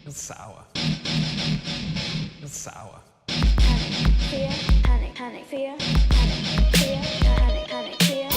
It's sour. It's sour. Panic, fear, panic, panic, fear, panic, fear, panic, panic, fear.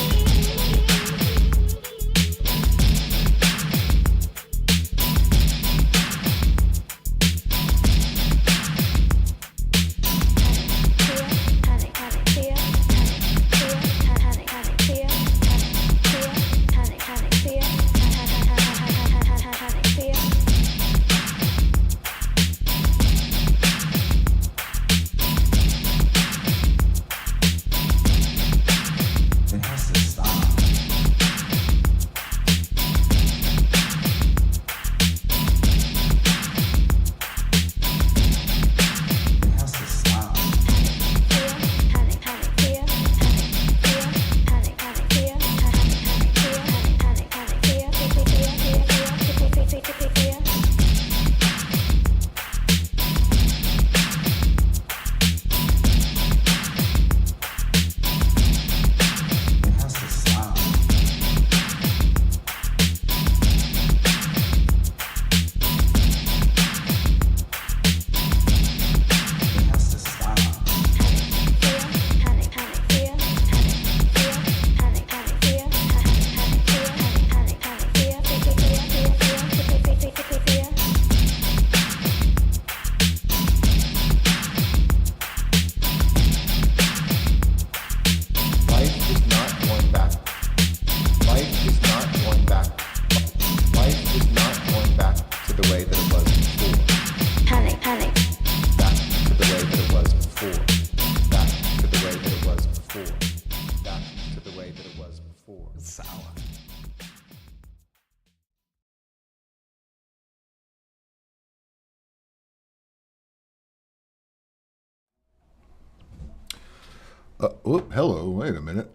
Hello, wait a minute.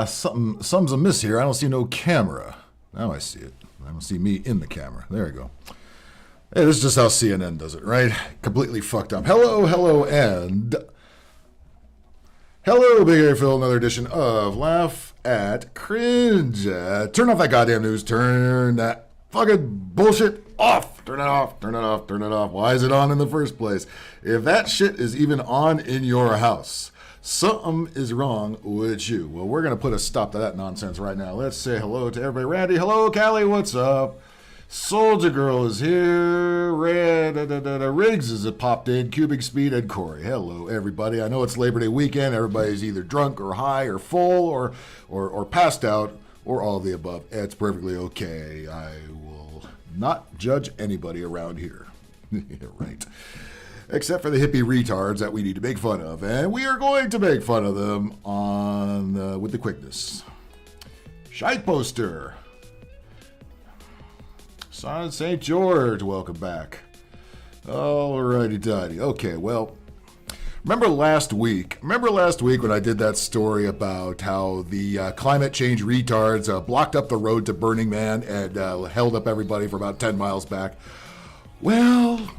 Something's amiss here. I don't see no camera. Now I see it. I don't see me in the camera. There we go. Hey, this is just how CNN does it, right? Completely fucked up. Hello, and... Hello, Big Air Phil, another edition of Laugh at Cringe. Turn off that goddamn news. Turn that fucking bullshit off. Turn it off. Turn it off. Turn it off. Why is it on in the first place? If that shit is even on in your house... something is wrong with you. Well, we're going to put a stop to that nonsense right now. Let's say hello to everybody. Randy, hello. Callie, what's up? Soldier Girl is here. Riggs is popped in. Cubic Speed and Corey. Hello, everybody. I know it's Labor Day weekend. Everybody's either drunk or high or full or passed out or all of the above. It's perfectly okay. I will not judge anybody around here. Right. Except for the hippie retards that we need to make fun of. And we are going to make fun of them on with the quickness. Shite Poster. Son St. George, welcome back. Alrighty dotty. Okay, well, remember last week when I did that story about how the climate change retards blocked up the road to Burning Man and held up everybody for about 10 miles back? Well...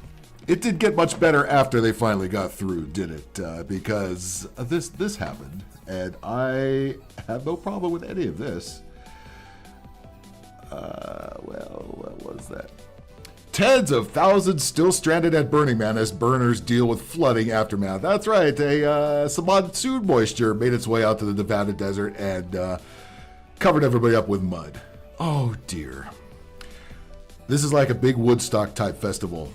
it didn't get much better after they finally got through, did it? Because this happened, and I have no problem with any of this. Well, what was that? Tens of thousands still stranded at Burning Man as burners deal with flooding aftermath. That's right, some monsoon moisture made its way out to the Nevada desert and covered everybody up with mud. Oh, dear. This is like a big Woodstock type festival.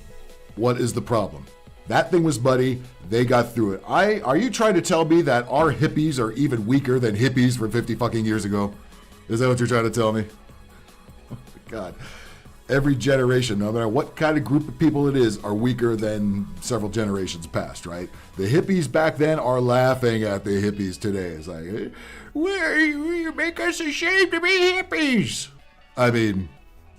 What is the problem? That thing was muddy. They got through it. Are you trying to tell me that our hippies are even weaker than hippies from 50 fucking years ago? Is that what you're trying to tell me? Oh my God. Every generation, no matter what kind of group of people it is, are weaker than several generations past, right? The hippies back then are laughing at the hippies today. It's like, where you make us ashamed to be hippies? I mean,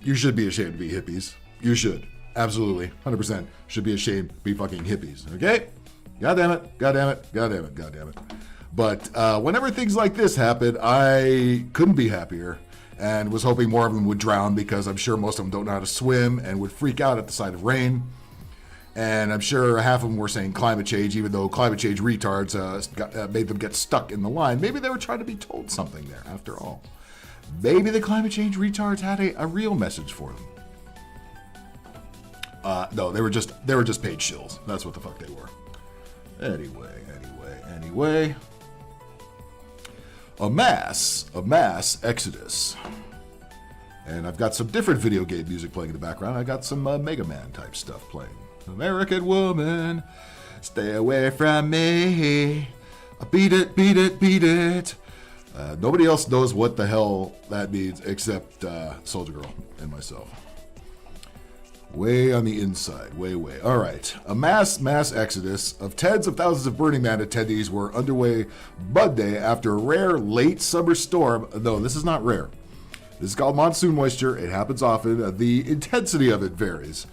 you should be ashamed to be hippies. You should. Absolutely, 100% should be ashamed to be fucking hippies, okay? God damn it. But whenever things like this happen, I couldn't be happier and was hoping more of them would drown because I'm sure most of them don't know how to swim and would freak out at the sight of rain. And I'm sure half of them were saying climate change, even though climate change retards made them get stuck in the line. Maybe they were trying to be told something there, after all. Maybe the climate change retards had a real message for them. No, they were just paid shills. That's what the fuck they were. Anyway. A mass exodus. And I've got some different video game music playing in the background. I got some Mega Man type stuff playing. American woman, stay away from me. Beat it. Nobody else knows what the hell that means except Soldier Girl and myself. Way on the inside, way. All right, a mass exodus of tens of thousands of Burning Man attendees were underway Monday after a rare late summer storm. No, this is not rare. This is called monsoon moisture. It happens often. The intensity of it varies.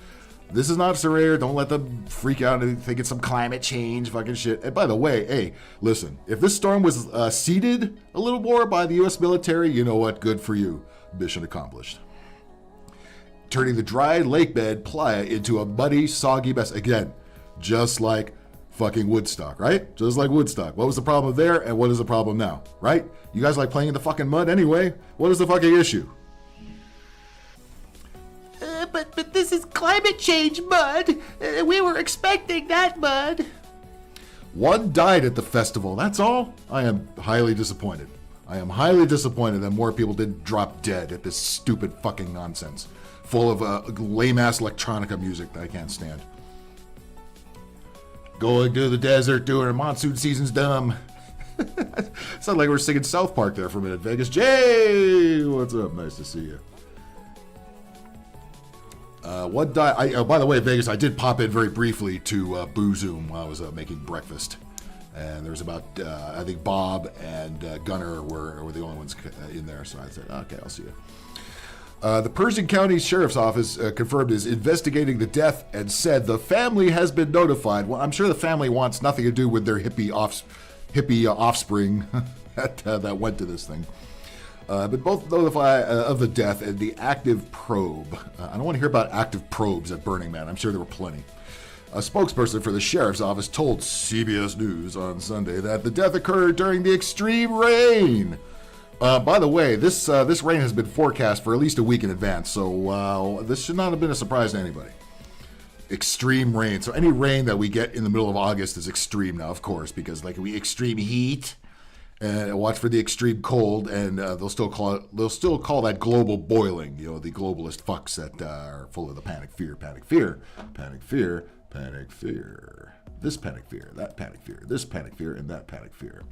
This is not so rare. Don't let them freak out and think it's some climate change fucking shit. And by the way, hey, listen, if this storm was seeded a little more by the U.S. military, you know what? Good for you. Mission accomplished. Turning the dry lake bed playa into a muddy, soggy mess. Again, just like fucking Woodstock, right? Just like Woodstock. What was the problem there and what is the problem now, right? You guys like playing in the fucking mud anyway? What is the fucking issue? But this is climate change mud. We were expecting that mud. One died at the festival. That's all. I am highly disappointed. That more people didn't drop dead at this stupid fucking nonsense. Full of lame-ass electronica music that I can't stand. Going to the desert during monsoon season's dumb. Sounded like we were singing South Park there for a minute. Vegas Jay, what's up? Nice to see you. What died? By the way, Vegas, I did pop in very briefly to Boo Zoom while I was making breakfast. And there was about, I think Bob and Gunner were the only ones in there. So I said, okay, I'll see you. The Pershing County Sheriff's Office confirmed is investigating the death and said the family has been notified. Well, I'm sure the family wants nothing to do with their hippie offspring that went to this thing. But both notify of the death and the active probe. I don't want to hear about active probes at Burning Man. I'm sure there were plenty. A spokesperson for the Sheriff's Office told CBS News on Sunday that the death occurred during the extreme rain. By the way, this rain has been forecast for at least a week in advance, so this should not have been a surprise to anybody. Extreme rain. So any rain that we get in the middle of August is extreme now, of course, because like we extreme heat, and watch for the extreme cold, and they'll still call that global boiling. You know, the globalist fucks that are full of the panic fear. This panic fear, that panic fear, this panic fear, and that panic fear.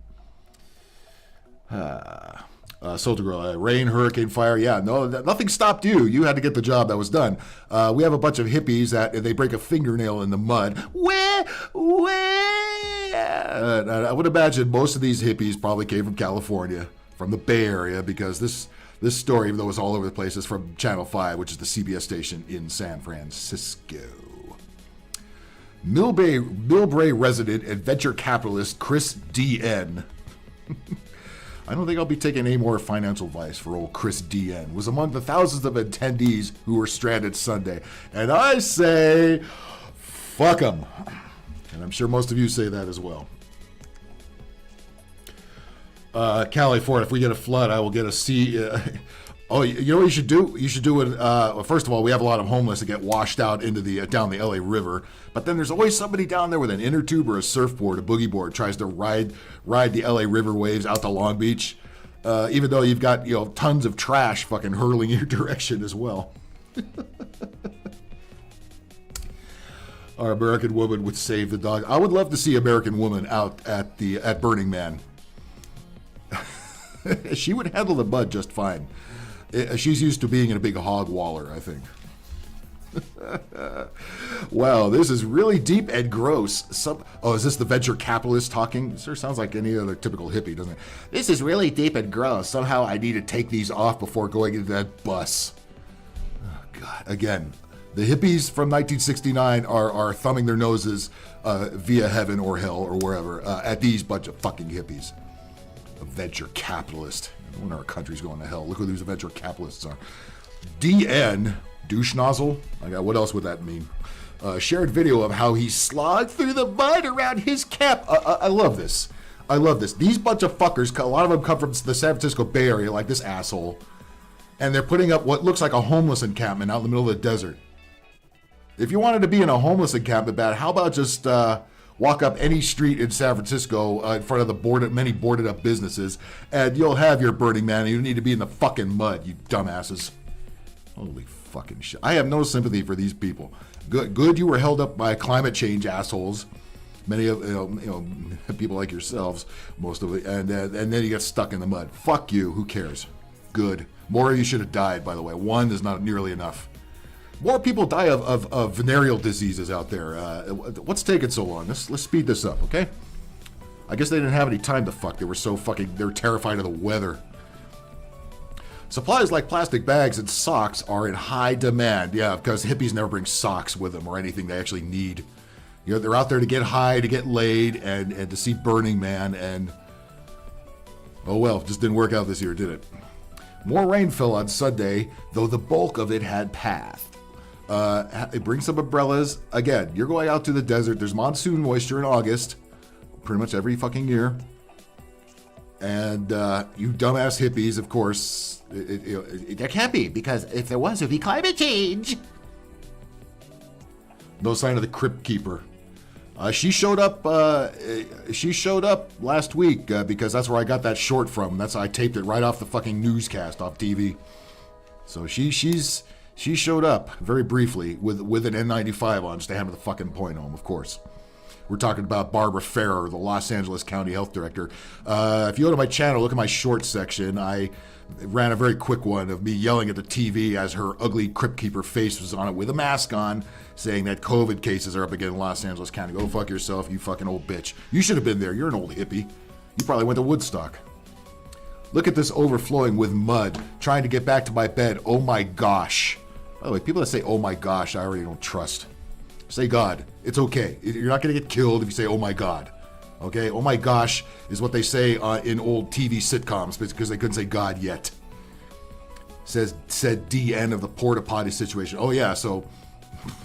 Soldier Girl, rain, hurricane, fire. Yeah, no, nothing stopped you. You had to get the job that was done. We have a bunch of hippies that they break a fingernail in the mud. Where? I would imagine most of these hippies probably came from California, from the Bay Area, because this story, even though it's all over the place, is from Channel 5, which is the CBS station in San Francisco. Millbrae resident and venture capitalist Chris D.N. I don't think I'll be taking any more financial advice for old Chris D.N. was among the thousands of attendees who were stranded Sunday. And I say, fuck them. And I'm sure most of you say that as well. California, if we get a flood, I will get a sea. Oh, you know what you should do? You should do it. First of all, we have a lot of homeless that get washed out into down the LA River. But then there's always somebody down there with an inner tube or a surfboard, a boogie board, tries to ride the LA River waves out to Long Beach. Even though you've got tons of trash fucking hurling your direction as well. Our American woman would save the dog. I would love to see American woman out at Burning Man. She would handle the mud just fine. She's used to being in a big hog waller, I think. Wow, this is really deep and gross. Is this the venture capitalist talking? This sure sounds like any other typical hippie, doesn't it? This is really deep and gross. Somehow I need to take these off before going into that bus. Oh, God. Again, the hippies from 1969 are thumbing their noses via heaven or hell or wherever at these bunch of fucking hippies. A venture capitalist. When our country's going to hell. Look who these venture capitalists are. DN, douche nozzle. What else would that mean? Shared video of how he slogged through the mud around his camp. I love this. These bunch of fuckers, a lot of them come from the San Francisco Bay Area, like this asshole. And they're putting up what looks like a homeless encampment out in the middle of the desert. If you wanted to be in a homeless encampment, bad, how about just walk up any street in San Francisco in front of the many boarded up businesses, and you'll have your Burning Man, and you need to be in the fucking mud, you dumbasses. Holy fucking shit. I have no sympathy for these people. Good you were held up by climate change assholes. Many of people like yourselves, most of it, and then you get stuck in the mud. Fuck you. Who cares? Good. More of you should have died, by the way. One is not nearly enough. More people die of venereal diseases out there. What's taking so long? Let's speed this up, okay? I guess they didn't have any time to fuck. They were terrified of the weather. Supplies like plastic bags and socks are in high demand. Yeah, because hippies never bring socks with them or anything they actually need. You know, they're out there to get high, to get laid, and to see Burning Man, and oh well, just didn't work out this year, did it? More rain fell on Sunday, though the bulk of it had passed. Bring some umbrellas. Again, you're going out to the desert. There's monsoon moisture in August, pretty much every fucking year. And you dumbass hippies, of course, They're happy because if there was, it would be climate change. No sign of the Crypt Keeper. She showed up. She showed up last week because that's where I got that short from. I taped it right off the fucking newscast off TV. So she showed up very briefly with an N95 on just to hammer the fucking point home. Of course, we're talking about Barbara Ferrer, the Los Angeles County Health Director. If you go to my channel, look at my short section. I ran a very quick one of me yelling at the TV as her ugly Crypt Keeper face was on it with a mask on, saying that COVID cases are up again in Los Angeles County. Go fuck yourself, you fucking old bitch. You should have been there. You're an old hippie. You probably went to Woodstock. Look at this overflowing with mud, trying to get back to my bed. Oh my gosh. By the way, people that say, oh my gosh, I already don't trust. Say God. It's okay. You're not going to get killed if you say, oh my God. Okay? Oh my gosh is what they say in old TV sitcoms because they couldn't say God yet. Said DN of the porta potty situation. Oh yeah, so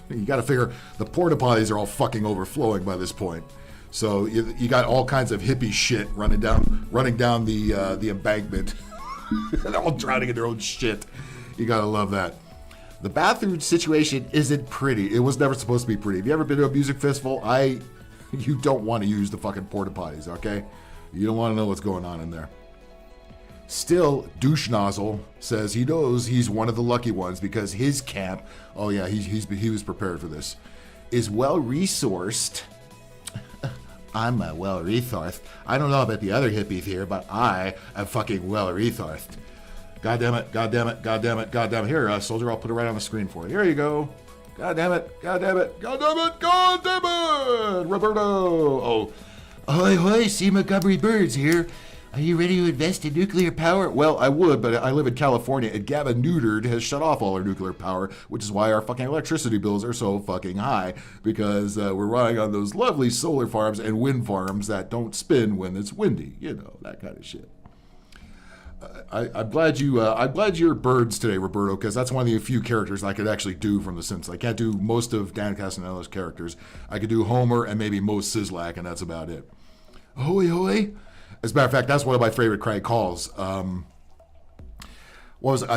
you got to figure the porta potties are all fucking overflowing by this point. So you got all kinds of hippie shit running down the embankment. They're all drowning in their own shit. You gotta love that. The bathroom situation isn't pretty. It was never supposed to be pretty. Have you ever been to a music festival? You don't want to use the fucking porta potties, okay? You don't want to know what's going on in there. Still, Douche Nozzle says he knows he's one of the lucky ones because his camp, oh yeah, he was prepared for this, is well-resourced. I'm well-resourced. I don't know about the other hippies here, but I am fucking well-resourced. God damn it, god damn it, god damn it, god damn it. Here, soldier, I'll put it right on the screen for you. Here you go. God damn it, god damn it, god damn it, god damn it, Roberto. Oh, Ahoy, hoy, see Montgomery Birds here. Are you ready to invest in nuclear power? well, I would, but I live in California, and Gavin Newdard has shut off all our nuclear power, which is why our fucking electricity bills are so fucking high, because we're relying on those lovely solar farms and wind farms that don't spin when it's windy, you know, that kind of shit. I'm glad you're birds today, Roberto, because that's one of the few characters I could actually do from The Simpsons. I can't do most of Dan Castellaneta's characters. I could do Homer and maybe Mo Sizlak, and that's about it. Hoy hoy. As a matter of fact, that's one of my favorite crank calls. I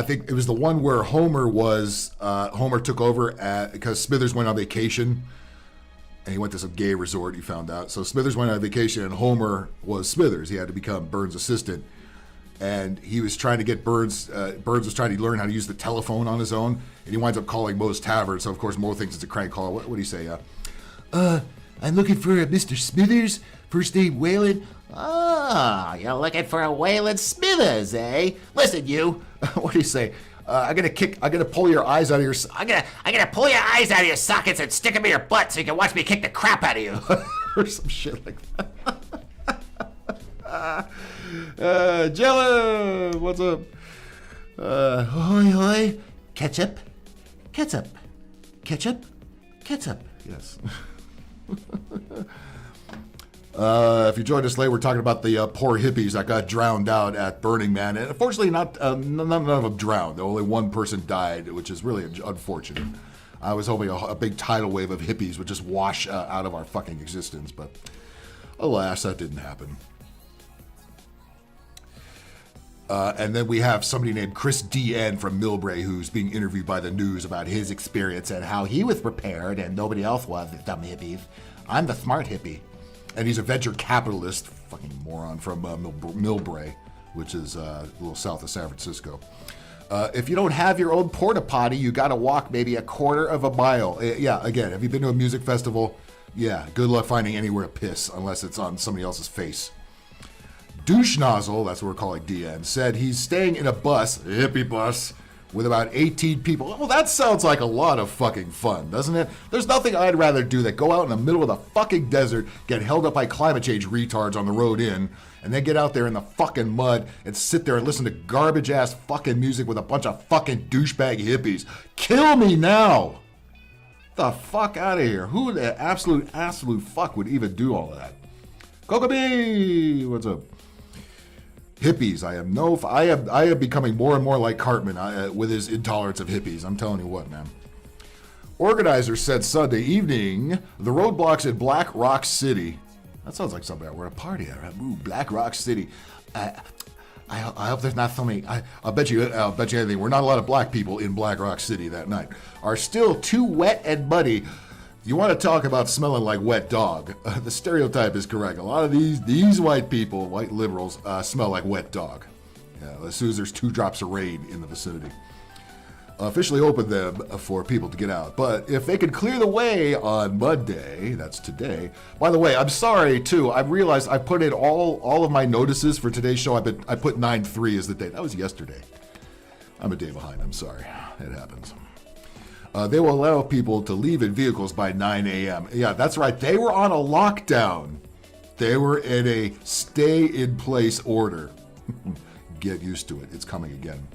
think it was the one where Homer took over because Smithers went on vacation, and he went to some gay resort. He found out, so Smithers went on vacation, and Homer was Smithers. He had to become Burns' assistant. And he was trying to get Burns was trying to learn how to use the telephone on his own, and he winds up calling Moe's Tavern. So of course Moe thinks it's a crank call. What do you say? I'm looking for a Mr. Smithers, first name Waylon. Ah, you're looking for a Waylon Smithers, eh? Listen, you. What do you say? I'm gonna pull your eyes out of your. I'm gonna pull your eyes out of your sockets and stick them in your butt so you can watch me kick the crap out of you. Or some shit like that. Jella, what's up? Hoy hoy, ketchup, ketchup, ketchup, ketchup. Yes. If you joined us late, we're talking about the poor hippies that got drowned out at Burning Man. And unfortunately, none of them drowned. Only one person died, which is really unfortunate. I was hoping a big tidal wave of hippies would just wash out of our fucking existence, but alas, that didn't happen. And then we have somebody named Chris D.N. from Millbrae who's being interviewed by the news about his experience and how he was prepared and nobody else was, the dumb hippies. I'm the smart hippie. And he's a venture capitalist, fucking moron, from Millbrae, which is a little south of San Francisco. If you don't have your own porta potty, you gotta walk maybe a quarter of a mile. Yeah, again, have you been to a music festival? Yeah, good luck finding anywhere to piss unless it's on somebody else's face. Douche Nozzle, that's what we're calling DN, said he's staying in a bus, a hippie bus, with about 18 people. Well, that sounds like a lot of fucking fun, doesn't it? There's nothing I'd rather do than go out in the middle of the fucking desert, get held up by climate change retards on the road in, and then get out there in the fucking mud and sit there and listen to garbage ass fucking music with a bunch of fucking douchebag hippies. Kill me now! The fuck out of here. Who the absolute fuck would even do all of that? Coco B! What's up? Hippies. I am becoming more and more like Cartman with his intolerance of hippies. I'm telling you what, man. Organizers said Sunday evening the roadblocks in Black Rock City. That sounds like something we're at a party at, right? Ooh, Black Rock City. I hope there's not so many. I'll bet you anything. We're not a lot of black people in Black Rock City that night. Are still too wet and muddy. You want to talk about smelling like wet dog? The stereotype is correct. A lot of these white people, white liberals, smell like wet dog. Yeah, as soon as there's 2 drops of rain in the vicinity. Officially opened them for people to get out. But if they could clear the way on Monday, that's today. By the way, I'm sorry too. I realized I put in all of my notices for today's show. I put 9/3 as the date. That was yesterday. I'm a day behind. I'm sorry. It happens. They will allow people to leave in vehicles by 9 a.m. Yeah, that's right. They were on a lockdown. They were in a stay-in-place order. Get used to it. It's coming again.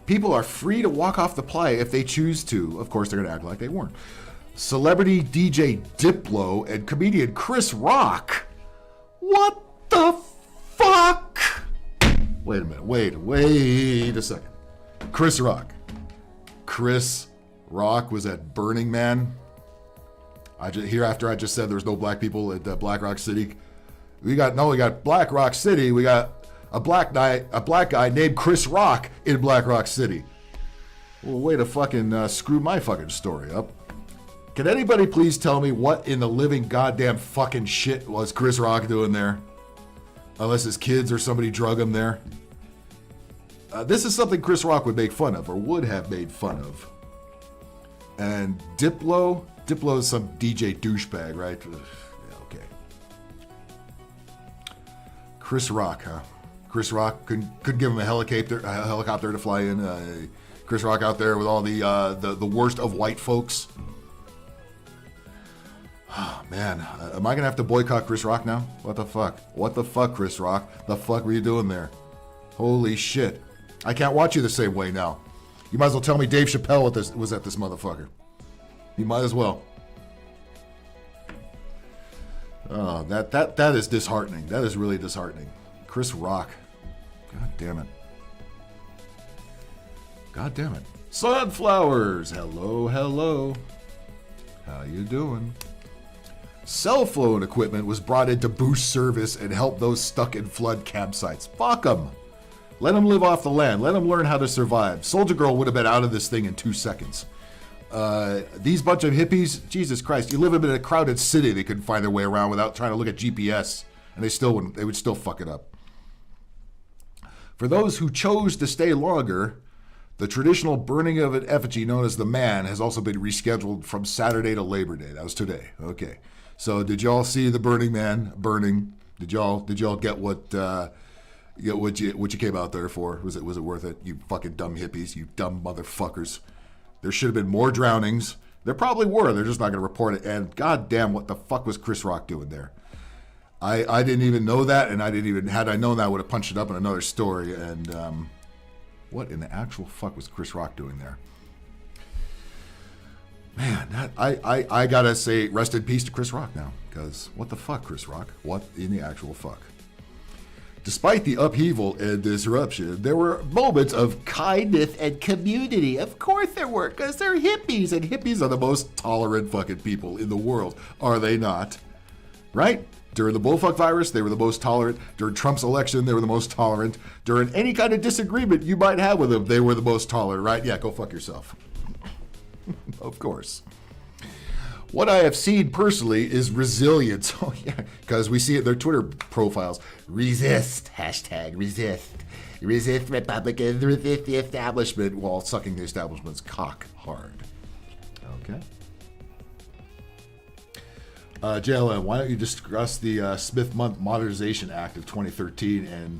People are free to walk off the playa if they choose to. Of course, they're going to act like they weren't. Celebrity DJ Diplo and comedian Chris Rock. What the fuck? Wait a minute. Wait a second. Chris Rock. Chris Rock was at Burning Man. After I just said there's no black people at Black Rock City. We got Black Rock City. We got a black guy named Chris Rock in Black Rock City. Well, way to fucking screw my fucking story up. Can anybody please tell me what in the living goddamn fucking shit was Chris Rock doing there? Unless his kids or somebody drug him there. This is something Chris Rock would make fun of, or would have made fun of. And Diplo is some DJ douchebag, right? Yeah, okay. Chris Rock, huh? Chris Rock couldn't give him a helicopter to fly in. Chris Rock out there with all the worst of white folks. Oh, man, am I gonna have to boycott Chris Rock now? What the fuck? What the fuck, Chris Rock? The fuck were you doing there? Holy shit. I can't watch you the same way now. You might as well tell me Dave Chappelle was at this motherfucker. You might as well. Oh, that is disheartening. That is really disheartening. Chris Rock. God damn it. God damn it. Sunflowers. Hello, hello. How you doing? Cell phone equipment was brought in to boost service and help those stuck in flood campsites. Fuck them. Let them live off the land. Let them learn how to survive. Soldier Girl would have been out of this thing in 2 seconds. These bunch of hippies, Jesus Christ, you live in a crowded city, they couldn't find their way around without trying to look at GPS, and they would still fuck it up. For those who chose to stay longer, the traditional burning of an effigy known as the Man has also been rescheduled from Saturday to Labor Day. That was today. Okay. So did y'all see the Burning Man burning? Did y'all get what you came out there for? Was it worth it? You fucking dumb hippies, you dumb motherfuckers. There should have been more drownings. There probably were. They're just not going to report it. And goddamn, what the fuck was Chris Rock doing there? I didn't even know that, and had I known that, I would have punched it up in another story. And what in the actual fuck was Chris Rock doing there? Man, I gotta say, rest in peace to Chris Rock now, because what the fuck, Chris Rock? What in the actual fuck? Despite the upheaval and disruption, there were moments of kindness and community. Of course there were, because they're hippies, and hippies are the most tolerant fucking people in the world, are they not? Right? During the bullfuck virus, they were the most tolerant. During Trump's election, they were the most tolerant. During any kind of disagreement you might have with them, they were the most tolerant, right? Yeah, go fuck yourself. Of course. What I have seen personally is resilience. Oh, yeah, because we see it in their Twitter profiles. Resist, hashtag resist. Resist Republicans, resist the establishment while sucking the establishment's cock hard. Okay. JLM, why don't you discuss the Smith Month Modernization Act of 2013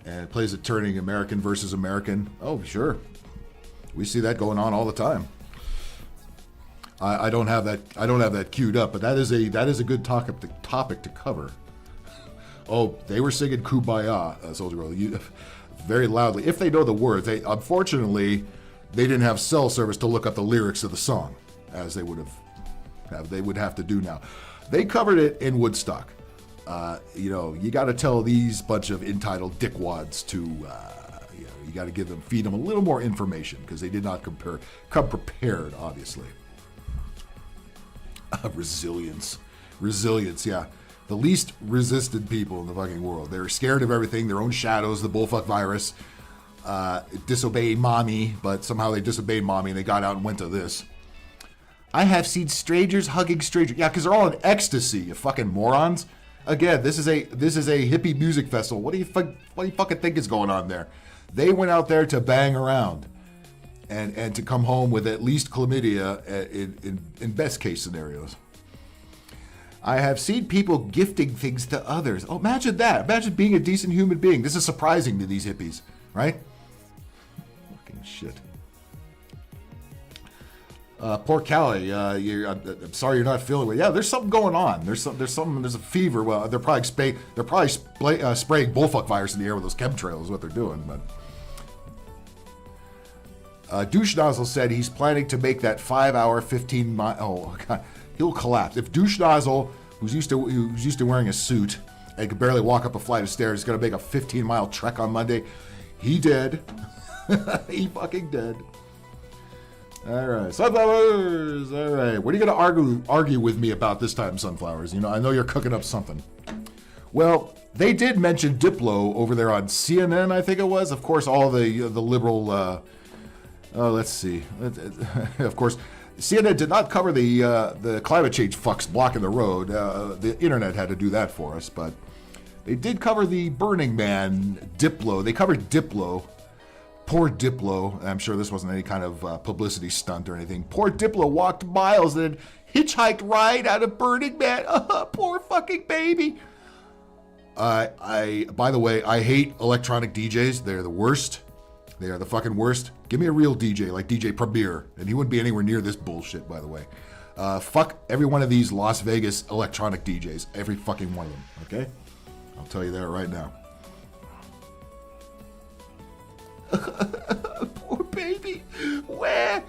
and plays it turning American versus American? Oh, sure. We see that going on all the time. I don't have that queued up, but that is a good topic to cover. Oh, they were singing "Kumbaya," Soldier Girl, very loudly. If they know the words, unfortunately they didn't have cell service to look up the lyrics of the song, as they would have to do now. They covered it in Woodstock. You got to tell these bunch of entitled dickwads to, you got to feed them a little more information because they did not come prepared, obviously. Resilience, yeah. The least resisted people in the fucking world. They're scared of everything, their own shadows, the bullfuck virus, disobeying mommy, but somehow they disobeyed mommy and they got out and went to this. I have seen strangers hugging strangers. Yeah, because they're all in ecstasy, you fucking morons. Again, this is a hippie music festival. What do you fucking think is going on there? They went out there to bang around and to come home with at least chlamydia in best case scenarios. I have seen people gifting things to others. Oh, imagine that. Imagine being a decent human being. This is surprising to these hippies, right? Fucking shit. Poor Callie, I'm sorry you're not feeling well. Yeah, there's something going on. There's a fever. Well, they're probably spraying bullfuck virus in the air with those chemtrails. Is what they're doing. But Douche Nozzle said he's planning to make that 5-hour, 15-mile. Oh God, he'll collapse if Douche Nozzle, who's used to wearing a suit and could barely walk up a flight of stairs, is going to make a 15-mile trek on Monday. He did. He fucking did. All right, Sunflowers. All right, what are you going to argue with me about this time, Sunflowers? I know you're cooking up something. Well, they did mention Diplo over there on CNN, I think it was. Of course, all the liberal. Let's see. Of course, CNN did not cover the climate change fucks blocking the road. The internet had to do that for us, but they did cover the Burning Man Diplo. They covered Diplo. Poor Diplo. I'm sure this wasn't any kind of publicity stunt or anything. Poor Diplo walked miles and hitchhiked right out of Burning Man. Poor fucking baby. By the way, I hate electronic DJs. They're the worst. They are the fucking worst. Give me a real DJ like DJ Premier, and he wouldn't be anywhere near this bullshit, by the way. Fuck every one of these Las Vegas electronic DJs. Every fucking one of them, okay? I'll tell you that right now. Poor baby. Where?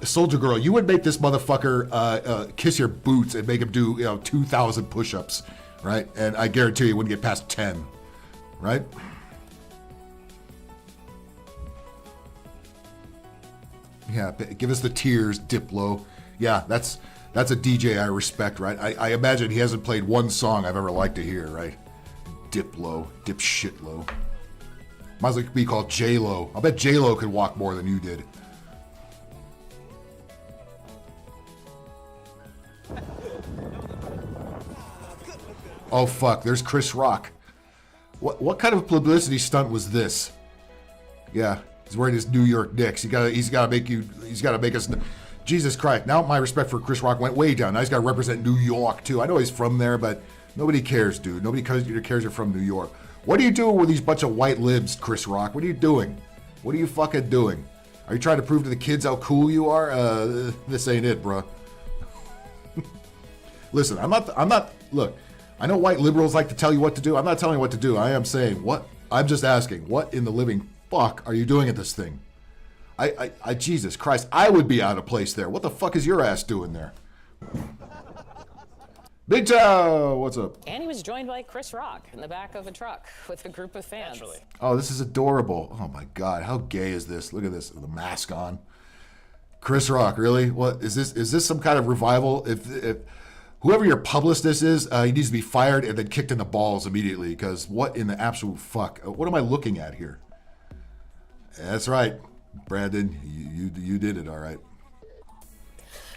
Soldier Girl, you would make this motherfucker kiss your boots and make him do 2,000 push-ups, right? And I guarantee you wouldn't get past 10, right? Yeah, give us the tears, Diplo. Yeah, that's a DJ I respect, right? I imagine he hasn't played one song I've ever liked to hear, right? Diplo, dipshitlo. Might as well be called J-Lo. I'll bet J-Lo could walk more than you did. Oh fuck, there's Chris Rock. What kind of publicity stunt was this? Yeah, he's wearing his New York Knicks. He's got to make us. Jesus Christ! Now my respect for Chris Rock went way down. Now he's got to represent New York too. I know he's from there, but nobody cares, dude. Nobody cares you're from New York. What are you doing with these bunch of white libs, Chris Rock? What are you doing? What are you fucking doing? Are you trying to prove to the kids how cool you are? This ain't it, bro. Listen, I'm not. Look, I know white liberals like to tell you what to do. I'm not telling you what to do. I am saying what. I'm just asking, what in the living fuck are you doing at this thing? I Jesus Christ, I would be out of place there. What the fuck is your ass doing there? Big Toe, what's up? And he was joined by Chris Rock in the back of a truck with a group of fans. Naturally. Oh, this is adorable. Oh my God, how gay is this? Look at this, with the mask on. Chris Rock, really? What is this? Is this some kind of revival? If whoever your publicist is, he needs to be fired and then kicked in the balls immediately. Because what in the absolute fuck? What am I looking at here? That's right, Brandon. You did it, all right.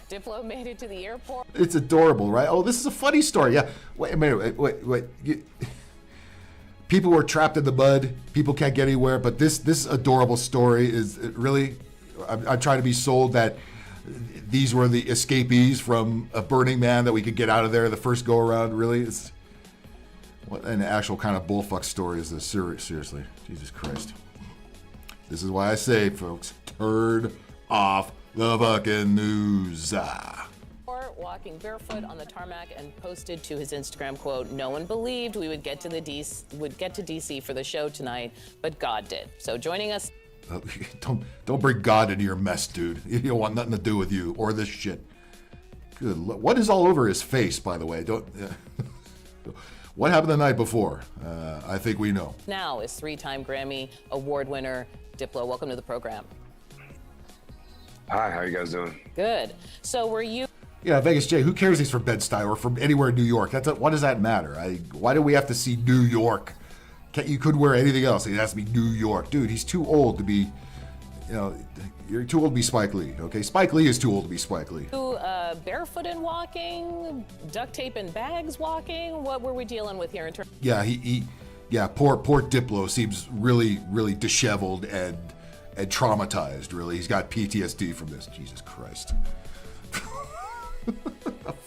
Diplo made it to the airport. It's adorable, right? Oh, this is a funny story. Yeah. Wait a minute. Wait. People were trapped in the mud. People can't get anywhere. But this adorable story is really. I'm trying to be sold that these were the escapees from a Burning Man that we could get out of there the first go around. Really, it's what an actual kind of bullfuck story is this? Seriously, Jesus Christ. This is why I say, folks, turn off the fucking news. Walking barefoot on the tarmac and posted to his Instagram, quote, "No one believed we would get to DC for the show tonight, but God did." So joining us. Don't bring God into your mess, dude. He don't want nothing to do with you or this shit. Good. What is all over his face, by the way? What happened the night before? I think we know. Now is 3-time Grammy Award winner Diplo. Welcome to the program. Hi, how are you guys doing? Good. So were you? Yeah, Vegas Jay, who cares he's from Bed-Stuy or from anywhere in New York? What does that matter? Why do we have to see New York? You couldn't wear anything else. It has to be New York. Dude, he's too old to be, you're too old to be Spike Lee, okay? Spike Lee is too old to be Spike Lee. Barefoot and walking, duct tape and bags walking? What were we dealing with here in terms? Yeah, poor Diplo seems really, really disheveled and traumatized, really. He's got PTSD from this. Jesus Christ.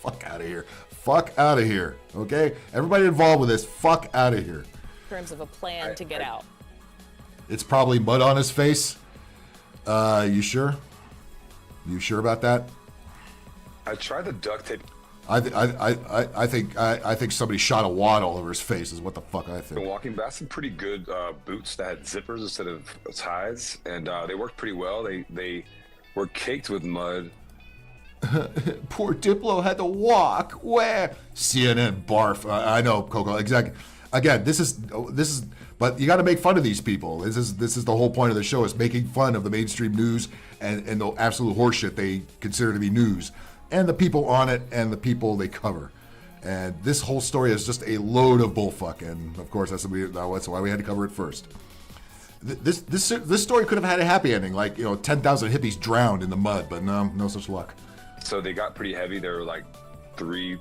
Fuck out of here. Fuck out of here, okay? Everybody involved with this, fuck out of here. In terms of a plan to get out. It's probably mud on his face. You sure? You sure about that? I tried the duct tape. I think somebody shot a wad all over his face is what the fuck I think. Walking back, some pretty good boots that had zippers instead of ties, and they worked pretty well. They were caked with mud. Poor Diplo had to walk. Where? CNN barf. I know, Coco. Exactly. Again, this is. But you got to make fun of these people. This is the whole point of the show: is making fun of the mainstream news and the absolute horseshit they consider to be news, and the people on it and the people they cover. And this whole story is just a load of bullfuck. And of course, that's why we had to cover it first. This story could have had a happy ending, like 10,000 hippies drowned in the mud, but no such luck. So they got pretty heavy. They were like 3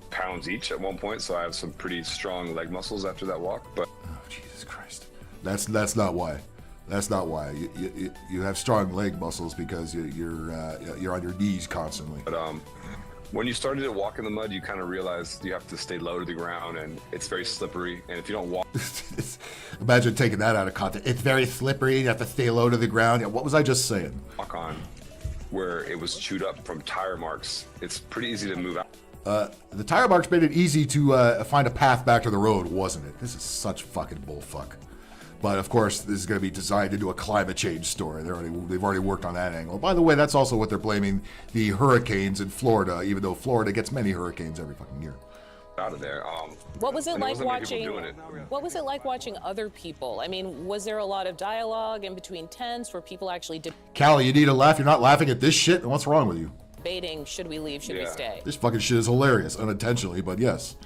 pounds each at one point. So I have some pretty strong leg muscles after that walk. But oh, Jesus Christ, that's not why. That's not why. You have strong leg muscles because you're on your knees constantly. But when you started to walk in the mud, you kind of realize you have to stay low to the ground, and it's very slippery. And if you don't walk, imagine taking that out of context. It's very slippery. You have to stay low to the ground. What was I just saying? Walk on where it was chewed up from tire marks. It's pretty easy to move out. The tire marks made it easy to find a path back to the road, wasn't it? This is such fucking bullfuck. But of course, this is going to be designed into a climate change story. They've already worked on that angle. By the way, that's also what they're blaming the hurricanes in Florida, even though Florida gets many hurricanes every fucking year. Out of there. What was it like watching? What was it like watching other people? I mean, was there a lot of dialogue in between tents where people actually Callie, you need to laugh. You're not laughing at this shit. What's wrong with you? debating, should we leave? Should we stay? This fucking shit is hilarious, unintentionally, but yes.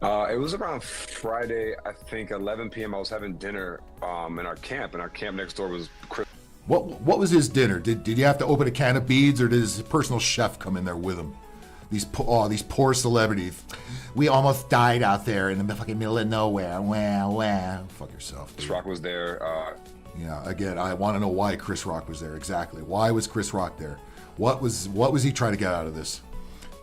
It was around Friday, I think 11 p.m. I was having dinner in our camp, and our camp next door was Chris. What was his dinner? Did you have to open a can of beads, or did his personal chef come in there with him? These poor celebrities. We almost died out there in the fucking middle of nowhere. Wow. Fuck yourself, dude. Chris Rock was there. Yeah, again, I want to know why Chris Rock was there. Exactly. Why was Chris Rock there? What was he trying to get out of this?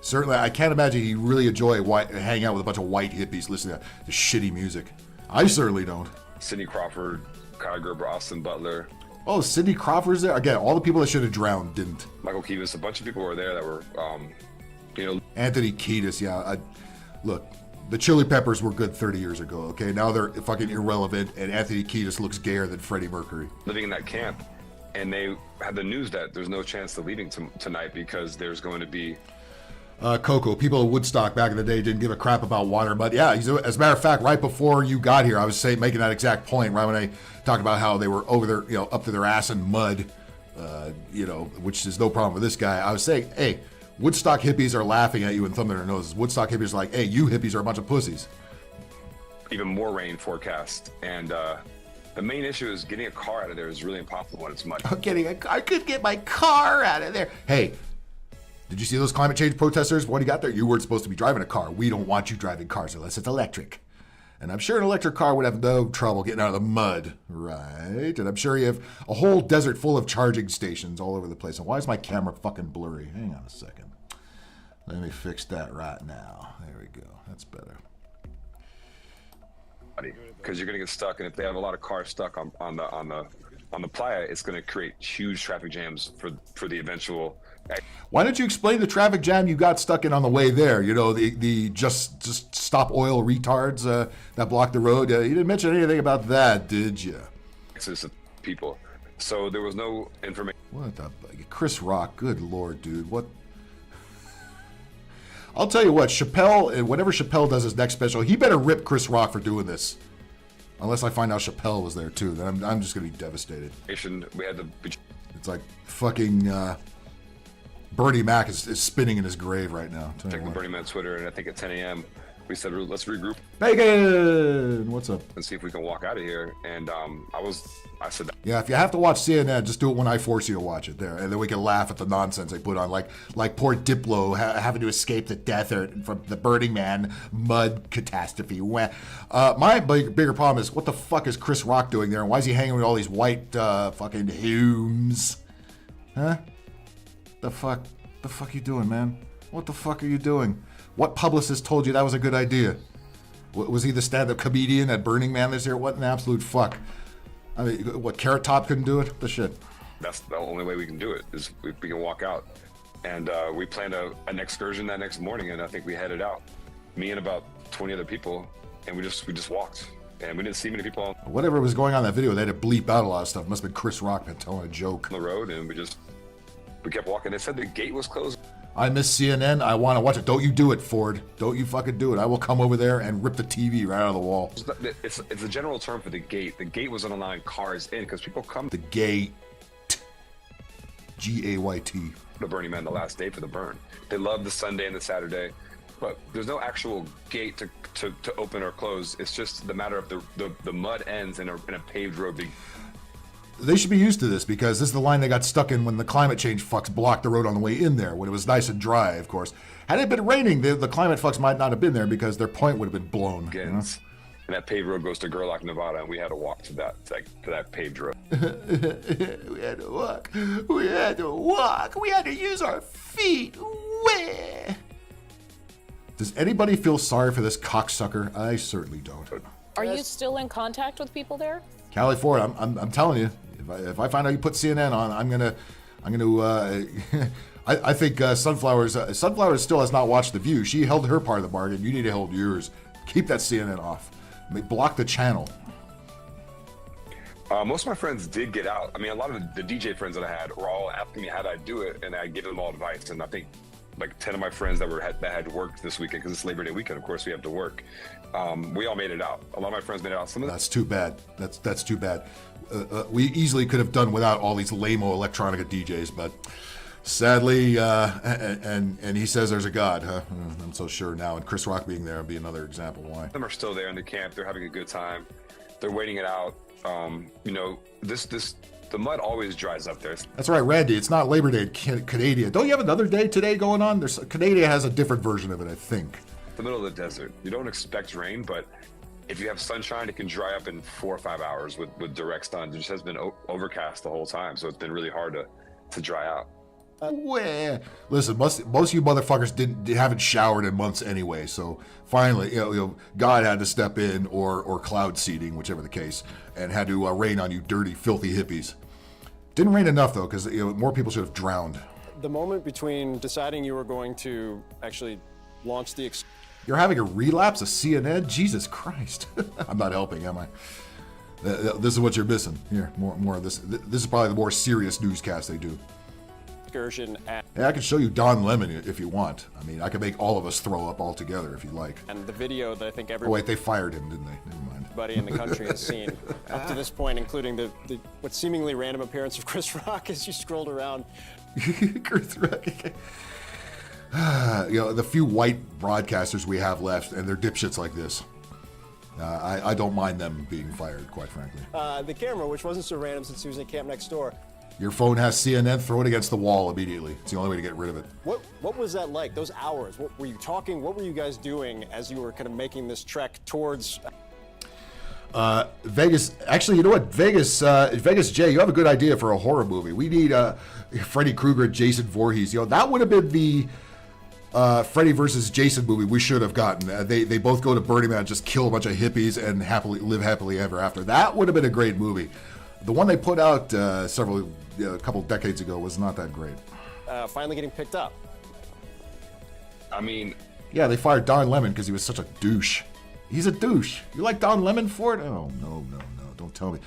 Certainly, I can't imagine he really enjoyed hanging out with a bunch of white hippies listening to shitty music. I certainly don't. Cindy Crawford, Kyle Gerber, Austin Butler. Oh, Cindy Crawford's there? Again, all the people that should have drowned didn't. Michael Kivas, a bunch of people were there that were, Anthony Kiedis, yeah. Look, the Chili Peppers were good 30 years ago, okay? Now they're fucking irrelevant, and Anthony Kiedis looks gayer than Freddie Mercury. Living in that camp, and they had the news that there's no chance of leaving tonight because there's going to be... Coco, people at Woodstock back in the day didn't give a crap about water, but yeah, as a matter of fact, right before you got here, I was making that exact point, right when I talked about how they were over there, up to their ass in mud, which is no problem with this guy. I was saying, hey, Woodstock hippies are laughing at you and thumbing their noses. Woodstock hippies are like, hey, you hippies are a bunch of pussies. Even more rain forecast, and the main issue is getting a car out of there is really impossible when it's muddy. I could get my car out of there. Hey, did you see those climate change protesters? What do you got there? You weren't supposed to be driving a car. We don't want you driving cars unless it's electric. And I'm sure an electric car would have no trouble getting out of the mud, right? And I'm sure you have a whole desert full of charging stations all over the place. And why is my camera fucking blurry? Hang on a second. Let me fix that right now. There we go. That's better. Because you're gonna get stuck, and if they have a lot of cars stuck on the playa, it's gonna create huge traffic jams for the eventual. Why don't you explain the traffic jam you got stuck in on the way there? You know, the just stop oil retards that blocked the road. You didn't mention anything about that, did you? Exodus of people. So there was no information. What the Chris Rock? Good Lord, dude. What? I'll tell you what, Chappelle, whenever Chappelle does his next special, he better rip Chris Rock for doing this. Unless I find out Chappelle was there too, then I'm just gonna be devastated. We had the. It's like fucking Bernie Mac is spinning in his grave right now. Check with Bernie Mac on Twitter, and I think at 10 a.m. we said let's regroup. Bacon, what's up? And see if we can walk out of here. And I said, yeah, if you have to watch CNN, just do it when I force you to watch it there, and then we can laugh at the nonsense they put on, like poor Diplo having to escape the death from the Burning Man mud catastrophe. My bigger problem is, what the fuck is Chris Rock doing there, and why is he hanging with all these white fucking Humes? Huh? The fuck you doing, man? What the fuck are you doing? What publicist told you that was a good idea? Was he the stand-up comedian at Burning Man this year? What an absolute fuck. I mean, what, Carrot Top couldn't do it? What the shit? That's the only way we can do it, is we can walk out. And we planned an excursion that next morning, and I think we headed out. Me and about 20 other people, and we just walked. And we didn't see many people on whatever was going on in that video, they had to bleep out a lot of stuff. It must have been Chris Rock telling a joke. The road, and we kept walking. They said the gate was closed. I miss CNN. I want to watch it. Don't you do it, Ford. Don't you fucking do it. I will come over there and rip the TV right out of the wall. It's a general term for the gate. The gate wasn't allowing cars in because people come. The gate. G-A-Y-T. The Burning Man the last day for the burn. They love the Sunday and the Saturday, but there's no actual gate to open or close. It's just the matter of the mud ends in a paved road. They should be used to this, because this is the line they got stuck in when the climate change fucks blocked the road on the way in there, when it was nice and dry, of course. Had it been raining, the climate fucks might not have been there because their point would have been blown. You know? And that paved road goes to Gerlach, Nevada, and we had to walk to that paved road. We had to walk. We had to walk. We had to use our feet. Where? Does anybody feel sorry for this cocksucker? I certainly don't. Are you still in contact with people there? Callie Ford, I'm telling you, if I find out you put CNN on, I'm gonna I think Sunflowers still has not watched The View. She held her part of the bargain. You need to hold yours. Keep that CNN off. Block the channel. Most of my friends did get out. I mean, a lot of the DJ friends that I had were all asking me how I do it, and I give them all advice. And I think like 10 of my friends that had worked this weekend, because it's Labor Day weekend, of course we have to work. We all made it out. A lot of my friends made it out. That's too bad. That's too bad. We easily could have done without all these lame-o electronica DJs, but sadly, and he says there's a God, huh? I'm so sure now. And Chris Rock being there would be another example why. Them are still there in the camp. They're having a good time. They're waiting it out. The mud always dries up there. That's right, Randy. It's not Labor Day in Canada. Don't you have another day today going on? Canada has a different version of it, I think. The middle of the desert. You don't expect rain, but if you have sunshine, it can dry up in 4 or 5 hours with direct sun. It just has been overcast the whole time, so it's been really hard to dry out. Listen, most of you motherfuckers haven't showered in months anyway, so finally, God had to step in, or cloud seeding, whichever the case, and had to rain on you dirty, filthy hippies. Didn't rain enough though, because more people should have drowned. The moment between deciding you were going to actually launch the You're having a relapse of CNN? Jesus Christ. I'm not helping, am I? This is what you're missing. Here, more of this. This is probably the more serious newscast they do. excursion at... Yeah, I can show you Don Lemon if you want. I mean, I can make all of us throw up all together if you like. And the video that I think Oh, everybody... wait, they fired him, didn't they? Never mind. Everybody in the country has seen up to this point, including the what seemingly random appearance of Chris Rock as you scrolled around. Chris Rock. the few white broadcasters we have left, and they're dipshits like this. I don't mind them being fired, quite frankly. The camera, which wasn't so random since he was in camp next door. Your phone has CNN, throw it against the wall immediately. It's the only way to get rid of it. What was that like? Those hours? What were you talking? What were you guys doing as you were kind of making this trek towards? Vegas. Actually, you know what? Vegas Jay, you have a good idea for a horror movie. We need Freddy Krueger, Jason Voorhees. That would have been the Freddy versus Jason movie we should have gotten. They both go to Burning Man, just kill a bunch of hippies, and live happily ever after. That would have been a great movie. The one they put out a couple decades ago was not that great. Finally getting picked up. I mean, yeah, they fired Don Lemon because he was such a douche. He's a douche. You like Don Lemon for it? Oh, no. Don't tell me.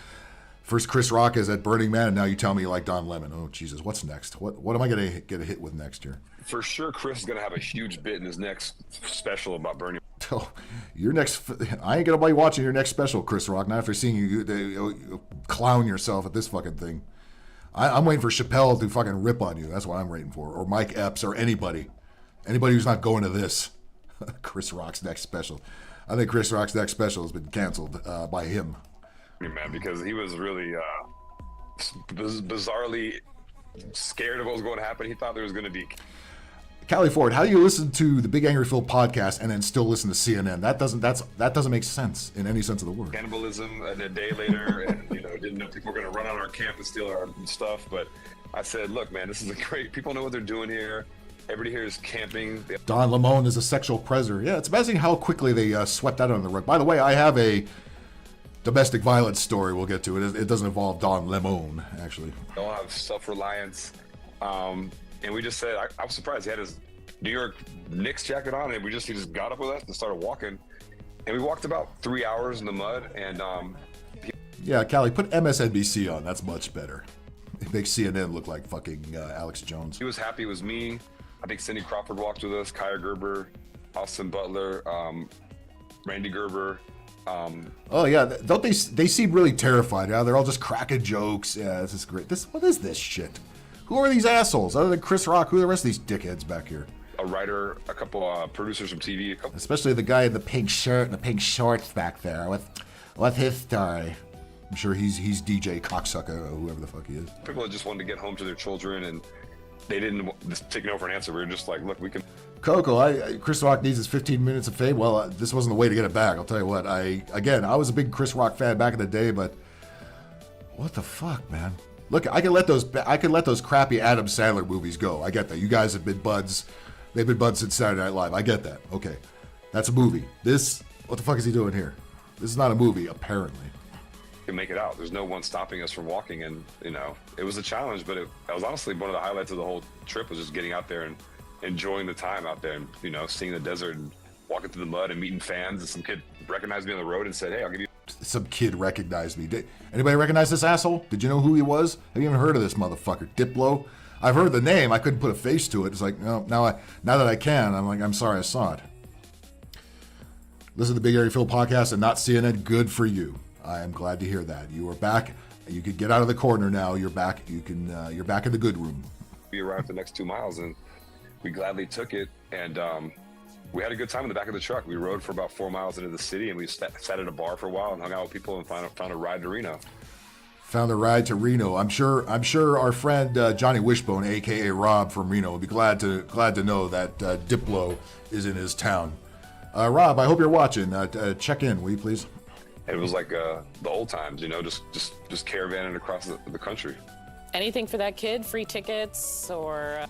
First Chris Rock is at Burning Man, and now you tell me you like Don Lemon. Oh, Jesus. What's next? What am I going to get a hit with next year? For sure, Chris is going to have a huge bit in his next special about Burning. Oh, I ain't going to be watching your next special, Chris Rock, not after seeing you clown yourself at this fucking thing. I'm waiting for Chappelle to fucking rip on you. That's what I'm waiting for. Or Mike Epps or anybody. Anybody who's not going to this. Chris Rock's next special. I think Chris Rock's next special has been canceled by him. Man, because he was really bizarrely scared of what was going to happen. He thought there was going to be... Callie Ford, how do you listen to the Big Angry Phil podcast and then still listen to CNN? That doesn't make sense in any sense of the word. Cannibalism, and a day later, and didn't know people were going to run on our camp and steal our stuff. But I said, look, man, this is great. People know what they're doing here. Everybody here is camping. Don Lemon is a sexual predator. Yeah, it's amazing how quickly they swept that under the rug. By the way, I have a domestic violence story we'll get to. It doesn't involve Don Lemon, actually. They all have self-reliance. And we just said, I was surprised. He had his New York Knicks jacket on, and he just got up with us and started walking. And we walked about 3 hours in the mud. And yeah, Callie, put MSNBC on. That's much better. It makes CNN look like fucking Alex Jones. He was happy. It was me. I think Cindy Crawford walked with us, Kaya Gerber, Austin Butler, Randy Gerber. Oh yeah, don't they seem really terrified? Yeah, they're all just cracking jokes. Yeah, this is great. What is this shit? Who are these assholes? Other than Chris Rock, who are the rest of these dickheads back here? A writer, a couple producers from TV. Especially the guy in the pink shirt and the pink shorts back there. What's his story? I'm sure he's DJ cocksucker or whoever the fuck he is. People that just wanted to get home to their children, and they didn't take no for an answer. We were just like, look, we can. Coco, Chris Rock needs his 15 minutes of fame. Well, this wasn't the way to get it back. I'll tell you what. I was a big Chris Rock fan back in the day, but what the fuck, man? Look, I could let those crappy Adam Sandler movies go. I get that. You guys have been buds. They've been buds since Saturday Night Live. I get that. Okay, that's a movie. What the fuck is he doing here? This is not a movie, apparently. Can make it out. There's no one stopping us from walking, and it was a challenge, but that was honestly one of the highlights of the whole trip was just getting out there and enjoying the time out there, and seeing the desert and walking through the mud and meeting fans. And some kid recognized me on the road and said, "Hey, I'll give you." Some kid recognized me. Did anybody recognize this asshole? Did you know who he was? Have you even heard of this motherfucker, Diplo? I've heard the name. I couldn't put a face to it. It's like, no, now that I can, I'm like, I'm sorry I saw it. Listen to the Big Area Phil podcast and not CNN. Good for you. I am glad to hear that. You are back. You can get out of the corner now. You're back. You're back in the good room. We arrived the next 2 miles, and we gladly took it. And we had a good time in the back of the truck. We rode for about 4 miles into the city, and we sat at a bar for a while and hung out with people and found a ride to Reno. Found a ride to Reno. I'm sure our friend Johnny Wishbone, aka Rob from Reno, will be glad to know that Diplo is in his town. Rob, I hope you're watching. Check in, will you please? It was like the old times, just caravanning across the country. Anything for that kid? Free tickets or?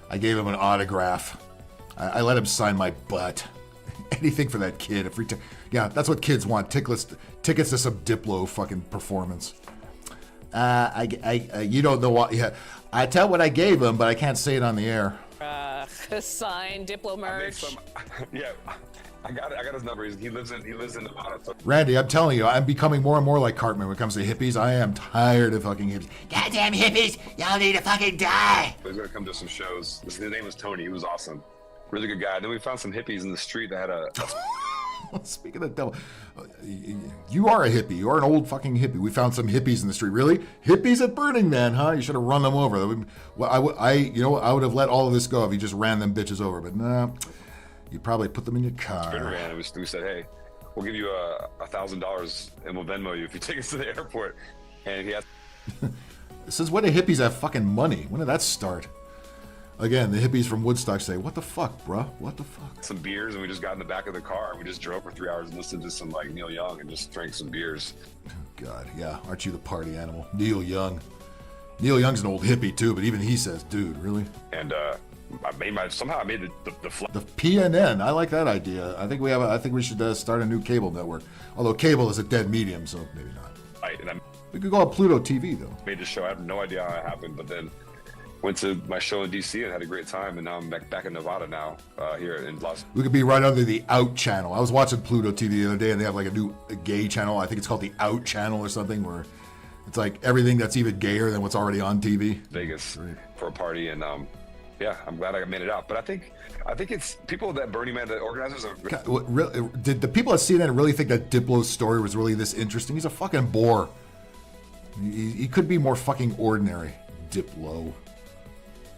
I gave him an autograph. I let him sign my butt. Anything for that kid. Yeah, that's what kids want. Tickets to some Diplo fucking performance. You don't know what. Yeah, I tell what I gave him, but I can't say it on the air. Signed Diplo merch. Yeah, I got his number. He lives in Nevada. So. Randy, I'm telling you, I'm becoming more and more like Cartman when it comes to hippies. I am tired of fucking hippies. Goddamn hippies! Y'all need to fucking die! He's gonna come to some shows. His name was Tony. He was awesome. Really good guy. Then we found some hippies in the street that had Speaking of the devil, you are a hippie. You are an old fucking hippie. We found some hippies in the street. Really? Hippies at Burning Man, huh? You should have run them over. Well, I would have let all of this go if you just ran them bitches over. But nah, you probably put them in your car. We said, hey, we'll give you $1,000 and we'll Venmo you if you take us to the airport. And he asked. Since when do hippies have fucking money? When did that start? Again, the hippies from Woodstock say, what the fuck, bruh? What the fuck? Some beers, and we just got in the back of the car, and we just drove for 3 hours and listened to some, like, Neil Young and just drank some beers. God, yeah. Aren't you the party animal? Neil Young. Neil Young's an old hippie, too, but even he says, dude, really? And, somehow I made the flight. The PNN, I like that idea. I think we should start a new cable network. Although cable is a dead medium, so maybe not. Right, and I We could go on Pluto TV, though. made the show. I have no idea how it happened, but then went to my show in DC and had a great time, and now I'm back in Nevada now, here in Las. We could be right under the Out channel. I was watching Pluto TV the other day, and they have like a new gay channel. I think it's called the Out channel or something, where it's like everything that's even gayer than what's already on TV. Vegas for a party, and yeah, I'm glad I made it out. But I think it's people that Burning Man, the organizers are. God, did the people at CNN really think that Diplo's story was really this interesting? He's a fucking bore. He could be more fucking ordinary. Diplo.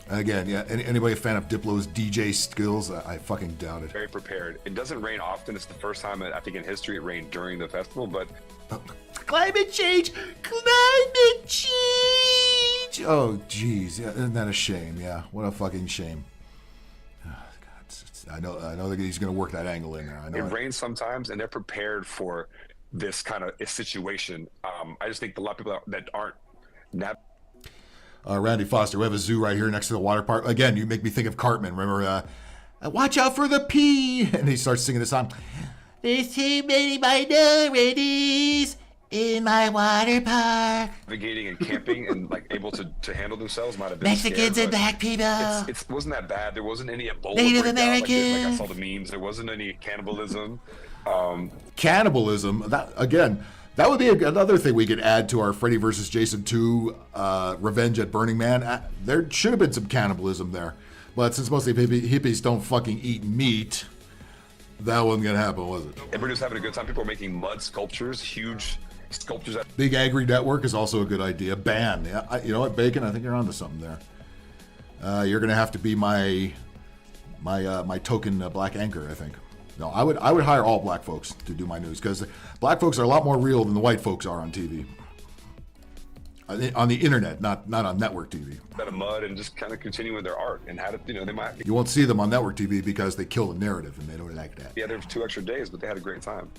Again, yeah, anybody a fan of Diplo's DJ skills? I fucking doubt it. Very prepared. It doesn't rain often. It's the first time, I think, in history it rained during the festival, but... Climate change! Climate change! Oh, jeez. Yeah, isn't that a shame? Yeah, what a fucking shame. Oh, God, I know that he's going to work that angle in there. I know it rains sometimes, and they're prepared for this kind of situation. I just think a lot of people that aren't... Randy Foster, we have a zoo right here next to the water park. Again, you make me think of Cartman. Remember, watch out for the pee. And he starts singing this song. There's too many minorities in my water park. Navigating and camping and like able to handle themselves might have been Mexicans scared, and black people. It wasn't that bad. There wasn't any Ebola Native breakdown, Americans. like I saw the memes. There wasn't any cannibalism. Cannibalism. That would be another thing we could add to our Freddy vs. Jason 2 Revenge at Burning Man. There should have been some cannibalism there. But since most hippies don't fucking eat meat, that wasn't going to happen, was it? Everybody was having a good time. People were making mud sculptures, huge sculptures. Big Agri Network is also a good idea. Ban. Yeah, you know what, Bacon? I think you're onto something there. You're going to have to be my token black anchor, I think. No, I would hire all black folks to do my news because black folks are a lot more real than the white folks are on TV. On the internet, not on network TV. Out of mud and just kind of continue with their art and had it, they might. You won't see them on network TV because they kill the narrative and they don't like that. Yeah, there were 2 extra days, but they had a great time.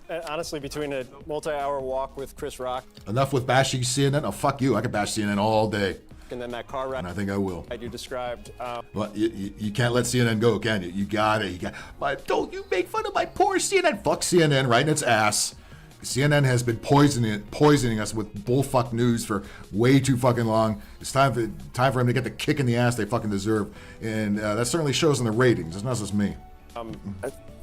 And honestly, between a multi-hour walk with Chris Rock. Enough with bashing CNN. Oh, fuck you. I could bash CNN all day. And then that car ride. And I think I will. That you described. Well, you can't let CNN go, can you? You got it. But don't you make fun of my poor CNN. Fuck CNN right in its ass. CNN has been poisoning us with bullfuck news for way too fucking long. It's time for them to get the kick in the ass they fucking deserve. And that certainly shows in the ratings. It's not just me.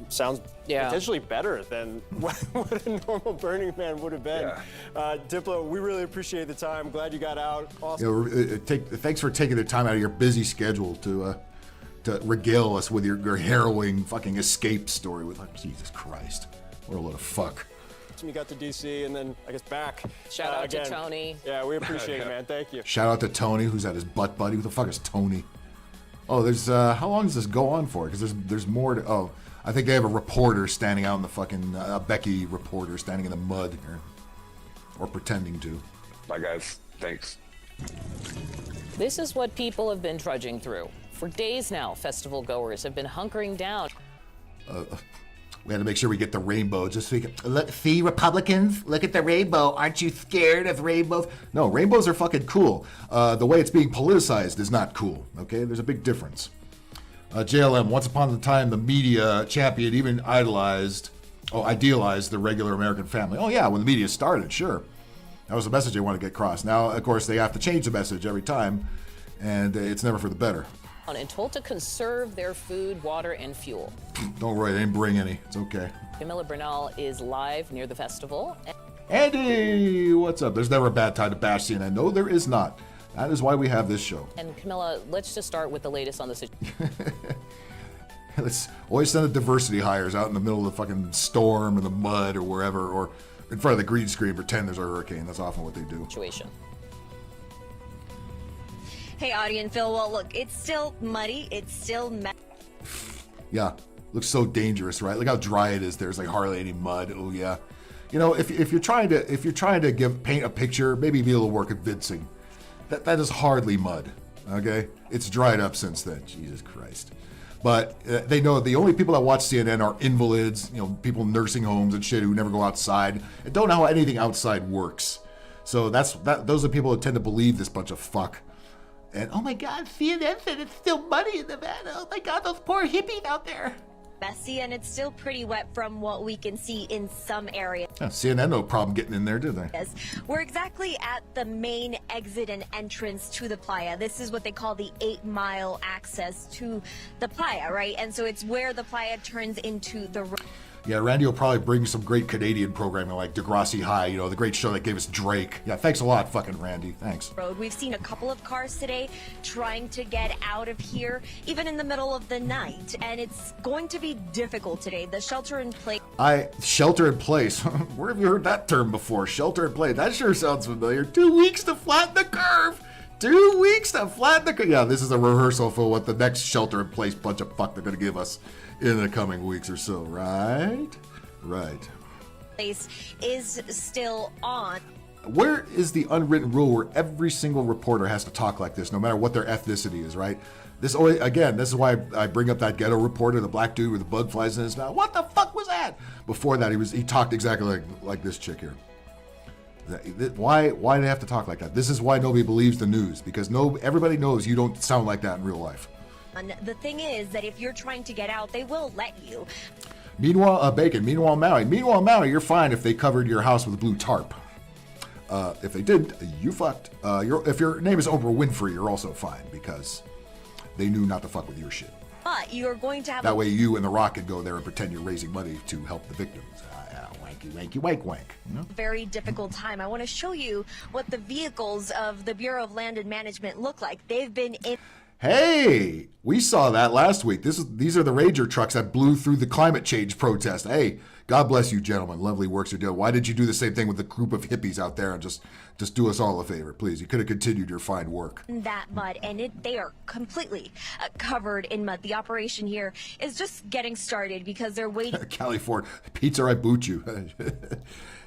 Sounds potentially better than what a normal Burning Man would have been. Yeah. Diplo, we really appreciate the time. Glad you got out. Awesome. Thanks for taking the time out of your busy schedule to regale us with your harrowing fucking escape story. With Jesus Christ, what a load of fuck. You got to DC and then I guess back. Shout out again. to Tony. Yeah, we appreciate it, man. Thank you. Shout out to Tony, who's at his butt buddy. Who the fuck is Tony? Oh, there's how long does this go on for? Because there's more to. Oh, I think they have a reporter standing out in the fucking Becky reporter standing in the mud here, or pretending to. Bye, guys. Thanks. This is what people have been trudging through. For days now, festival goers have been hunkering down. We had to make sure we get the rainbow just so we can look. See, Republicans, look at the rainbow. Aren't you scared of rainbows? No, rainbows are fucking cool. The way it's being politicized is not cool. Okay, there's a big difference. JLM. Once upon a time, the media champion even idealized the regular American family. Oh yeah, when the media started, sure, that was the message they wanted to get across. Now, of course, they have to change the message every time, and it's never for the better. And told to conserve their food, water, and fuel. Don't worry, they didn't bring any. It's okay. Camilla Bernal is live near the festival. Andy, what's up? There's never a bad time to bash CNN. No, there is not. That is why we have this show. And Camilla, let's just start with the latest on the situation. Let's always send the diversity hires out in the middle of the fucking storm and the mud or wherever, or in front of the green screen, pretend there's a hurricane. That's often what they do. Situation. Hey, Audie and Phil. Well, look, it's still muddy. It's still Yeah, looks so dangerous, right? Look how dry it is. There's like hardly any mud. Oh yeah, you know, if you're trying to paint a picture, maybe be a little more convincing. That is hardly mud. Okay, it's dried up since then. Jesus Christ. But they know the only people that watch CNN are invalids, you know, people in nursing homes and shit who never go outside and don't know how anything outside works. So those are people who tend to believe this bunch of fuck. And oh my God, CNN said it's still muddy in Nevada. Oh my God, those poor hippies out there. messy, and it's still pretty wet from what we can see in some areas. Yeah, CNN no problem getting in there, did they? We're exactly at the main exit and entrance to the playa. This is what they call the 8-mile access to the playa, right? And so it's where the playa turns into the road. Yeah, Randy will probably bring some great Canadian programming like Degrassi High, you know, the great show that gave us Drake. Yeah, thanks a lot, fucking Randy. Thanks. We've seen a couple of cars today trying to get out of here, even in the middle of the night, and it's going to be difficult today. The shelter in place. Shelter in place. Where have you heard that term before? Shelter in place. That sure sounds familiar. 2 weeks to flatten the curve. 2 weeks to flatten the curve. Yeah, this is a rehearsal for what the next shelter in place bunch of fuck they're going to give us in the coming weeks or so, right? Right. Place is still on. Where is the unwritten rule where every single reporter has to talk like this, no matter what their ethnicity is, right? This always, again, this is why I bring up that ghetto reporter, the black dude with the bug flies in his mouth. What the fuck was that? Before that, he talked exactly like this chick here. Why do they have to talk like that? This is why nobody believes the news, because everybody knows you don't sound like that in real life. And the thing is that if you're trying to get out, they will let you. Meanwhile, Bacon. Meanwhile, Maui, you're fine if they covered your house with a blue tarp. If they didn't, you fucked. If your name is Oprah Winfrey, you're also fine because they knew not to fuck with your shit. But you're going to have that way you and The Rock could go there and pretend you're raising money to help the victims. Wanky, wank, wank. You know? Very difficult time. I want to show you what the vehicles of the Bureau of Land and Management look like. They've been in. Hey, we saw that last week. These are the Ranger trucks that blew through the climate change protest. Hey, God bless you, gentlemen. Lovely works you're doing. Why did you do the same thing with the group of hippies out there and just do us all a favor, please? You could have continued your fine work. That mud, and they are completely covered in mud. The operation here is just getting started because they're waiting. Callie Ford, pizza, I boot you.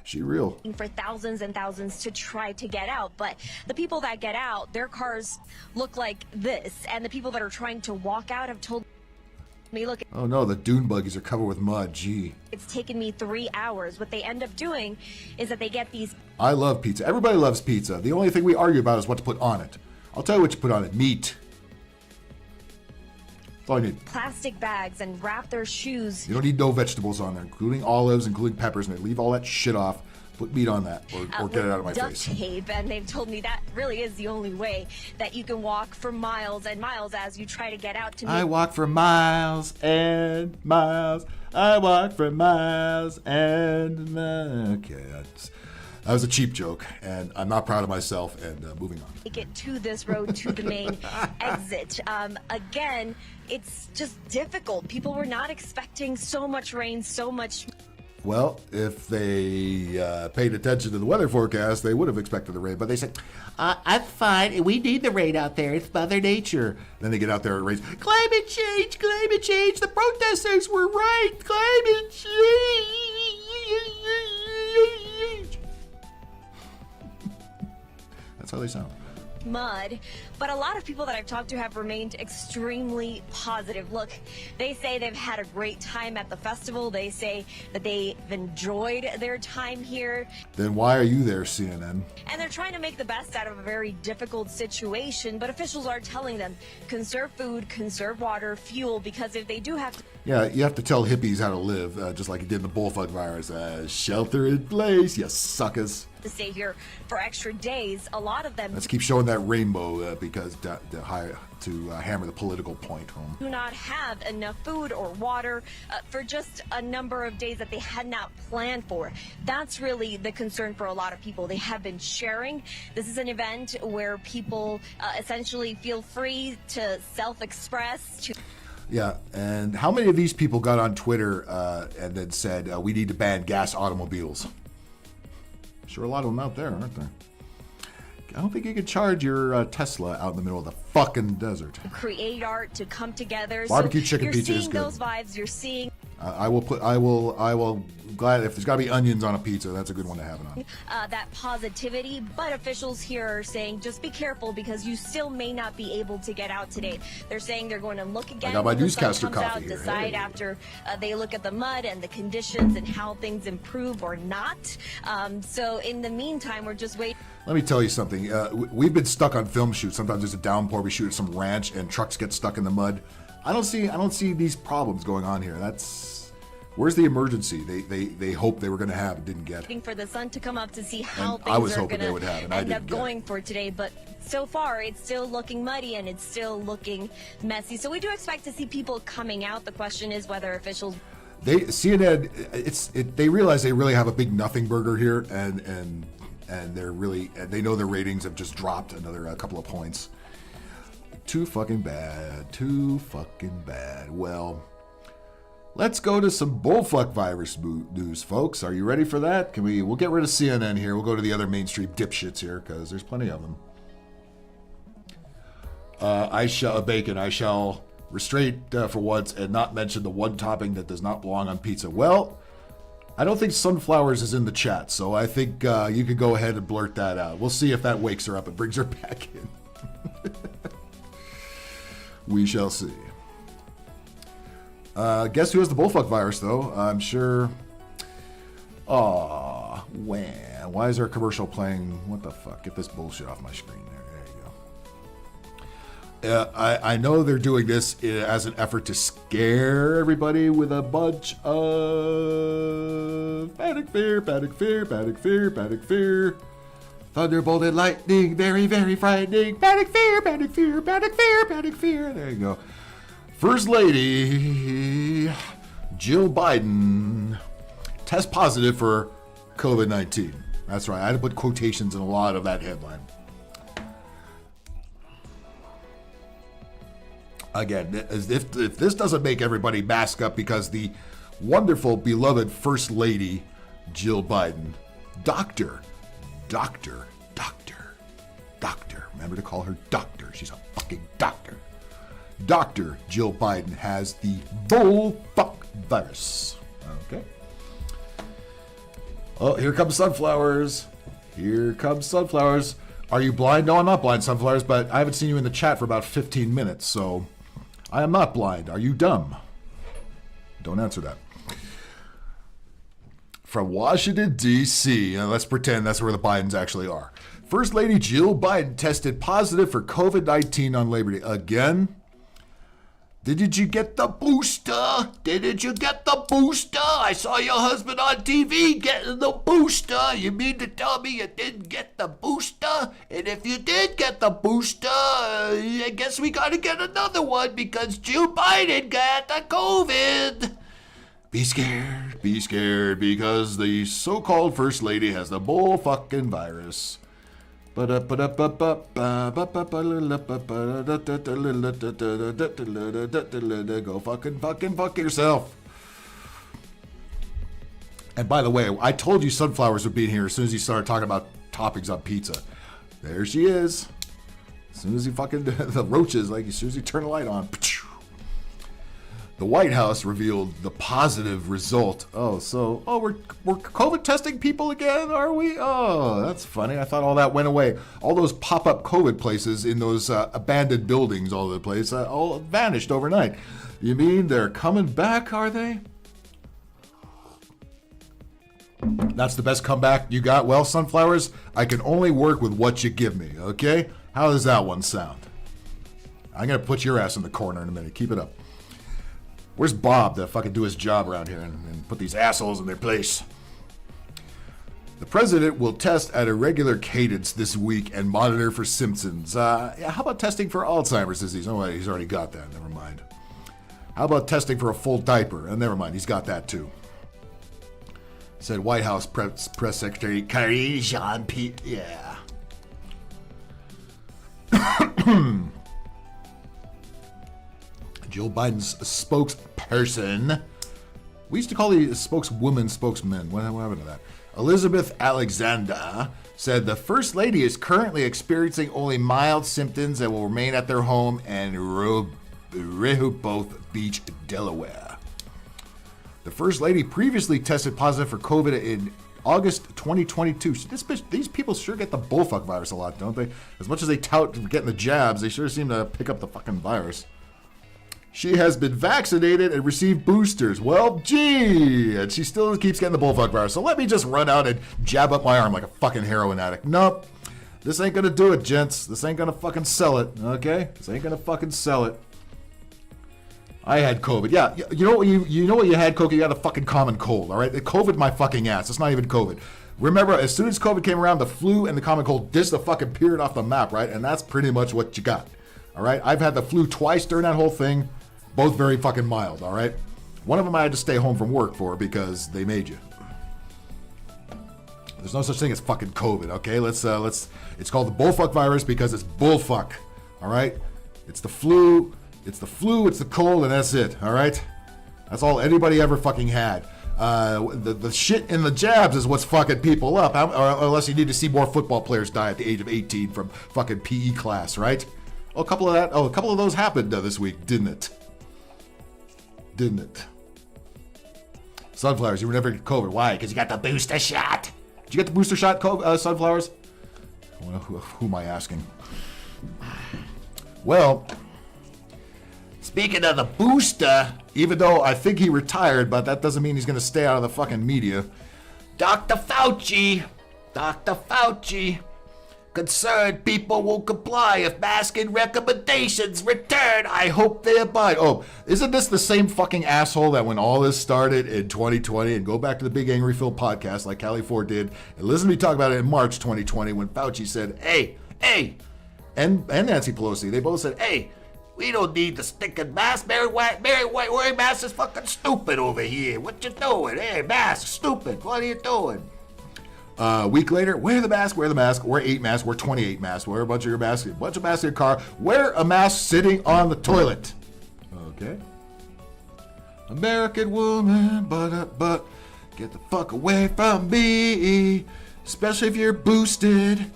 She real. For thousands and thousands to try to get out, but the people that get out, their cars look like this, and the people that are trying to walk out have told me, look. Oh no, the dune buggies are covered with mud. Gee. It's taken me 3 hours. What they end up doing is that they get these. I love pizza. Everybody loves pizza. The only thing we argue about is what to put on it. I'll tell you what you put on it. Meat. That's all you need. Plastic bags and wrap their shoes. You don't need no vegetables on there, including olives, including peppers, and leave all that shit off. Put meat on that, or get it out of my face. Duct tape, and they've told me that really is the only way that you can walk for miles and miles as you try to get out to me. I walk for miles and miles. I walk for miles and okay, that was a cheap joke, and I'm not proud of myself. And moving on. Take it to this road to the main exit. Again, it's just difficult. People were not expecting so much rain, so much. Well, if they paid attention to the weather forecast, they would have expected the rain. But they said, I'm fine. We need the rain out there. It's Mother Nature. Then they get out there and raise, climate change, climate change. The protesters were right. Climate change. That's how they sound. Mud, but a lot of people that I've talked to have remained extremely positive. Look, they say they've had a great time at the festival. They say that they've enjoyed their time here. Then why are you there, CNN? And they're trying to make the best out of a very difficult situation, but officials are telling them, conserve food, conserve water, fuel, because if they do have to... Yeah, you have to tell hippies how to live, just like you did in the bullfug virus. Shelter in place, you suckers. To stay here for extra days, a lot of them. Let's keep showing that rainbow because to hammer the political point home. Do not have enough food or water for just a number of days that they had not planned for. That's really the concern for a lot of people. They have been sharing. This is an event where people essentially feel free to self-express. Yeah, and how many of these people got on Twitter and then said, we need to ban gas automobiles? Sure, a lot of them out there, aren't there? I don't think you can charge your Tesla out in the middle of the fucking desert. Create art to come together. Barbecue so chicken you're pizza is seeing good. those vibes. You're seeing I will glad if there's got to be onions on a pizza, that's a good one to have it on. that positivity, but officials here are saying just be careful because you still may not be able to get out today. They're saying they're going to look again. I got my when the sun newscaster comes coffee out, here. decide Hey. after they look at the mud and the conditions and how things improve or not. So in the meantime, we're just waiting. Let me tell you something. We've been stuck on film shoots. Sometimes there's a downpour. We shoot at some ranch, and trucks get stuck in the mud. I don't see these problems going on here. Where's the emergency? They hoped they were going to have and didn't get. Waiting for the sun to come up to see how And I was things are hoping going they would have, to and I end didn't up get it. going for today. But so far, it's still looking muddy and it's still looking messy. So we do expect to see people coming out. The question is whether officials. CNN, they realize they really have a big nothing burger here, and they know their ratings have just dropped a couple of points. Too fucking bad. Well, let's go to some bullfuck virus news, folks. Are you ready for that? We'll get rid of CNN here. We'll go to the other mainstream dipshits here because there's plenty of them. I shall restrain for once and not mention the one topping that does not belong on pizza. Well, I don't think sunflowers is in the chat, so I think you could go ahead and blurt that out. We'll see if that wakes her up and brings her back in. We shall see. Guess who has the bullfuck virus, though? I'm sure. Aw, man. Why is there a commercial playing? What the fuck? Get this bullshit off my screen there. There you go. I know they're doing this as an effort to scare everybody with a bunch of panic fear. Thunderbolt and lightning, very, very frightening. Panic fear. There you go. First Lady Jill Biden test positive for COVID-19. That's right. I had to put quotations in a lot of that headline. Again, as if this doesn't make everybody mask up because the wonderful, beloved First Lady Jill Biden, doctor. Remember to call her doctor. She's a fucking doctor. Dr. Jill Biden has the bullfuck virus. Okay. Oh, here comes sunflowers. Are you blind? No, I'm not blind, sunflowers, but I haven't seen you in the chat for about 15 minutes, so I am not blind. Are you dumb? Don't answer that. From Washington, D.C., let's pretend that's where the Bidens actually are. First Lady Jill Biden tested positive for COVID-19 on Labor Day. Again? Didn't you get the booster? I saw your husband on TV getting the booster. You mean to tell me you didn't get the booster? And if you did get the booster, I guess we gotta get another one because Jill Biden got the COVID. Be scared because the so-called First Lady has the bull-fucking virus. Go fuck yourself. And by the way, I told you sunflowers would be in here as soon as you started talking about toppings on pizza. There she is. As soon as you fucking, the roaches, like as soon as you turn the light on. The White House revealed the positive result. We're COVID testing people again, are we? Oh, that's funny. I thought all that went away. All those pop-up COVID places in those abandoned buildings all over the place all vanished overnight. You mean they're coming back, are they? That's the best comeback you got? Well, sunflowers, I can only work with what you give me, okay? How does that one sound? I'm going to put your ass in the corner in a minute. Keep it up. Where's Bob to fucking do his job around here and put these assholes in their place? The president will test at a regular cadence this week and monitor for symptoms. How about testing for Alzheimer's disease? Oh, wait, he's already got that. Never mind. How about testing for a full diaper? Never mind, he's got that too. Said White House Press Secretary Karine Jean-Pierre. Yeah. Joe Biden's spokesperson. We used to call the spokeswoman spokesmen. What happened to that? Elizabeth Alexander said the First Lady is currently experiencing only mild symptoms and will remain at their home in Rehoboth Beach, Delaware. The First Lady previously tested positive for COVID in August 2022. These people sure get the bullfuck virus a lot, don't they? As much as they tout getting the jabs, they sure seem to pick up the fucking virus. She has been vaccinated and received boosters. Well, gee, and she still keeps getting the bullfuck virus. So let me just run out and jab up my arm like a fucking heroin addict. Nope. This ain't gonna do it, gents. This ain't gonna fucking sell it, okay? This ain't gonna fucking sell it. I had COVID. Yeah, you know what you had, Coco? You had a fucking common cold, all right? COVID my fucking ass. It's not even COVID. Remember, as soon as COVID came around, the flu and the common cold dished the fucking period off the map, right? And that's pretty much what you got, all right? I've had the flu twice during that whole thing. Both very fucking mild, all right? One of them I had to stay home from work for because they made you. There's no such thing as fucking COVID, okay? Let's it's called the bullfuck virus because it's bullfuck, all right? It's the flu, it's the cold, and that's it, all right? That's all anybody ever fucking had. The shit in the jabs is what's fucking people up, unless you need to see more football players die at the age of 18 from fucking PE class, right? A couple of those happened this week, didn't it? Sunflowers, you were never get COVID. Why? Because you got the booster shot. Did you get the booster shot, Sunflowers? Who am I asking? Well, speaking of the booster, even though I think he retired, but that doesn't mean he's going to stay out of the fucking media. Dr. Fauci. Concerned people will comply if masking recommendations return. I hope they abide. Oh, isn't this the same fucking asshole that when all this started in 2020, and go back to the Big Angry Phil podcast like Callie Ford did, and listen to me talk about it in March 2020 when Fauci said, hey, and Nancy Pelosi, they both said, hey, we don't need the stinking mask. Mary White wearing masks is fucking stupid over here. What you doing? Hey, mask, stupid. What are you doing? A week later, wear the mask, wear 8 masks, wear 28 masks, wear a bunch of your masks, in your car, wear a mask sitting on the toilet. Okay. American woman, but get the fuck away from me, especially if you're boosted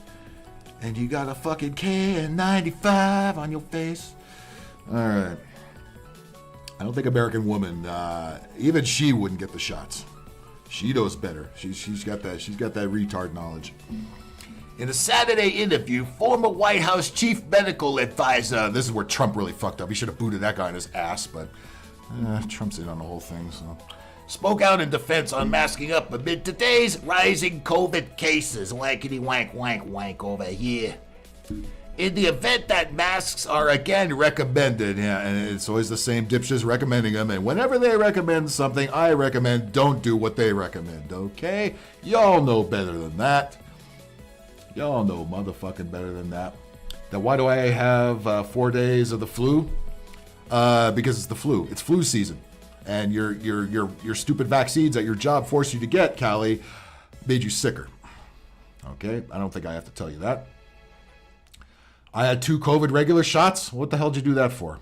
and you got a fucking KN95 on your face. All right. I don't think American woman, even she wouldn't get the shots. She knows better. She's got that retard knowledge. In a Saturday interview, former White House chief medical advisor, this is where Trump really fucked up. He should have booted that guy in his ass, but Trump's in on the whole thing, so. Spoke out in defense on masking up amid today's rising COVID cases. Wankety wank over here. In the event that masks are again recommended, yeah, and it's always the same dipshits recommending them, and whenever they recommend something, I recommend don't do what they recommend, okay? Y'all know better than that. Y'all know motherfucking better than that. Now, why do I have 4 days of the flu? Because it's the flu. It's flu season. And your stupid vaccines that your job forced you to get, Callie, made you sicker. Okay? I don't think I have to tell you that. I had 2 COVID regular shots. What the hell did you do that for?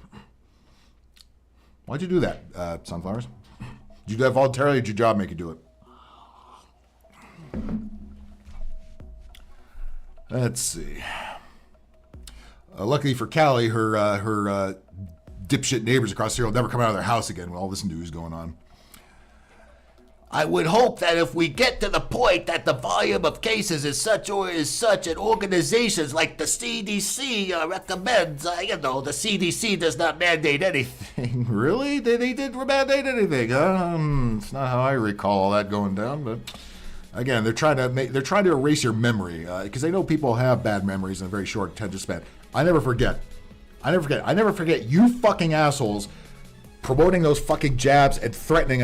Why'd you do that, Sunflowers? Did you do that voluntarily or did your job make you do it? Let's see. Luckily for Callie, her dipshit neighbors across here will never come out of their house again with all this news going on. I would hope that if we get to the point that the volume of cases is such and organizations like the CDC recommends, the CDC does not mandate anything. Really? They didn't mandate anything? It's not how I recall that going down, but again, they're trying to erase your memory because they know people have bad memories and a very short attention span. I never forget you fucking assholes promoting those fucking jabs and threatening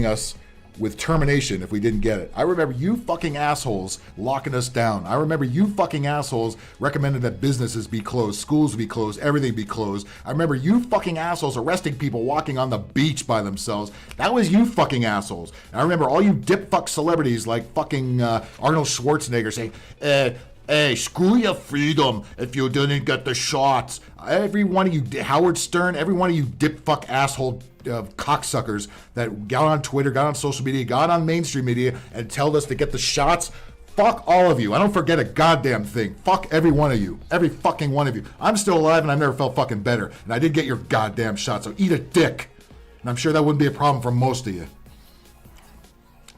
us with termination if we didn't get it. I remember you fucking assholes locking us down. I remember you fucking assholes recommending that businesses be closed, schools be closed, everything be closed. I remember you fucking assholes arresting people walking on the beach by themselves. That was you fucking assholes. And I remember all you dip fuck celebrities like fucking Arnold Schwarzenegger saying, Hey, screw your freedom if you didn't get the shots. Every one of you, Howard Stern, every one of you dip fuck asshole cocksuckers that got on Twitter, got on social media, got on mainstream media and told us to get the shots. Fuck all of you. I don't forget a goddamn thing. Fuck every one of you. Every fucking one of you. I'm still alive and I've never felt fucking better. And I did get your goddamn shot, so eat a dick. And I'm sure that wouldn't be a problem for most of you.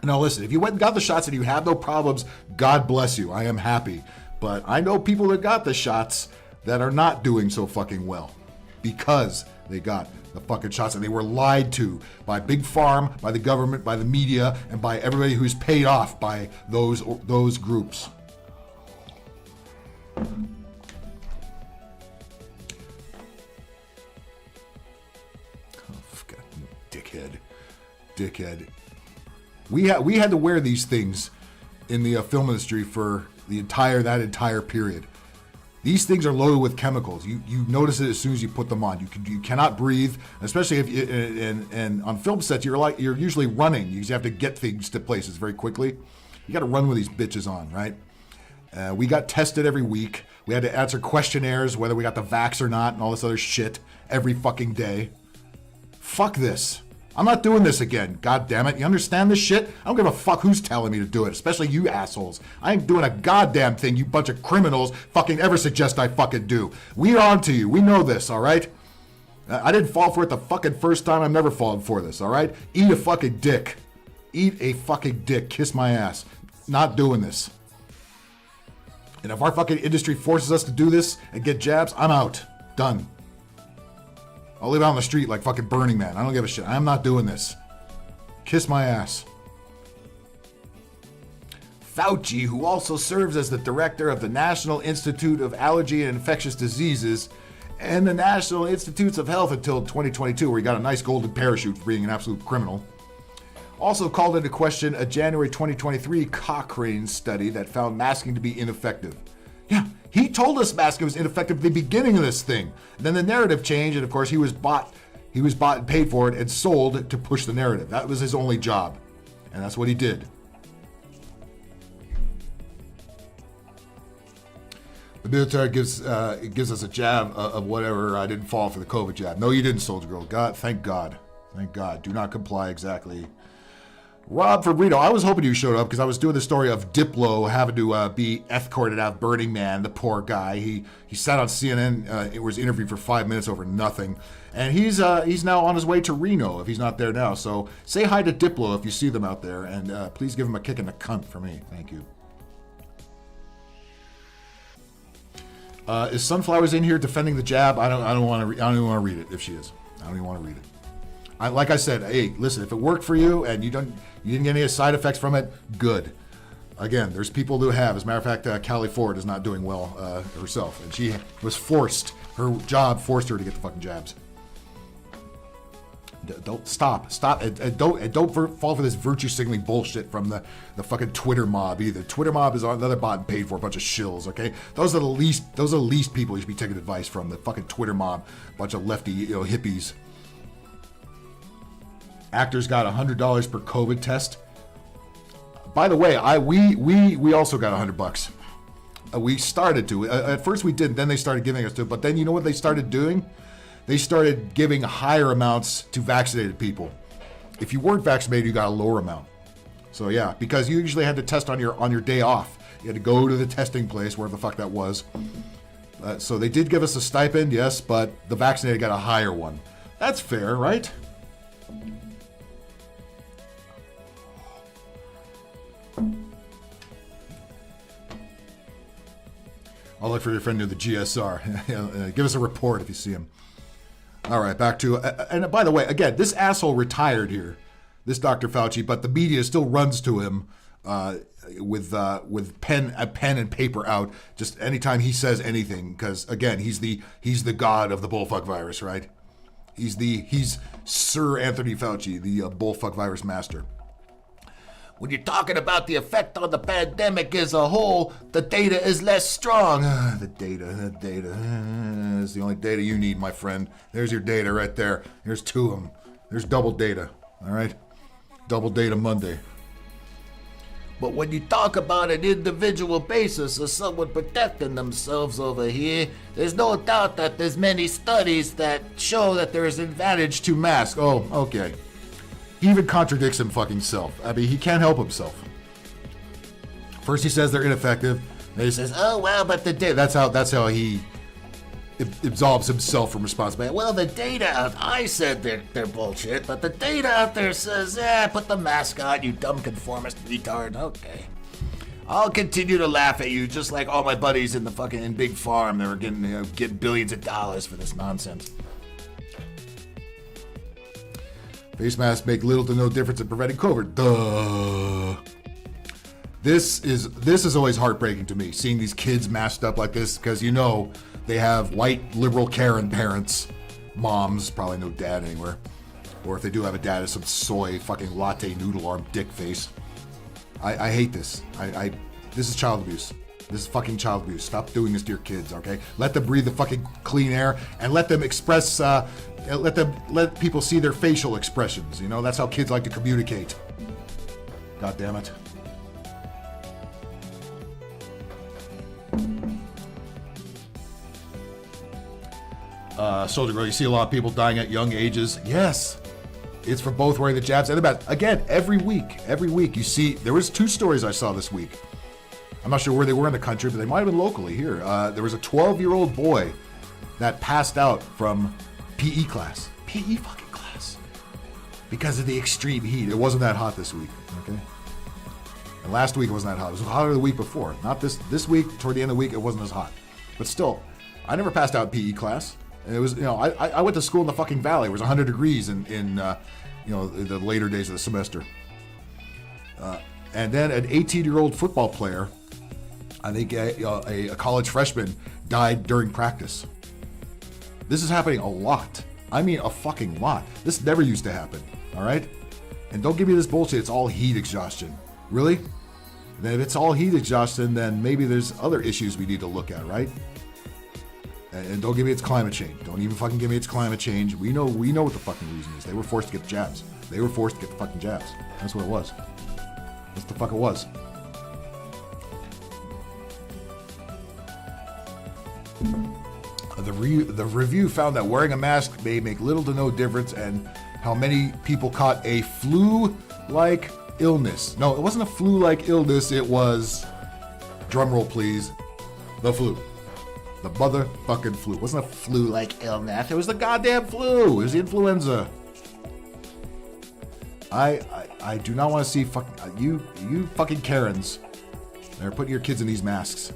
Now listen, if you went and got the shots and you have no problems, God bless you. I am happy. But I know people that got the shots that are not doing so fucking well because they got the fucking shots and they were lied to by Big Farm, by the government, by the media, and by everybody who's paid off by those groups. Oh, God, dickhead. We had to wear these things in the film industry for that entire period. These things are loaded with chemicals. You notice it as soon as you put them on. You cannot breathe, especially if and on film sets you're usually running. You have to get things to places very quickly. You got to run with these bitches on, right? We got tested every week. We had to answer questionnaires whether we got the vax or not and all this other shit every fucking day. Fuck this. I'm not doing this again, god damn it. You understand this shit? I don't give a fuck who's telling me to do it, especially you assholes. I ain't doing a goddamn thing you bunch of criminals fucking ever suggest I fucking do. We're on to you. We know this, all right? I didn't fall for it the fucking first time. I'm never falling for this, all right? Eat a fucking dick. Eat a fucking dick. Kiss my ass. Not doing this. And if our fucking industry forces us to do this and get jabs, I'm out. Done. I'll live out on the street like fucking Burning Man. I don't give a shit. I'm not doing this. Kiss my ass. Fauci, who also serves as the director of the National Institute of Allergy and Infectious Diseases and the National Institutes of Health until 2022, where he got a nice golden parachute for being an absolute criminal, also called into question a January 2023 Cochrane study that found masking to be ineffective. Yeah, he told us masking was ineffective at the beginning of this thing. And then the narrative changed, and of course he was bought and paid for it and sold to push the narrative. That was his only job. And that's what he did. The military gives us a jab of whatever. I didn't fall for the COVID jab. No, you didn't, soldier girl. God, thank God. Thank God. Do not comply exactly. Rob from Reno, I was hoping you showed up because I was doing the story of Diplo having to be escorted out of Burning Man, the poor guy. He sat on CNN, it was interviewed for 5 minutes over nothing. And he's now on his way to Reno if he's not there now. So say hi to Diplo if you see them out there, and please give him a kick in the cunt for me. Thank you. Is Sunflowers in here defending the jab? I don't want to read it if she is. I don't even want to read it. Like I said, hey, listen, if it worked for you and you didn't get any side effects from it, good. Again, there's people who have. As a matter of fact, Callie Ford is not doing well herself, and she was forced. Her job forced her to get the fucking jabs. Don't stop, and don't fall for this virtue signaling bullshit from the fucking Twitter mob either. Twitter mob is another bought and paid for, a bunch of shills. Okay, those are the least people you should be taking advice from. The fucking Twitter mob, bunch of lefty hippies. Actors got $100 per COVID test. By the way, we also got $100. We started to. At first we didn't. Then they started giving us to. But then you know what they started doing? They started giving higher amounts to vaccinated people. If you weren't vaccinated, you got a lower amount. So yeah, because you usually had to test on your day off. You had to go to the testing place, wherever the fuck that was. So they did give us a stipend, yes, but the vaccinated got a higher one. That's fair, right? I'll look for your friend near the GSR. Give us a report if you see him. All right, back to... and by the way, again, this asshole retired here, this Dr. Fauci, but the media still runs to him with pen and paper out just anytime he says anything, because, again, he's the god of the bullfuck virus, right? He's Sir Anthony Fauci, the bullfuck virus master. When you're talking about the effect on the pandemic as a whole, the data is less strong. The data is the only data you need, my friend. There's your data right there. There's two of them. There's double data, all right? Double data Monday. But when you talk about an individual basis of someone protecting themselves over here, there's no doubt that there's many studies that show that there is an advantage to Mask. Oh, okay. He even contradicts him fucking self. I mean, he can't help himself. First he says they're ineffective. Then he says, "Oh well, but the data." That's how he absolves himself from responsibility. Well, the data, I said they're bullshit, but the data out there says, put the mask on, you dumb conformist retard. Okay. I'll continue to laugh at you just like all my buddies in the fucking Big Farm. They were getting billions of dollars for this nonsense. Face masks make little to no difference in preventing COVID. Duh. This is always heartbreaking to me, seeing these kids masked up like this, because they have white liberal Karen parents, moms, probably no dad anywhere. Or if they do have a dad, it's some soy fucking latte noodle arm dick face. I hate this. This is child abuse. This is fucking child abuse. Stop doing this to your kids, okay? Let them breathe the fucking clean air and let them express, let people see their facial expressions. That's how kids like to communicate. God damn it. Soldier Girl, you see a lot of people dying at young ages. Yes, it's for both wearing the jabs and the mask. Again, every week you see, there was 2 stories I saw this week. I'm not sure where they were in the country, but they might have been locally here. There was a 12-year-old boy that passed out from PE class. PE fucking class. Because of the extreme heat. It wasn't that hot this week, okay? And last week it wasn't that hot. It was hotter the week before. Not this week, toward the end of the week, it wasn't as hot. But still, I never passed out PE class. And it was, I went to school in the fucking valley. It was 100 degrees in the later days of the semester. And then an 18-year-old football player, I think a college freshman, died during practice. This is happening a lot. I mean, a fucking lot. This never used to happen, all right? And don't give me this bullshit, it's all heat exhaustion. Really? Then if it's all heat exhaustion, then maybe there's other issues we need to look at, right? And don't give me it's climate change. Don't even fucking give me it's climate change. We know what the fucking reason is. They were forced to get the jabs. They were forced to get the fucking jabs. That's what it was. That's the fuck it was. The review found that wearing a mask may make little to no difference and how many people caught a flu-like illness. No, it wasn't a flu-like illness. It was, drumroll please, the flu. The motherfucking flu. It wasn't a flu-like illness. It was the goddamn flu. It was the influenza. I do not want to see you fucking Karens that are putting your kids in these masks.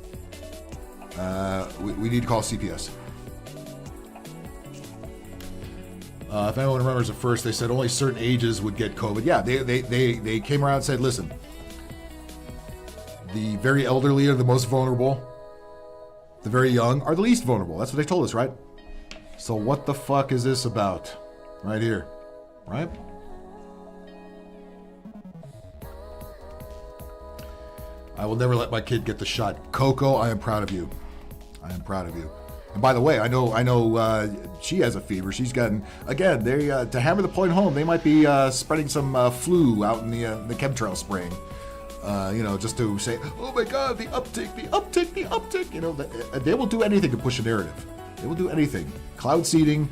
We need to call CPS. If anyone remembers at first, they said only certain ages would get COVID. Yeah, they came around and said, listen, the very elderly are the most vulnerable. The very young are the least vulnerable. That's what they told us, right? So what the fuck is this about? Right here. Right? I will never let my kid get the shot. Coco, I am proud of you. I am proud of you. And by the way, I know she has a fever. She's gotten, again, they to hammer the point home, they might be spreading some flu out in the chemtrail spraying. Just to say, oh my God, the uptick. They will do anything to push a narrative. They will do anything. Cloud seeding,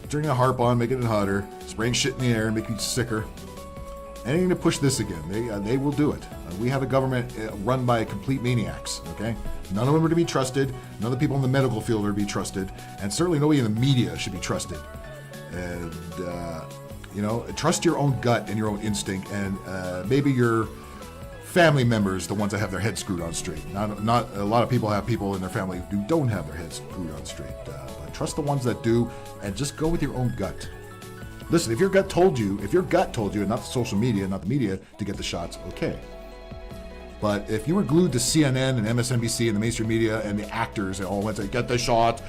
turning a harp on, making it hotter, spraying shit in the air and making you sicker. Anything to push this again. They will do it. We have a government run by complete maniacs, okay? None of them are to be trusted. None of the people in the medical field are to be trusted. And certainly nobody in the media should be trusted. And, trust your own gut and your own instinct. And maybe your family members, the ones that have their heads screwed on straight. Not a lot of people have people in their family who don't have their heads screwed on straight. But trust the ones that do, and just go with your own gut. Listen, if your gut told you, and not the social media, not the media, to get the shots, okay. But if you were glued to CNN and MSNBC and the mainstream media and the actors that all went to get the shot,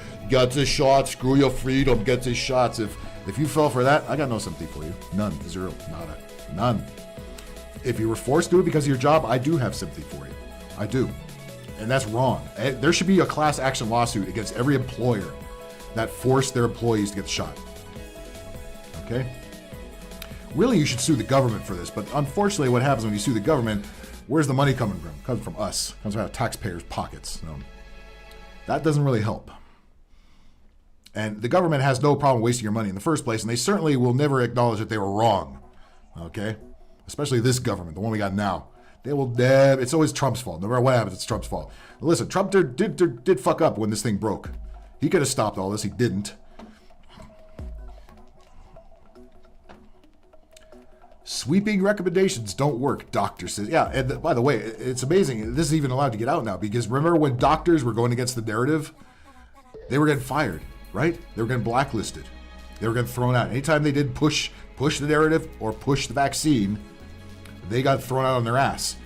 screw your freedom, get the shots. If you fell for that, I got no sympathy for you. None. Zero. Nada. None. If you were forced to do it because of your job, I do have sympathy for you. I do. And that's wrong. There should be a class action lawsuit against every employer that forced their employees to get the shot. Okay? Really, you should sue the government for this. But unfortunately, what happens when you sue the government, Where's the money coming from? It comes from us. It comes out of taxpayers' pockets. So that doesn't really help. And the government has no problem wasting your money in the first place, and they certainly will never acknowledge that they were wrong. Okay? Especially this government, the one we got now. They will never, it's always Trump's fault. No matter what happens, it's Trump's fault. But listen, Trump did fuck up when this thing broke. He could have stopped all this. He didn't. Sweeping recommendations don't work, doctor says. Yeah, and by the way, it's amazing. This is even allowed to get out now because remember when doctors were going against the narrative? They were getting fired, right? They were getting blacklisted. They were getting thrown out. Anytime they did push the narrative or push the vaccine, they got thrown out on their ass.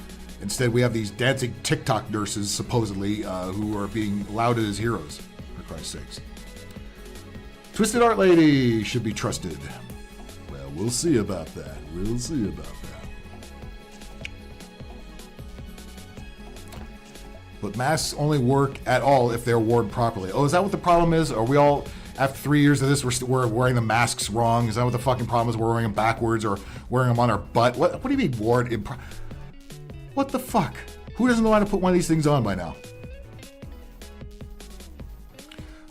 Instead, we have these dancing TikTok nurses, supposedly, who are being lauded as heroes, for Christ's sakes. Twisted Art Lady should be trusted. Well, we'll see about that. We'll see about that. But masks only work at all if they're worn properly. Oh, is that what the problem is? Are we all, after 3 years of this, we're wearing the masks wrong? Is that what the fucking problem is? We're wearing them backwards or wearing them on our butt? What do you mean worn? What the fuck? Who doesn't know how to put one of these things on by now?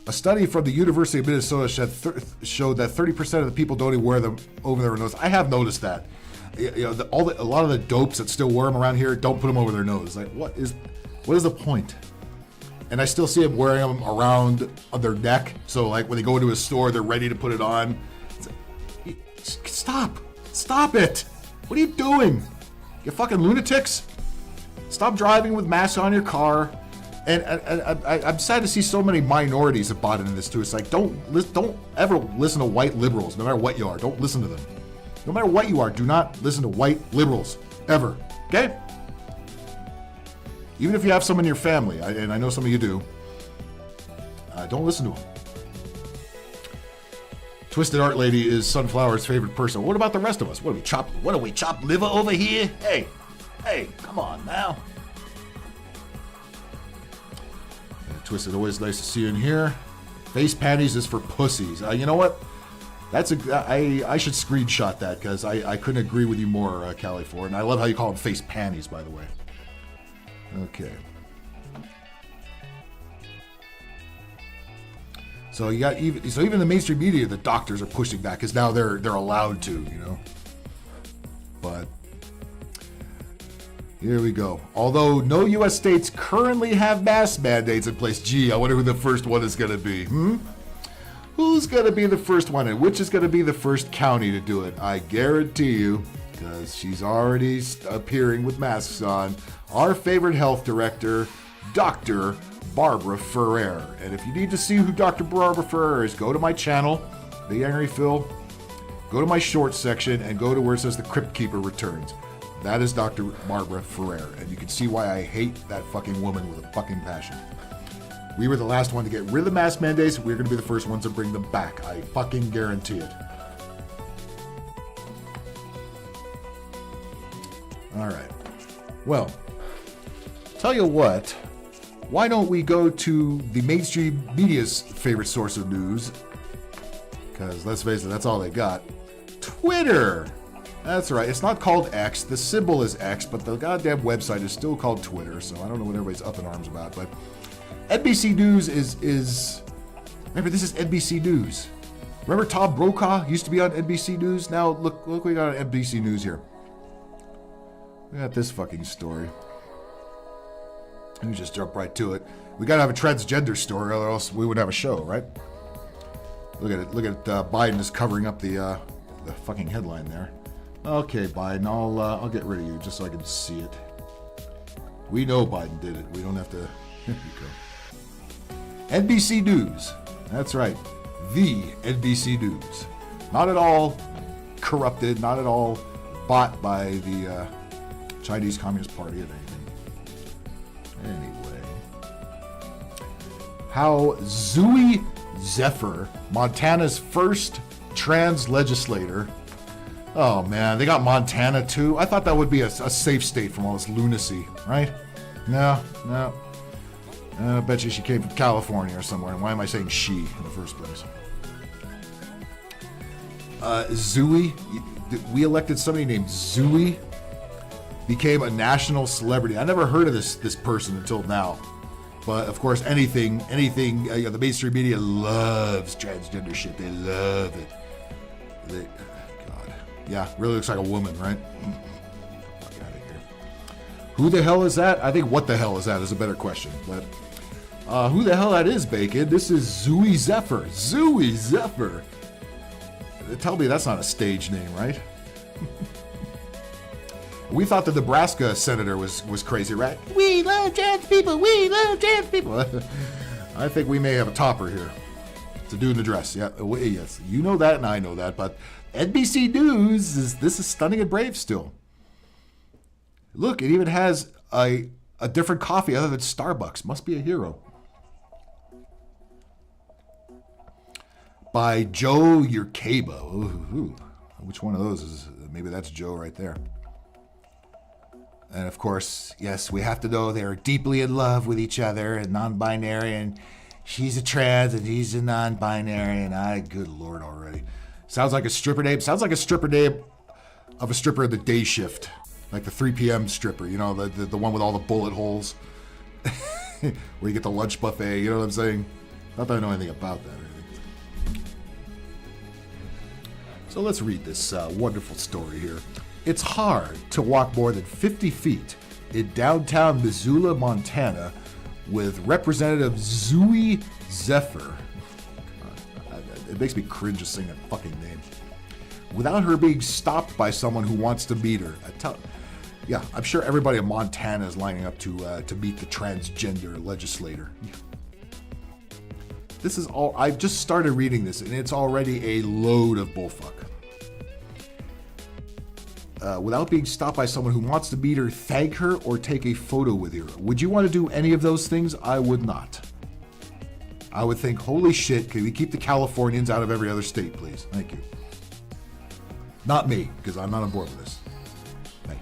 A study from the University of Minnesota showed that 30% of the people don't even wear them over their nose. I have noticed that. You know, a lot of the dopes that still wear them around here don't put them over their nose. Like, what is the point? And I still see them wearing them around on their neck. So, like, when they go into a store, they're ready to put it on. Like, stop it! What are you doing? You fucking lunatics! Stop driving with masks on your car. And I'm sad to see so many minorities have bought into this too. It's like, don't ever listen to white liberals, no matter what you are. Don't listen to them. No matter what you are, do not listen to white liberals, ever. Okay? Even if you have some in your family, and I know some of you do, don't listen to them. Twisted Art Lady is Sunflower's favorite person. What about the rest of us? What do we chop liver over here? Hey, come on now. Twisted, always nice to see you in here. Face panties is for pussies. You know what? I should screenshot that because I couldn't agree with you more, Callie Ford. And I love how you call them face panties, by the way. Okay. So you got even the mainstream media, the doctors are pushing back because now they're allowed to, you know. But here we go. Although no U.S. states currently have mask mandates in place. Gee, I wonder who the first one is going to be. Who's going to be the first one, and which is going to be the first county to do it? I guarantee you, because she's already appearing with masks on, our favorite health director, Dr. Barbara Ferrer. And if you need to see who Dr. Barbara Ferrer is, go to my channel, Big Angry Phil, go to my shorts section, and go to where it says the Crypt Keeper returns. That is Dr. Barbara Ferrer, and you can see why I hate that fucking woman with a fucking passion. We were the last one to get rid of the mask mandates. We're going to be the first ones to bring them back. I fucking guarantee it. All right. Well, tell you what. Why don't we go to the mainstream media's favorite source of news? Because let's face it, that's all they got. Twitter. That's right. It's not called X. The symbol is X, but the goddamn website is still called Twitter, so I don't know what everybody's up in arms about. But NBC News is... Remember, this is NBC News. Remember Tom Brokaw used to be on NBC News? Now, look what we got on NBC News here. We got this fucking story. Let me just jump right to it. We gotta have a transgender story, or else we wouldn't have a show, right? Look at it. Look at Biden is covering up the fucking headline there. Okay, Biden, I'll get rid of you just so I can see it. We know Biden did it. We don't have to. Here we go. NBC News. That's right. The NBC News. Not at all corrupted. Not at all bought by the Chinese Communist Party or anything. Anyway. How Zooey Zephyr, Montana's first trans legislator. Oh man, they got Montana too. I thought that would be a safe state from all this lunacy, right? No. I bet you she came from California or somewhere. And why am I saying she in the first place? Zooey, we elected somebody named Zooey. became a national celebrity. I never heard of this person until now. But of course, anything, the mainstream media loves transgender shit. They love it. God, yeah, really looks like a woman, right? Fuck out of here. Who the hell is that? I think what the hell is that is a better question. But who the hell that is, Bacon? This is Zooey Zephyr. Zooey Zephyr. Tell me that's not a stage name, right? We thought the Nebraska senator was crazy, right? We love trans people. We love trans people. I think we may have a topper here. It's a dude in a dress. Yeah, yes, you know that, and I know that. But NBC News this is stunning and brave still. Look, it even has a different coffee other than Starbucks. Must be a hero. By Joe Yerkaba. Ooh. Which one of those is? Maybe that's Joe right there. And of course, yes, we have to know they're deeply in love with each other and non-binary, and she's a trans and he's a non-binary, and good Lord already. Sounds like a stripper name. Sounds like a stripper name of a stripper in the day shift. Like the 3 p.m. stripper, you know, the one with all the bullet holes. Where you get the lunch buffet, you know what I'm saying? Not that I know anything about that or anything. So let's read this wonderful story here. It's hard to walk more than 50 feet in downtown Missoula, Montana, with Representative Zooey Zephyr. It makes me cringe just saying that fucking name. Without her being stopped by someone who wants to meet her. I'm sure everybody in Montana is lining up to meet the transgender legislator. This is all. I just started reading this, and it's already a load of bullfuck. Without being stopped by someone who wants to meet her, thank her, or take a photo with her. Would you want to do any of those things? I would not. I would think, holy shit, can we keep the Californians out of every other state, please? Thank you. Not me, because I'm not on board with this. Thank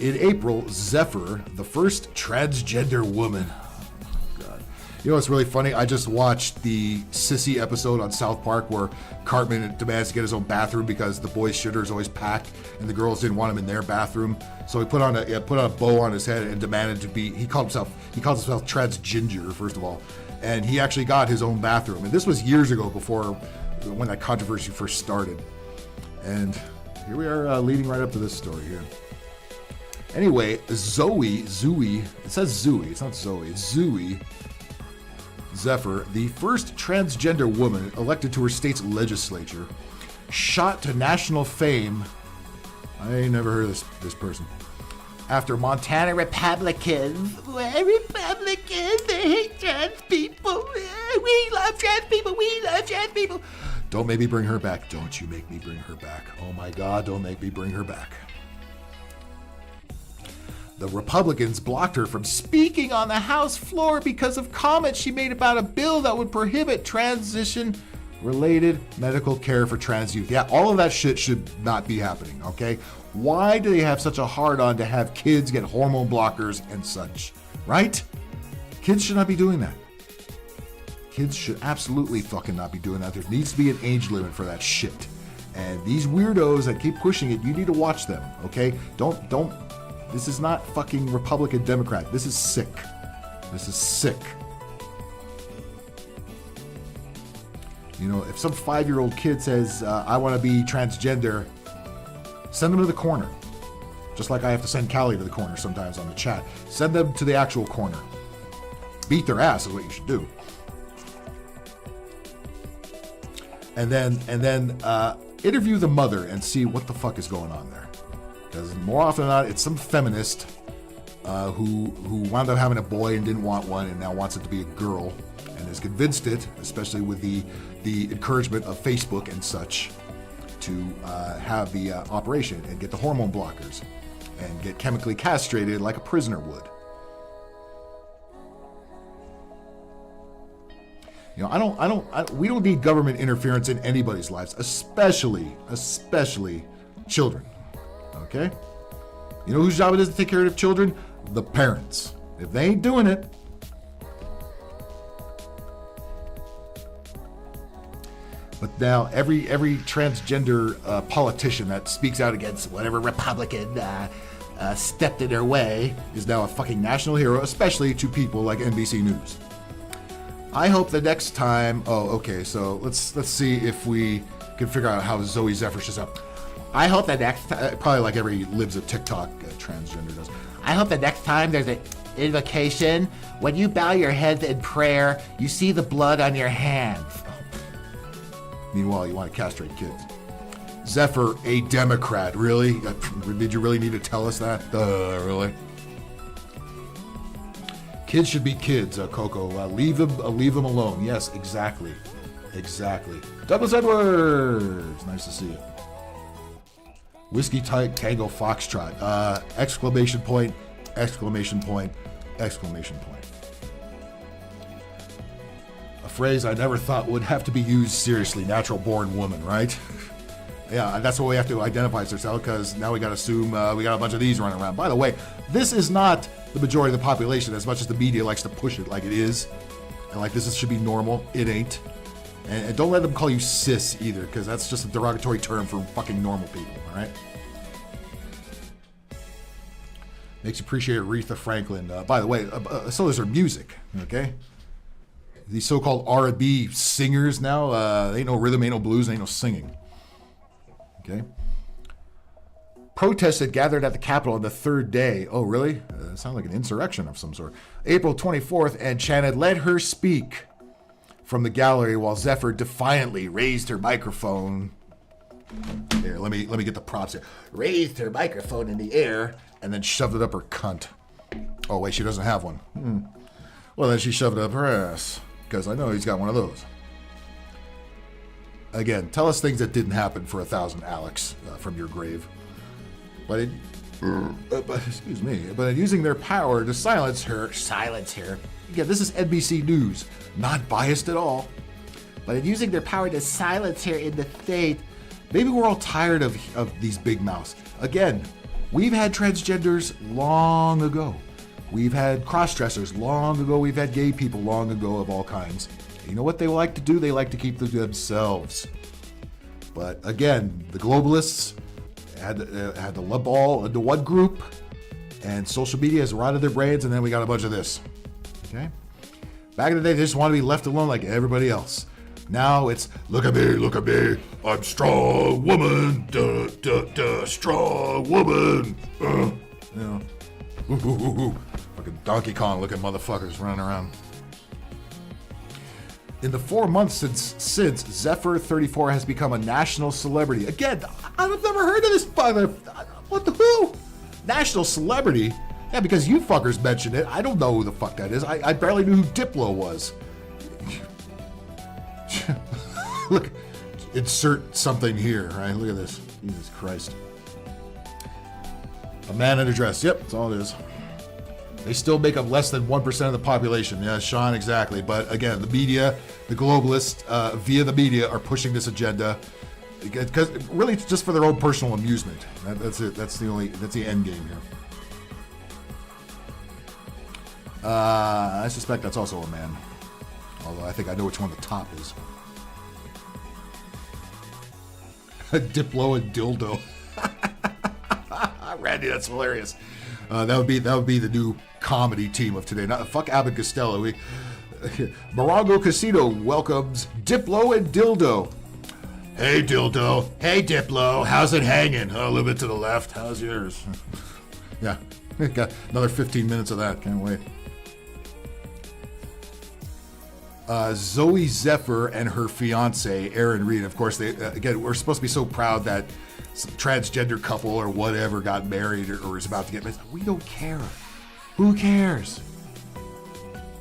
you. In April, Zephyr, the first transgender woman. You know what's really funny? I just watched the Sissy episode on South Park where Cartman demands to get his own bathroom because the boys' shitter is always packed and the girls didn't want him in their bathroom. So he put on a bow on his head and demanded to be. He calls himself transgender, first of all, and he actually got his own bathroom. And this was years ago, before when that controversy first started. And here we are, leading right up to this story here. Anyway, Zooey. It says Zooey. It's not Zoe. It's Zooey Zephyr, the first transgender woman elected to her state's legislature, shot to national fame. I ain't never heard of this person. After Montana Republicans, they hate trans people. We love trans people. We love trans people. Don't make me bring her back. Don't you make me bring her back. Oh my God, don't make me bring her back. The Republicans blocked her from speaking on the House floor because of comments she made about a bill that would prohibit transition-related medical care for trans youth. Yeah, all of that shit should not be happening, okay? Why do they have such a hard-on to have kids get hormone blockers and such, right? Kids should not be doing that. Kids should absolutely fucking not be doing that. There needs to be an age limit for that shit. And these weirdos that keep pushing it, you need to watch them, okay? Don't. This is not fucking Republican Democrat. This is sick. This is sick. You know, if some 5-year-old kid says, I want to be transgender, send them to the corner. Just like I have to send Callie to the corner sometimes on the chat. Send them to the actual corner. Beat their ass is what you should do. And then interview the mother and see what the fuck is going on there. Because more often than not, it's some feminist who wound up having a boy and didn't want one and now wants it to be a girl and has convinced it, especially with the encouragement of Facebook and such, to have the operation and get the hormone blockers and get chemically castrated like a prisoner would. You know, we don't need government interference in anybody's lives, especially children. Okay? You know whose job it is to take care of children? The parents. If they ain't doing it. But Now, every transgender politician that speaks out against whatever Republican stepped in their way is now a fucking national hero, especially to people like NBC News. I hope the next time. Oh, okay. So let's see if we can figure out how Zooey Zephyr shows up. I hope the next probably like every lives a TikTok transgender does. I hope the next time there's an invocation, when you bow your head in prayer, you see the blood on your hands. Meanwhile, you want to castrate kids. Zephyr, a Democrat, really? Did you really need to tell us that? Really? Kids should be kids, Coco. Leave them alone. Yes, exactly. Douglas Edwards, nice to see you. Whiskey Tango Foxtrot. Exclamation point, exclamation point, exclamation point. A phrase I never thought would have to be used seriously. Natural born woman, right? Yeah, that's what we have to identify ourselves, because now we got to assume we got a bunch of these running around. By the way, this is not the majority of the population, as much as the media likes to push it like it is. And like this should be normal. It ain't. And don't let them call you cis either, because that's just a derogatory term for fucking normal people, all right? Makes you appreciate Aretha Franklin. By the way, so is her music, okay? These so-called R&B singers now, ain't no rhythm, ain't no blues, ain't no singing. Okay. Protests had gathered at the Capitol on the third day. Oh, really? It sounds like an insurrection of some sort. April 24th, and chanted, "Let her speak," from the gallery, while Zephyr defiantly raised her microphone. Here, let me get the props here. Raised her microphone in the air and then shoved it up her cunt. Oh, wait, she doesn't have one. Well, then she shoved it up her ass, because I know he's got one of those. Again, tell us things that didn't happen for 1,000, Alex, from your grave. But in using their power to silence her. Again, this is NBC News, not biased at all. But in using their power to silence her in the state, maybe we're all tired of these big mouths. Again, we've had transgenders long ago. We've had cross-dressers long ago. We've had gay people long ago of all kinds. You know what they like to do? They like to keep them to themselves. But again, the globalists had the love ball into one group, and social media has rotted their brains, and then we got a bunch of this. Okay? Back in the day, they just want to be left alone like everybody else. Now it's, look at me, I'm strong woman, strong woman. You know, fucking Donkey Kong looking motherfuckers running around. In the 4 months since Zephyr 34 has become a national celebrity. Again, I've never heard of this fucker. What the who? National celebrity? Yeah, because you fuckers mentioned it. I don't know who the fuck that is. I barely knew who Diplo was. Look, insert something here, right? Look at this. Jesus Christ. A man in a dress. Yep, that's all it is. They still make up less than 1% of the population. Yeah, Sean, exactly. But again, the media, the globalists, via the media, are pushing this agenda because really it's just for their own personal amusement. That's it. That's the end game here. I suspect that's also a man. Although I think I know which one the top is. Diplo and dildo. Randy, that's hilarious. That would be the new comedy team of today. Fuck Abbott Costello. Morongo Casino welcomes Diplo and Dildo. Hey Dildo. Hey Diplo. How's it hanging? Oh, a little bit to the left. How's yours? Yeah. Got another 15 minutes of that. Can't wait. Zooey Zephyr and her fiance Aaron Reed. Of course, we're supposed to be so proud that some transgender couple or whatever got married or is about to get married. We don't care. Who cares?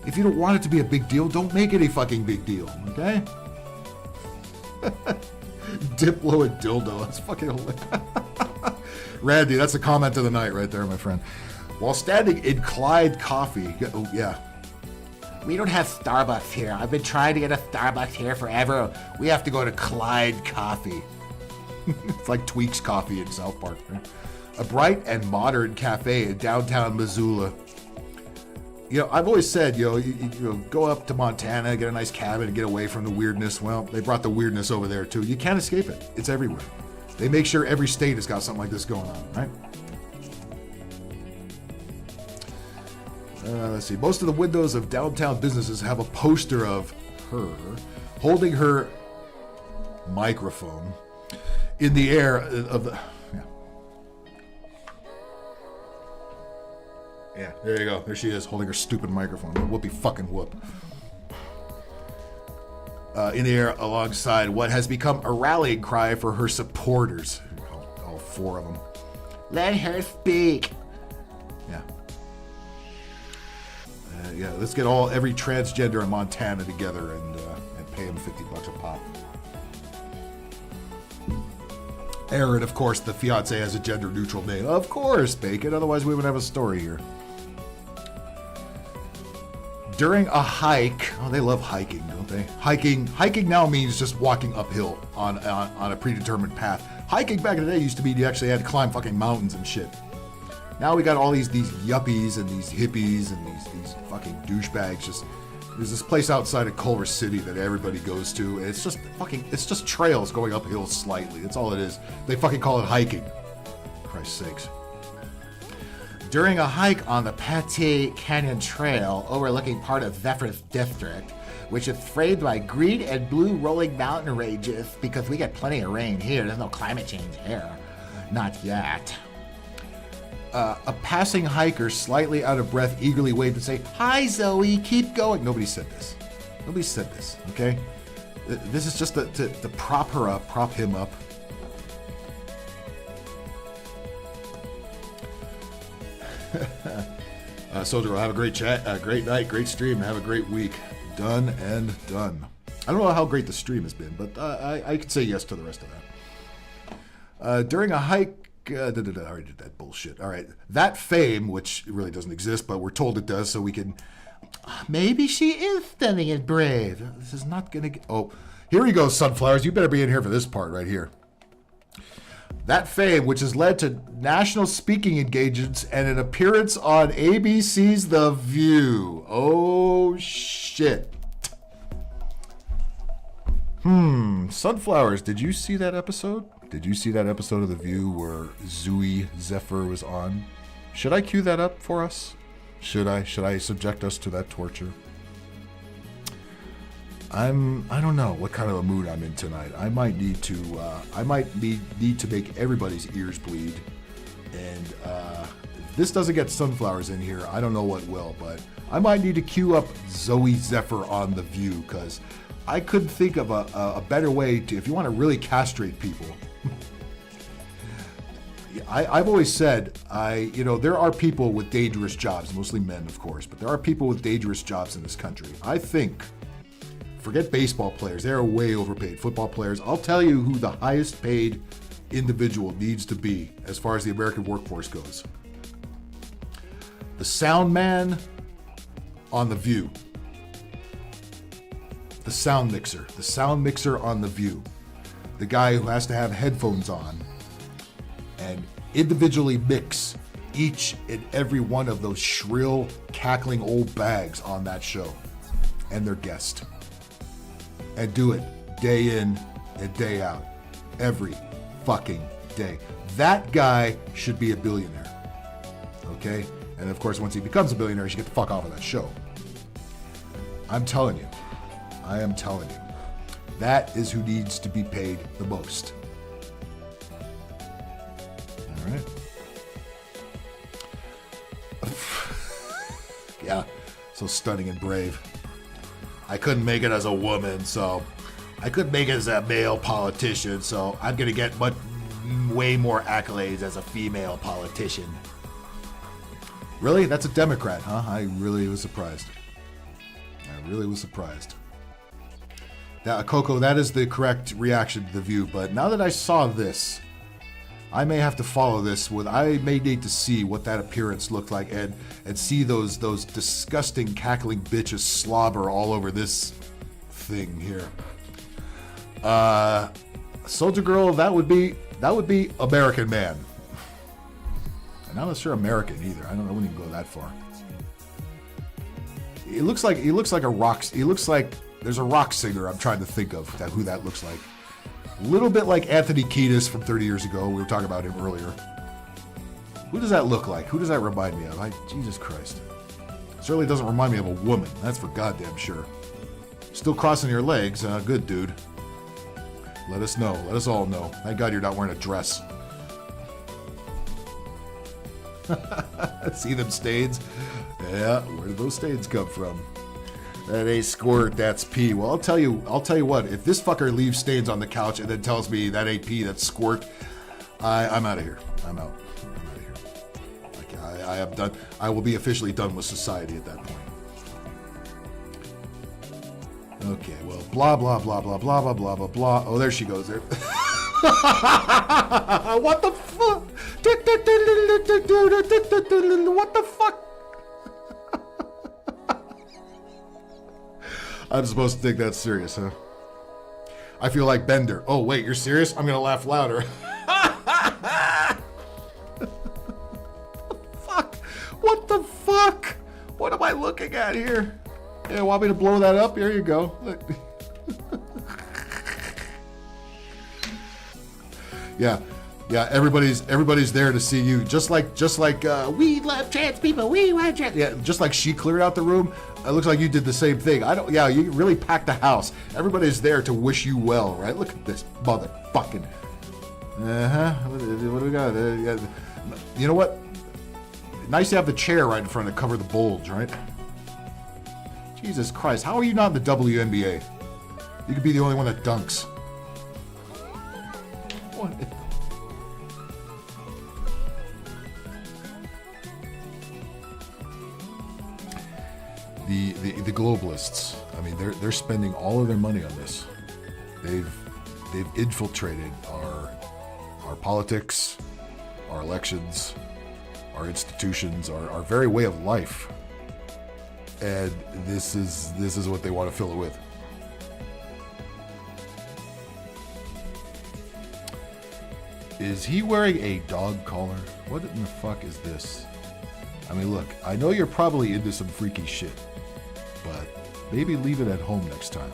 If you don't want it to be a big deal, don't make it a fucking big deal, okay? Diplo and dildo. That's fucking hilarious. Randy, that's the comment of the night right there, my friend. While standing in Clyde Coffee. Oh, yeah. We don't have Starbucks here. I've been trying to get a Starbucks here forever. We have to go to Clyde Coffee. It's like Tweaks Coffee in South Park. Right? A bright and modern cafe in downtown Missoula. I've always said, you go up to Montana, get a nice cabin, and get away from the weirdness. Well, they brought the weirdness over there too. You can't escape it. It's everywhere. They make sure every state has got something like this going on, right? Let's see. Most of the windows of downtown businesses have a poster of her holding her microphone in the air of the... Yeah, there you go. There she is, holding her stupid microphone. Whoopie fucking whoop. In the air alongside what has become a rallying cry for her supporters. All 4 of them. Let her speak. Yeah. Let's get every transgender in Montana together and pay them $50 a pop. Aaron, of course, the fiance has a gender-neutral name. Of course, Bacon. Otherwise, we would have a story here. During a hike, they love hiking, don't they? Hiking now means just walking uphill on a predetermined path. Hiking back in the day used to be you actually had to climb fucking mountains and shit. Now we got all these yuppies and these hippies and these fucking douchebags. There's this place outside of Culver City that everybody goes to, and it's just trails going uphill slightly. That's all it is. They fucking call it hiking. Christ's sakes. During a hike on the Patty Canyon Trail overlooking part of Zephyr's district, which is framed by green and blue rolling mountain ranges because we get plenty of rain here. There's no climate change here. Not yet. A passing hiker, slightly out of breath, eagerly waved and say, "Hi, Zoe, keep going." Nobody said this. Okay? This is just to prop her up, prop him up. Soldier will have a great chat, a great night, great stream, and have a great week. Done and done. I don't know how great the stream has been, but I could say yes to the rest of that. During a hike, I already did that bullshit. All right. That fame, which really doesn't exist, but we're told it does, so we can... Maybe she is stunning and brave. This is not going to get... Oh, here we go, Sunflowers. You better be in here for this part right here. That fame, which has led to national speaking engagements and an appearance on ABC's The View. Oh, shit. Sunflowers, did you see that episode? Did you see that episode of The View where Zooey Zephyr was on? Should I cue that up for us? Should I subject us to that torture? I don't know what kind of a mood I'm in tonight. I might need to need to make everybody's ears bleed. And if this doesn't get Sunflowers in here, I don't know what will, but I might need to cue up Zooey Zephyr on The View, because I couldn't think of a better way to, if you want to really castrate people. I've always said, there are people with dangerous jobs, mostly men, of course, but there are people with dangerous jobs in this country. I think, forget baseball players, they're way overpaid. Football players, I'll tell you who the highest paid individual needs to be as far as the American workforce goes. The sound man on The View. The sound mixer on The View. The guy who has to have headphones on and individually mix each and every one of those shrill, cackling old bags on that show and their guest. And do it day in and day out. Every fucking day. That guy should be a billionaire. Okay? And of course, once he becomes a billionaire, he should get the fuck off of that show. I'm telling you. I am telling you. That is who needs to be paid the most. All right. Yeah, so stunning and brave. I couldn't make it as a woman, so I couldn't make it as a male politician, so I'm going to get way more accolades as a female politician. Really? That's a Democrat, huh? I really was surprised. Now, Coco, that is the correct reaction to The View, but now that I saw this, I may have to follow this I may need to see what that appearance looked like and see those disgusting cackling bitches slobber all over this thing here. Soldier Girl, that would be American Man. And I'm not sure American either. I wouldn't even go that far. He looks like a rock. He looks like there's a rock singer I'm trying to think of who that looks like. A little bit like Anthony Kiedis from 30 years ago. We were talking about him earlier. Who does that look like? Who does that remind me of? Jesus Christ. Certainly doesn't remind me of a woman. That's for goddamn sure. Still crossing your legs. Good, dude. Let us know. Let us all know. Thank God you're not wearing a dress. See them stains? Yeah, where did those stains come from? That ain't squirt, that's pee. Well, I'll tell you what. If this fucker leaves stains on the couch and then tells me that ain't pee, that's squirt, I'm out of here. I'm out. I am done. I will be officially done with society at that point. Okay, well, blah, blah, blah, blah, blah, blah, blah, blah, blah. Oh, there she goes there. What the fuck? What the fuck? I'm supposed to take that serious, huh? I feel like Bender. Oh, wait, you're serious? I'm gonna laugh louder. Fuck. What the fuck? What am I looking at here? Yeah, want me to blow that up? Here you go. Yeah, everybody's there to see you. Just like we love trans people. We want trans. Yeah, just like she cleared out the room. It looks like you did the same thing. Yeah, you really packed the house. Everybody's there to wish you well, right? Look at this motherfucking. What do we got? You know what? Nice to have the chair right in front to cover the bulge, right? Jesus Christ, how are you not in the WNBA? You could be the only one that dunks. What? The globalists, I mean, they're spending all of their money on this. They've infiltrated our politics, our elections, our institutions, our very way of life. And this is what they want to fill it with. Is he wearing a dog collar? What in the fuck is this? I mean, look, I know you're probably into some freaky shit, but maybe leave it at home next time.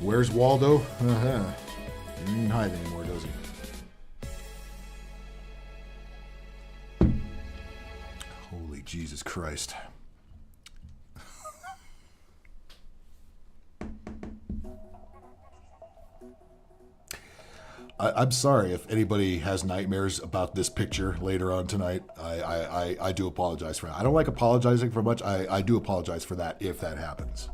Where's Waldo? He doesn't hide anymore, does he? Holy Jesus Christ. I'm sorry if anybody has nightmares about this picture later on tonight. I do apologize for that. I don't like apologizing for much. I do apologize for that if that happens.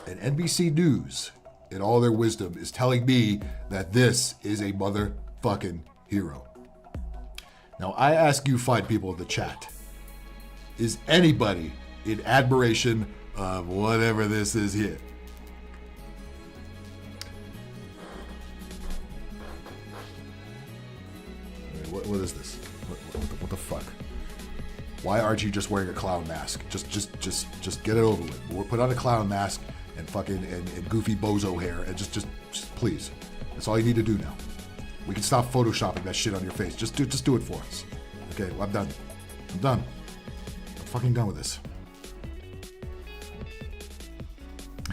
And NBC News, in all their wisdom, is telling me that this is a motherfucking hero. Now, I ask you fine people in the chat, is anybody in admiration of whatever this is here? What is this? What the fuck? Why aren't you just wearing a clown mask? Just get it over with. We'll put on a clown mask and fucking and goofy bozo hair and just please. That's all you need to do now. We can stop photoshopping that shit on your face. Just do it for us. Okay, well, I'm done. I'm fucking done with this.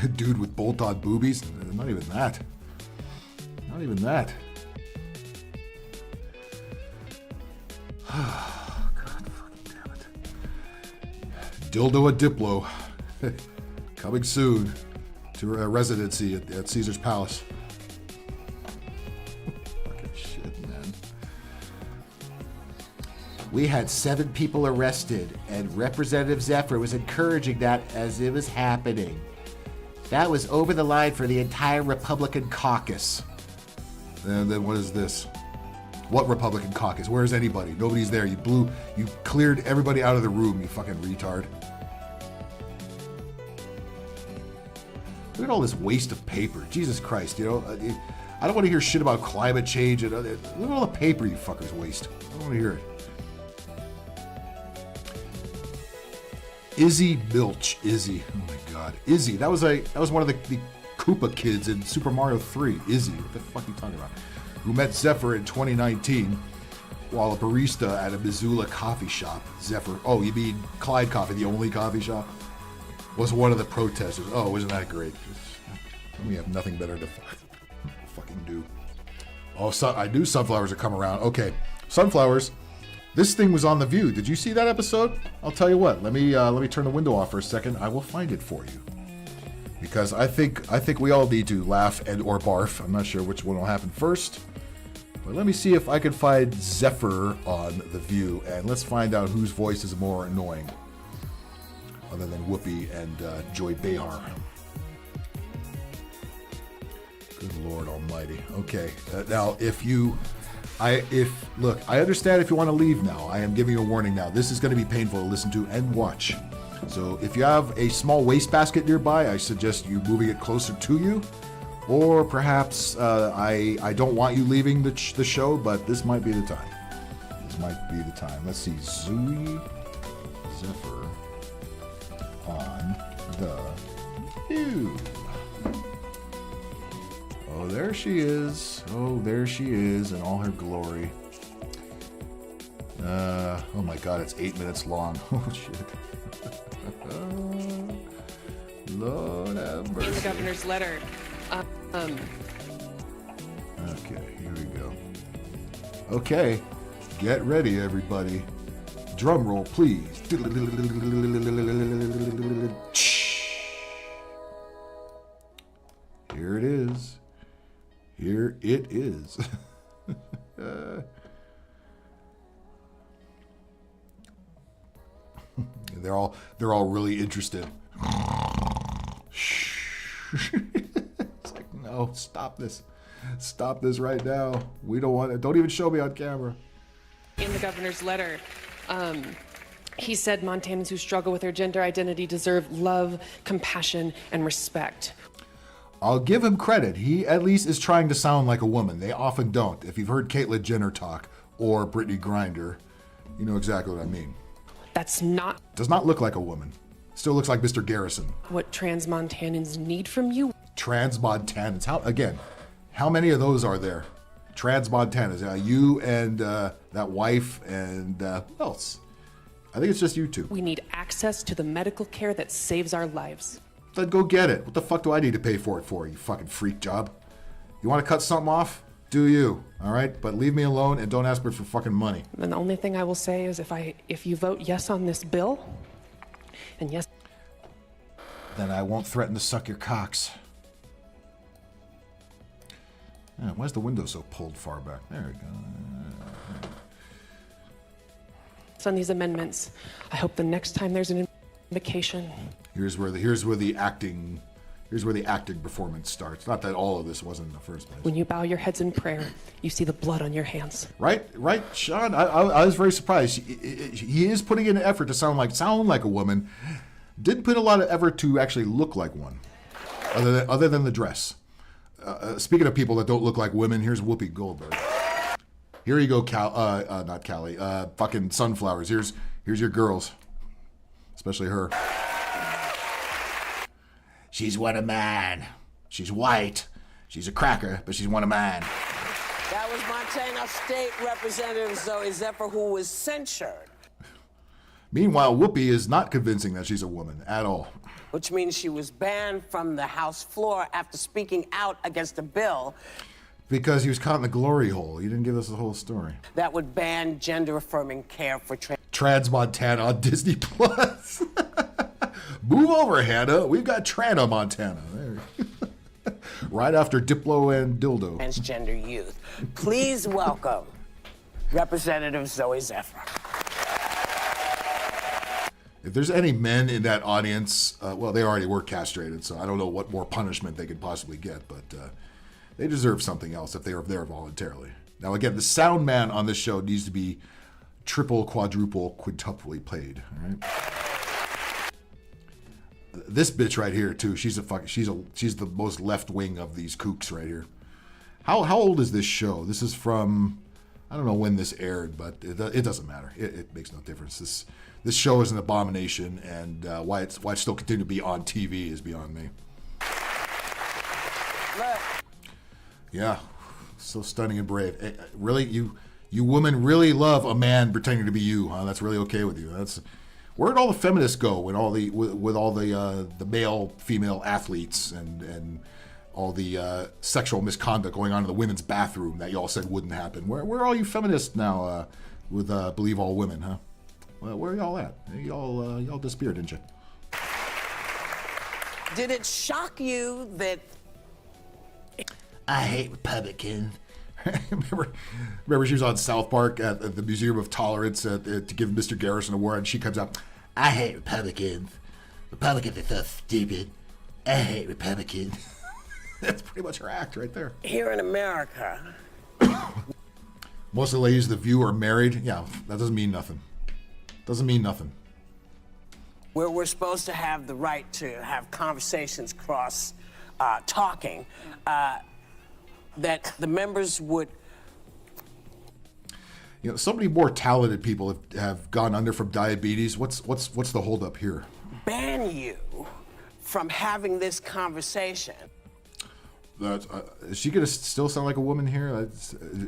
A dude with bolt-on boobies? Not even that. Not even that. Oh, God fucking damn it. Dildo and Diplo. Coming soon to a residency at Caesar's Palace. Fucking shit, man. We had 7 people arrested, and Representative Zephyr was encouraging that as it was happening. That was over the line for the entire Republican caucus. And then what is this? What Republican caucus? Where's anybody? Nobody's there. You cleared everybody out of the room, you fucking retard. Look at all this waste of paper. Jesus Christ, you know. I don't want to hear shit about climate change. And look at all the paper you fuckers waste. I don't want to hear it. Izzy Milch. Izzy. Oh my God. Izzy. That was one of the Koopa kids in Super Mario 3. Izzy. What the fuck are you talking about? Who met Zephyr in 2019 while a barista at a Missoula coffee shop, Zephyr, oh, you mean Clyde Coffee, the only coffee shop, was one of the protesters. Oh, wasn't that great? We have nothing better to fucking do. Oh, I knew sunflowers would come around. Okay, sunflowers. This thing was on The View. Did you see that episode? I'll tell you what. Let me turn the window off for a second. I will find it for you. Because I think we all need to laugh and or barf. I'm not sure which one will happen first. But let me see if I can find Zephyr on The View, and let's find out whose voice is more annoying, other than Whoopi and Joy Behar. Good Lord Almighty. Okay, now look, I understand if you want to leave now. I am giving you a warning now. This is going to be painful to listen to and watch. So if you have a small wastebasket nearby, I suggest you moving it closer to you. Or perhaps I don't want you leaving the show, but this might be the time. This might be the time. Let's see. Zooey Zephyr on The View. Oh, there she is. Oh, there she is in all her glory. Oh my God, it's 8 minutes long. Oh shit. Lord have mercy. In the governor's letter. Okay, here we go. Okay, get ready, everybody. Drum roll, please. Here it is. Here it is. They're all really interested. It's like, no, stop this. Stop this right now. We don't want it. Don't even show me on camera. In the governor's letter, he said Montanans who struggle with their gender identity deserve love, compassion, and respect. I'll give him credit. He at least is trying to sound like a woman. They often don't. If you've heard Caitlyn Jenner talk or Brittany Griner, you know exactly what I mean. That's not... Does not look like a woman. Still looks like Mr. Garrison. What trans Montanans need from you. Trans Montanans. How many of those are there? Trans Montanans. You and that wife and who else? I think it's just you two. We need access to the medical care that saves our lives. Then go get it. What the fuck do I need to pay for it for, you fucking freak job? You want to cut something off? Do you, all right? But leave me alone and don't ask me for fucking money. And the only thing I will say is if you vote yes on this bill, and yes... Then I won't threaten to suck your cocks. Why is the window so pulled far back? There we go. On these amendments, I hope the next time there's an invocation... Here's where the acting performance starts. Not that all of this wasn't in the first place. When you bow your heads in prayer, you see the blood on your hands. Right, Sean. I was very surprised. He is putting in an effort to sound like a woman. Didn't put a lot of effort to actually look like one, other than the dress. Speaking of people that don't look like women, here's Whoopi Goldberg. Here you go, not Callie. Fucking sunflowers. Here's your girls, especially her. She's one of mine. She's white. She's a cracker, but she's one of mine. That was Montana State Representative Zooey Zephyr, who was censured. Meanwhile, Whoopi is not convincing that she's a woman at all. Which means she was banned from the House floor after speaking out against a bill. Because he was caught in the glory hole. He didn't give us the whole story. That would ban gender-affirming care for Trans Montana on Disney Plus. Move over, Hannah. We've got Trana Montana. There. Right after Diplo and Dildo. Transgender youth. Please welcome Representative Zooey Zephyr. If there's any men in that audience, well, they already were castrated, so I don't know what more punishment they could possibly get, but they deserve something else if they are there voluntarily. Now, again, the sound man on this show needs to be triple, quadruple, quintuply paid. All right. This bitch right here too. She's the most left wing of these kooks right here. How old is this show? This is from, I don't know when this aired, but it doesn't matter. It makes no difference. This show is an abomination, and why it's still continue to be on TV is beyond me. Yeah, so stunning and brave. Really, you You women really love a man pretending to be you, huh? That's really okay with you. Where'd all the feminists go when all the with all the male female athletes and all the sexual misconduct going on in the women's bathroom that y'all said wouldn't happen? Where are all you feminists now with believe all women, huh? Well, where are y'all at? Y'all disappeared, didn't you? Did it shock you that I hate Republicans? remember she was on South Park at the Museum of Tolerance to give Mr. Garrison an award, and she comes out, I hate Republicans. Republicans are so stupid. I hate Republicans. That's pretty much her act right there. here in America, Most of the ladies of The View are married. Yeah, that doesn't mean nothing. Doesn't mean nothing. where we're supposed to have the right to have conversations cross talking, that the members would. So many more talented people have gone under from diabetes. What's the holdup here? Ban you from having this conversation. Is she gonna still sound like a woman here?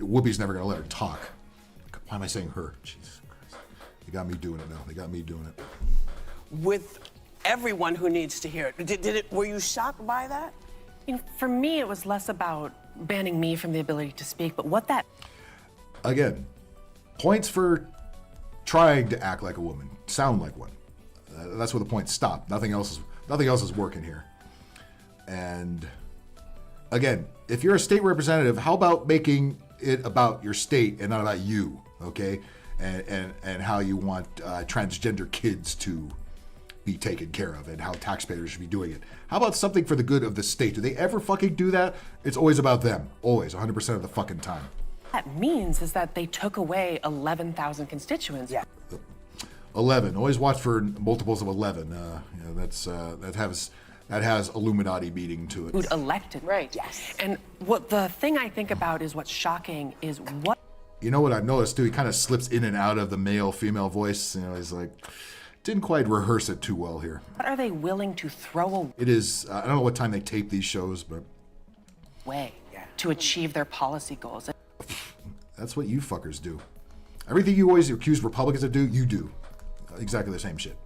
Whoopi's never gonna let her talk. Why am I saying her? Jesus Christ! They got me doing it now. They got me doing it. With everyone who needs to hear it. Were you shocked by that? For me, it was less about banning me from the ability to speak, but what that. Again, points for trying to act like a woman, sound like one. That's where the points stop. Nothing else is working here. And again, if you're a state representative, how about making it about your state and not about you, okay? And how you want transgender kids to be taken care of and how taxpayers should be doing it. How about something for the good of the state? Do they ever fucking do that? It's always about them. Always, 100% of the fucking time. That means is that they took away 11,000 constituents. Yeah. 11. Always watch for multiples of 11. That has Illuminati meaning to it. Who'd elected. Right. Yes. And what the thing I think about is what's shocking is what. You know what I've noticed too? He kind of slips in and out of the male-female voice. He's like, didn't quite rehearse it too well here. What are they willing to throw It is. I don't know what time they tape these shows, but away to achieve their policy goals? that's what you fuckers do. Everything you always accuse Republicans of do, you do. Exactly the same shit.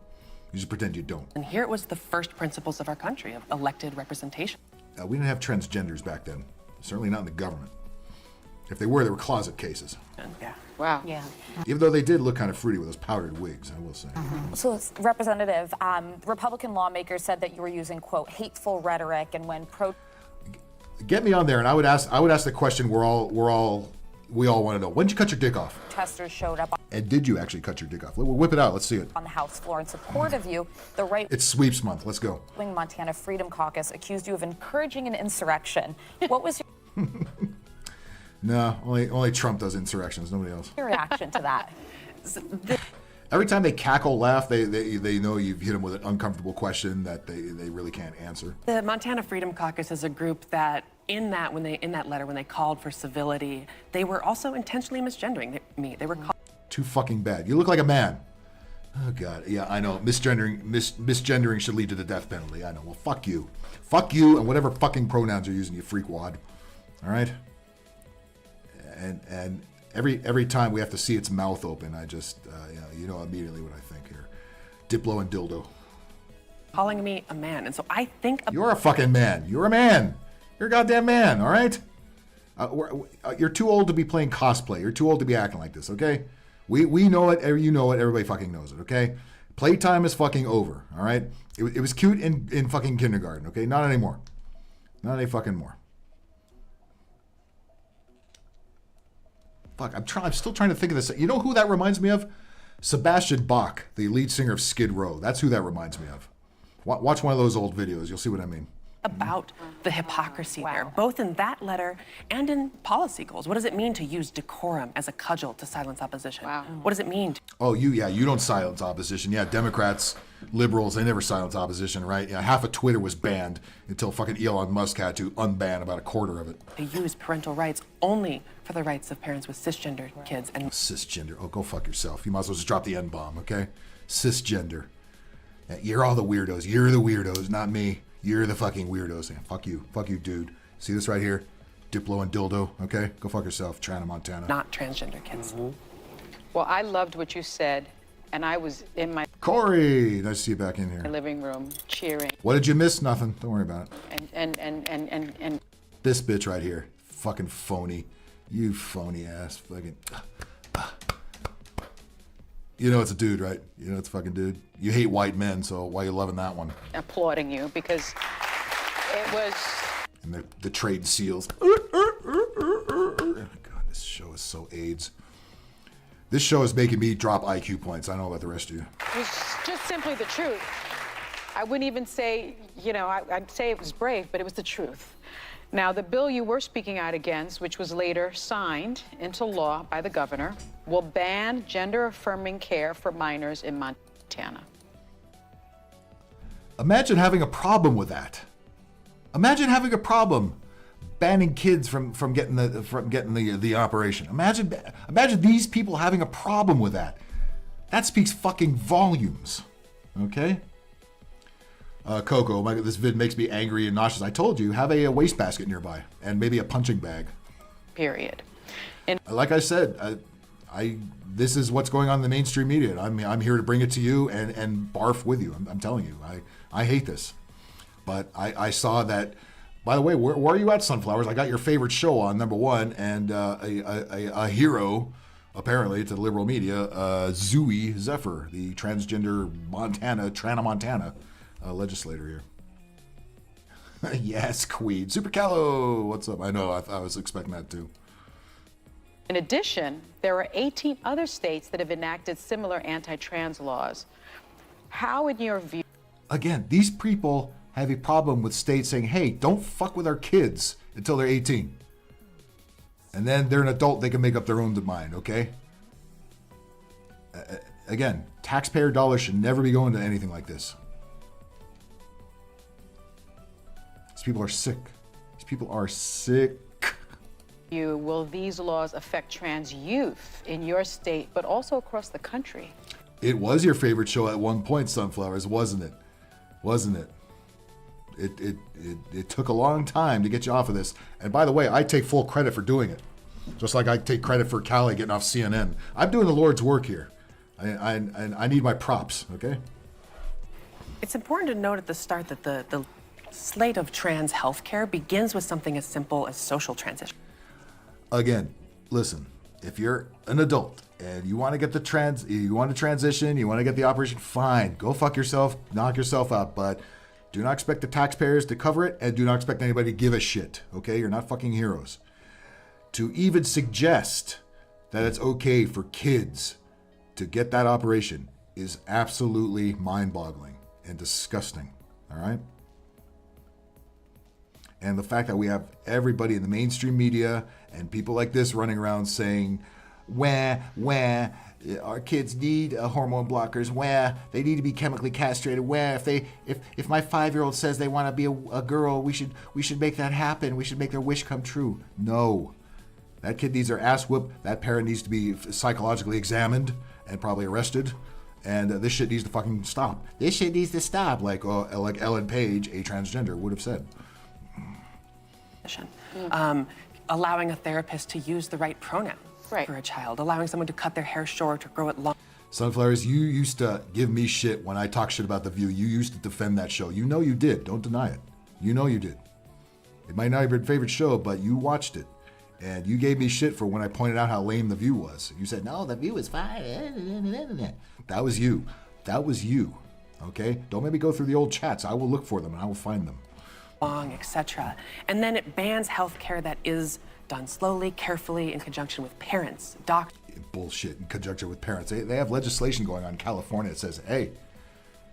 You just pretend you don't. And here it was the first principles of our country of elected representation. We didn't have transgenders back then. Certainly not in the government. If they were closet cases. Yeah. Wow. Yeah. Even though they did look kind of fruity with those powdered wigs, I will say. So, Representative, Republican lawmakers said that you were using, quote, hateful rhetoric, and when Get me on there, and I would ask the question we all want to know. When did you cut your dick off? protesters showed up And did you actually cut your dick off? We'll whip it out. Let's see it. on the House floor in support of you, the right-wing It's sweeps month. Let's go. Montana Freedom Caucus accused you of encouraging an insurrection. What was No, only Trump does insurrections. Nobody else. your reaction to that? Every time they cackle, laugh, they know you've hit them with an uncomfortable question that they really can't answer. The Montana Freedom Caucus is a group that in that letter when they called for civility, they were also intentionally misgendering me. They were called Too fucking bad. You look like a man. Oh God, yeah, I know. Misgendering should lead to the death penalty. I know. Well, fuck you, and whatever fucking pronouns you're using, you freakwad. All right. And every time we have to see its mouth open, I just you know immediately what I think here. Diplo and dildo. calling me a man. And so I think You're a fucking man. You're a man. You're a goddamn man. All right. You're too old to be playing cosplay. You're too old to be acting like this. Okay. We know it. You know it. Everybody fucking knows it. Okay. Playtime is fucking over. All right. It was cute in fucking kindergarten. Okay. Not anymore. Not any fucking more. Fuck. I'm still trying to think of this. You know who that reminds me of? Sebastian Bach, the lead singer of Skid Row. That's who that reminds me of. Watch one of those old videos. You'll see what I mean. About the hypocrisy there, both in that letter and in policy goals. What does it mean to use decorum as a cudgel to silence opposition? Wow. What does it mean? You don't silence opposition. Yeah, Democrats, liberals, they never silence opposition, right? Yeah, half of Twitter was banned until fucking Elon Musk had to unban about a quarter of it. They use parental rights only for the rights of parents with cisgender kids. And cisgender. Oh, go fuck yourself. You might as well just drop the N-bomb, okay? Cisgender. Yeah, you're all the weirdos. You're the weirdos, not me. You're the fucking weirdos. Yeah, fuck you. Fuck you, dude. See this right here? Diplo and dildo, okay? Go fuck yourself, Trana Montana. Not transgender kids. Well, I loved what you said, and I was in my Corey, nice to see you back in here. living room cheering. What did you miss? Nothing. Don't worry about it. And This bitch right here, fucking phony. You phony ass fucking. You know it's a dude, right? You know it's a fucking dude. You hate white men, so why you loving that one? applauding you because it was. And the trade seals. God, this show is so AIDS. This show is making me drop IQ points. I don't know about the rest of you. It was just simply the truth. I wouldn't even say, I'd say it was brave, but it was the truth. Now, the bill you were speaking out against, which was later signed into law by the governor, will ban gender-affirming care for minors in Montana. Imagine having a problem with that. Imagine having a problem banning kids from getting the operation. Imagine these people having a problem with that. That speaks fucking volumes. Okay? Coco, this vid makes me angry and nauseous. I told you, have a wastebasket nearby and maybe a punching bag. Period. Like I said, this is what's going on in the mainstream media. I'm here to bring it to you and barf with you. I'm telling you, I hate this. But I saw that. By the way, where are you at, Sunflowers? I got your favorite show on, number one, and a hero, apparently, to the liberal media, Zooey Zephyr, the transgender Trana Montana legislator here. Yes, Queen. Super Callow, what's up? I know, I was expecting that too. In addition, there are 18 other states that have enacted similar anti-trans laws. How, in your view... Again, these people have a problem with states saying, hey, don't fuck with our kids until they're 18. And then they're an adult, they can make up their own mind, okay? Again, taxpayer dollars should never be going to anything like this. These people are sick. These people are sick. Will these laws affect trans youth in your state, but also across the country? It was your favorite show at one point, Sunflowers, wasn't it? Wasn't it? It took a long time to get you off of this. And by the way, I take full credit for doing it. Just like I take credit for Callie getting off CNN. I'm doing the Lord's work here. I need my props, okay? It's important to note at the start that the slate of trans healthcare begins with something as simple as social transition. Again, listen, if you're an adult and you want to get you want to transition, you want to get the operation, fine. Go fuck yourself, knock yourself out, but do not expect the taxpayers to cover it, and do not expect anybody to give a shit, okay? You're not fucking heroes. To even suggest that it's okay for kids to get that operation is absolutely mind-boggling and disgusting, all right? And the fact that we have everybody in the mainstream media and people like this running around saying, wah, our kids need hormone blockers, wah, they need to be chemically castrated, wah, if my 5-year-old says they want to be a girl, we should make that happen, we should make their wish come true. No. That kid needs their ass whooped, that parent needs to be psychologically examined and probably arrested, and this shit needs to fucking stop. This shit needs to stop, like Ellen Page, a transgender, would have said. Allowing a therapist to use the right pronoun for a child, allowing someone to cut their hair short or grow it long. Sunflowers, you used to give me shit when I talk shit about The View. You used to defend that show. You know you did. Don't deny it. You know you did. It might not be your favorite show, but you watched it. And you gave me shit for when I pointed out how lame The View was. You said, no, The View is fine. That was you. That was you. Okay? Don't make me go through the old chats. I will look for them and I will find them. Etc. And then it bans health care that is done slowly, carefully, in conjunction with parents, doctors. Bullshit, in conjunction with parents. They have legislation going on in California that says, hey,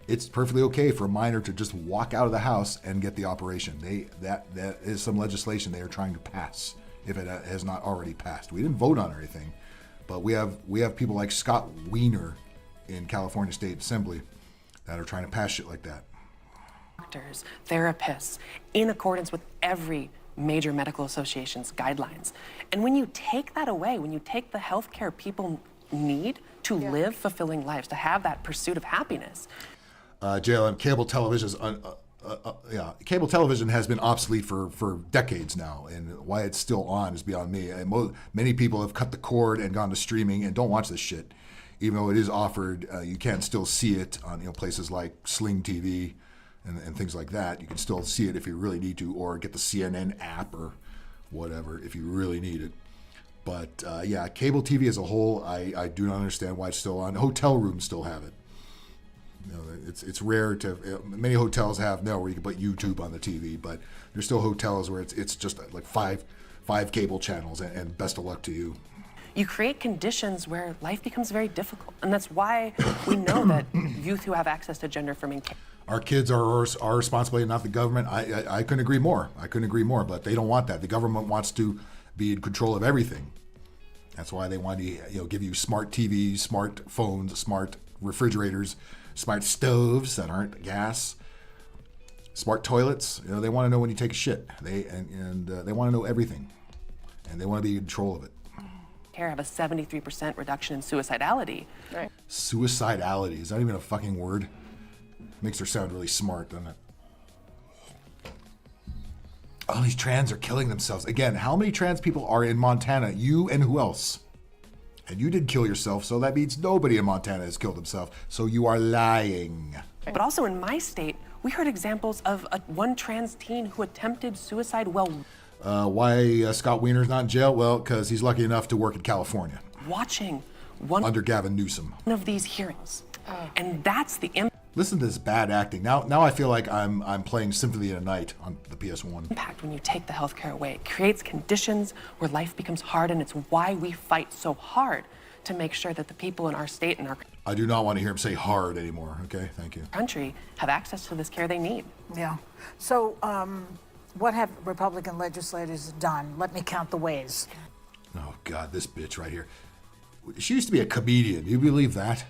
it's perfectly okay for a minor to just walk out of the house and get the operation. That is some legislation they are trying to pass, if it has not already passed. We didn't vote on anything, but we have people like Scott Wiener in California State Assembly that are trying to pass shit like that. Doctors, therapists, in accordance with every major medical association's guidelines. And when you take that away, when you take the healthcare people need to live fulfilling lives, to have that pursuit of happiness. JLM, cable television is cable television has been obsolete for decades now, and why it's still on is beyond me. And many people have cut the cord and gone to streaming and don't watch this shit, even though it is offered. You can still see it on places like Sling TV and things like that. You can still see it if you really need to, or get the CNN app or whatever if you really need it. But cable TV as a whole, I do not understand why it's still on. Hotel rooms still have it. It's rare to. Many hotels have now where you can put YouTube on the TV, but there's still hotels where it's just like five cable channels, and best of luck to you. You create conditions where life becomes very difficult, and that's why we know that youth who have access to gender-affirming care. Our kids are our responsibility, not the government. I couldn't agree more. But they don't want that. The government wants to be in control of everything. That's why they want to give you smart TVs, smart phones, smart refrigerators, smart stoves that aren't gas, smart toilets. They want to know when you take a shit. They want to know everything, and they want to be in control of it. Care have a 73% reduction in suicidality. Right. Suicidality, is that even a fucking word? Makes her sound really smart, doesn't it? Oh, these trans are killing themselves. Again, how many trans people are in Montana? You and who else? And you did kill yourself, so that means nobody in Montana has killed himself. So you are lying. But also in my state, we heard examples of one trans teen who attempted suicide why Scott Wiener's not in jail? Well, because he's lucky enough to work in California. Watching one under Gavin Newsom. One of these hearings. And that's the Listen to this bad acting. Now I feel like I'm playing Symphony of the Night on the PS1. Impact when you take the healthcare away. It creates conditions where life becomes hard, and it's why we fight so hard to make sure that the people in our state and our I do not want to hear him say hard anymore, okay? Thank you. Country have access to this care they need. Yeah. So, what have Republican legislators done? Let me count the ways. Oh, God, this bitch right here. She used to be a comedian. Do you believe that?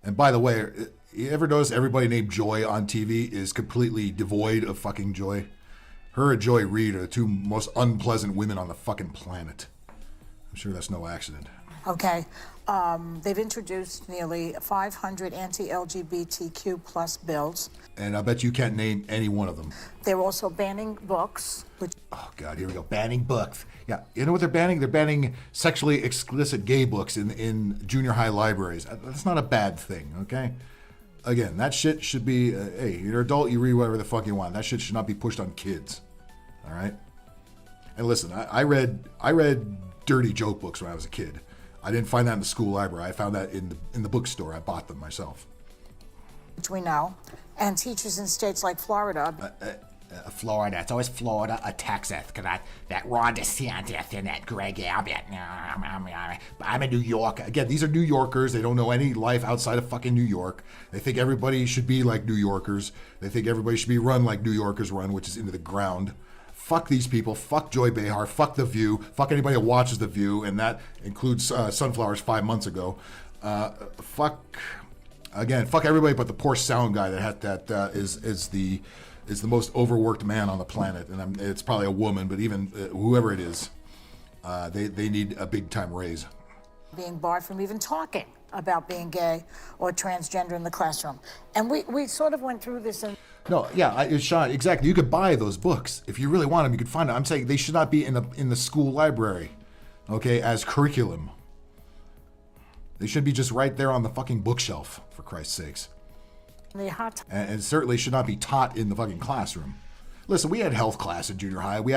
And by the way, you ever notice everybody named Joy on TV is completely devoid of fucking joy? Her and Joy Reid are the two most unpleasant women on the fucking planet. I'm sure that's no accident. Okay. They've introduced nearly 500 anti-LGBTQ plus bills. And I bet you can't name any one of them. They're also banning books. Oh, God, here we go. Banning books. Yeah, you know what they're banning? They're banning sexually explicit gay books in junior high libraries. That's not a bad thing, okay? Again, that shit should be, hey, you're an adult, you read whatever the fuck you want. That shit should not be pushed on kids, all right? And listen, I read dirty joke books when I was a kid. I didn't find that in the school library. I found that in the bookstore. I bought them myself. Which we know. And teachers in states like Florida. Florida. It's always Florida or Texas. Because that Ron DeSantis and that Greg Abbott. I'm a New Yorker. Again, these are New Yorkers. They don't know any life outside of fucking New York. They think everybody should be like New Yorkers. They think everybody should be run like New Yorkers run, which is into the ground. Fuck these people. Fuck Joy Behar. Fuck The View. Fuck anybody who watches The View, and that includes Sunflowers 5 months ago. Fuck everybody but the poor sound guy that is the most overworked man on the planet, and it's probably a woman, but even whoever it is, they need a big time raise. Being barred from even talking about being gay or transgender in the classroom, and we sort of went through this. No, yeah, Sean, exactly. You could buy those books if you really want them. You could find them. I'm saying they should not be in the school library, okay, as curriculum. They should be just right there on the fucking bookshelf, for Christ's sakes. And it certainly should not be taught in the fucking classroom. Listen, we had health class in junior high. We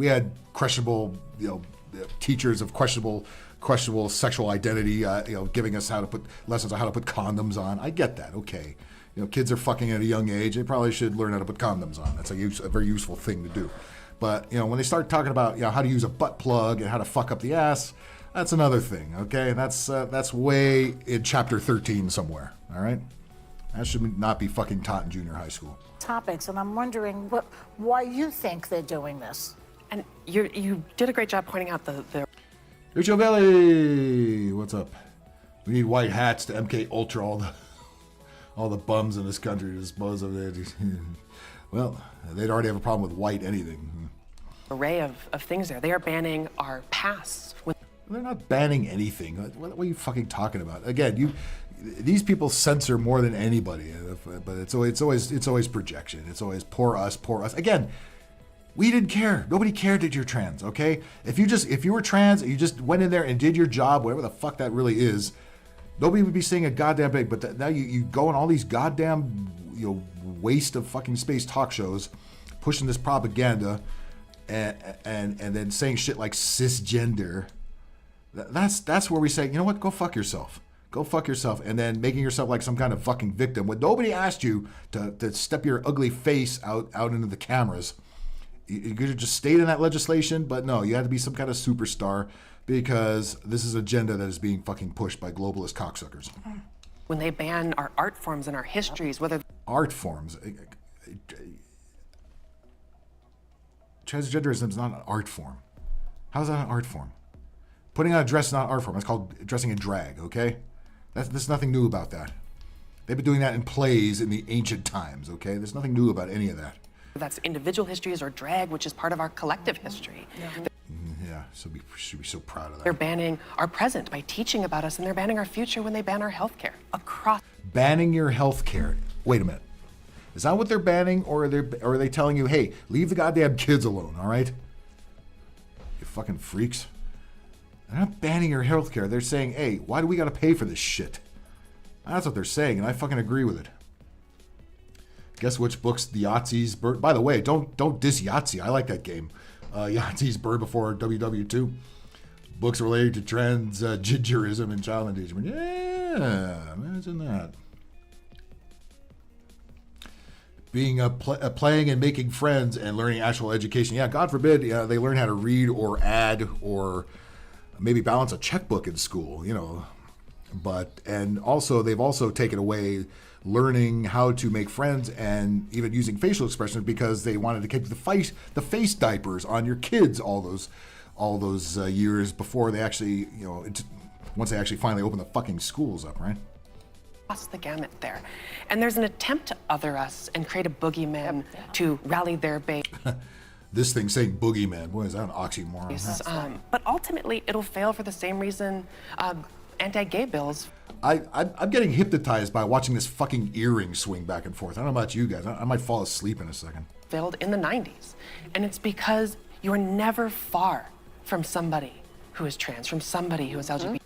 had questionable, teachers of questionable sexual identity, giving us lessons on how to put condoms on. I get that, okay. Kids are fucking at a young age. They probably should learn how to put condoms on. That's a very useful thing to do. But, when they start talking about, how to use a butt plug and how to fuck up the ass, that's another thing, okay? That's way in chapter 13 somewhere, all right? That should not be fucking taught in junior high school. Topics, and I'm wondering why you think they're doing this. And you did a great job pointing out the Rachel Belly, what's up? We need white hats to MK Ultra all the bums in this country to dispose of it. Well, they'd already have a problem with white anything. Array of things there. They are banning our pasts. They're not banning anything. What are you fucking talking about? Again, these people censor more than anybody, but it's always projection. It's always poor us. Again, we didn't care. Nobody cared that you're trans, okay? If you were trans, you just went in there and did your job, whatever the fuck that really is, nobody would be saying a goddamn thing. But now you go on all these goddamn, waste of fucking space talk shows, pushing this propaganda, and then saying shit like cisgender. That's where we say, you know what? Go fuck yourself. Go fuck yourself. And then making yourself like some kind of fucking victim when nobody asked you to step your ugly face out into the cameras. You could have just stayed in that legislation, but no, you had to be some kind of superstar because this is an agenda that is being fucking pushed by globalist cocksuckers. When they ban our art forms and our histories, whether... Art forms? Transgenderism is not an art form. How is that an art form? Putting on a dress is not an art form. It's called dressing in drag, okay? There's nothing new about that. They've been doing that in plays in the ancient times, okay? There's nothing new about any of that. That's individual histories or drag, which is part of our collective history. Yeah, so we should be so proud of that. They're banning our present by teaching about us, and they're banning our future when they ban our health care across. Banning your health care. Wait a minute. Is that what they're banning, or are they telling you, hey, leave the goddamn kids alone, all right? You fucking freaks. They're not banning your health care. They're saying, hey, why do we got to pay for this shit? That's what they're saying, and I fucking agree with it. Guess which books the Yahtzee's bird... By the way, don't diss Yahtzee. I like that game. Yahtzee's Bird Before WW2. Books related to transgenderism and child endangerment. Yeah, imagine that. Being playing and making friends and learning actual education. Yeah, God forbid they learn how to read or add or maybe balance a checkbook in school, and also they've also taken away learning how to make friends and even using facial expressions because they wanted to keep the face diapers on your kids all those years before they actually, once they actually finally open the fucking schools up, right? Across the gamut there. And there's an attempt to other us and create a boogeyman to rally their base. This thing saying boogeyman, boy, is that an oxymoron? But ultimately, it'll fail for the same reason anti-gay bills. I'm getting hypnotized by watching this fucking earring swing back and forth. I don't know about you guys. I might fall asleep in a second. Failed in the 90s. And it's because you're never far from somebody who is trans, from somebody who is LGBT.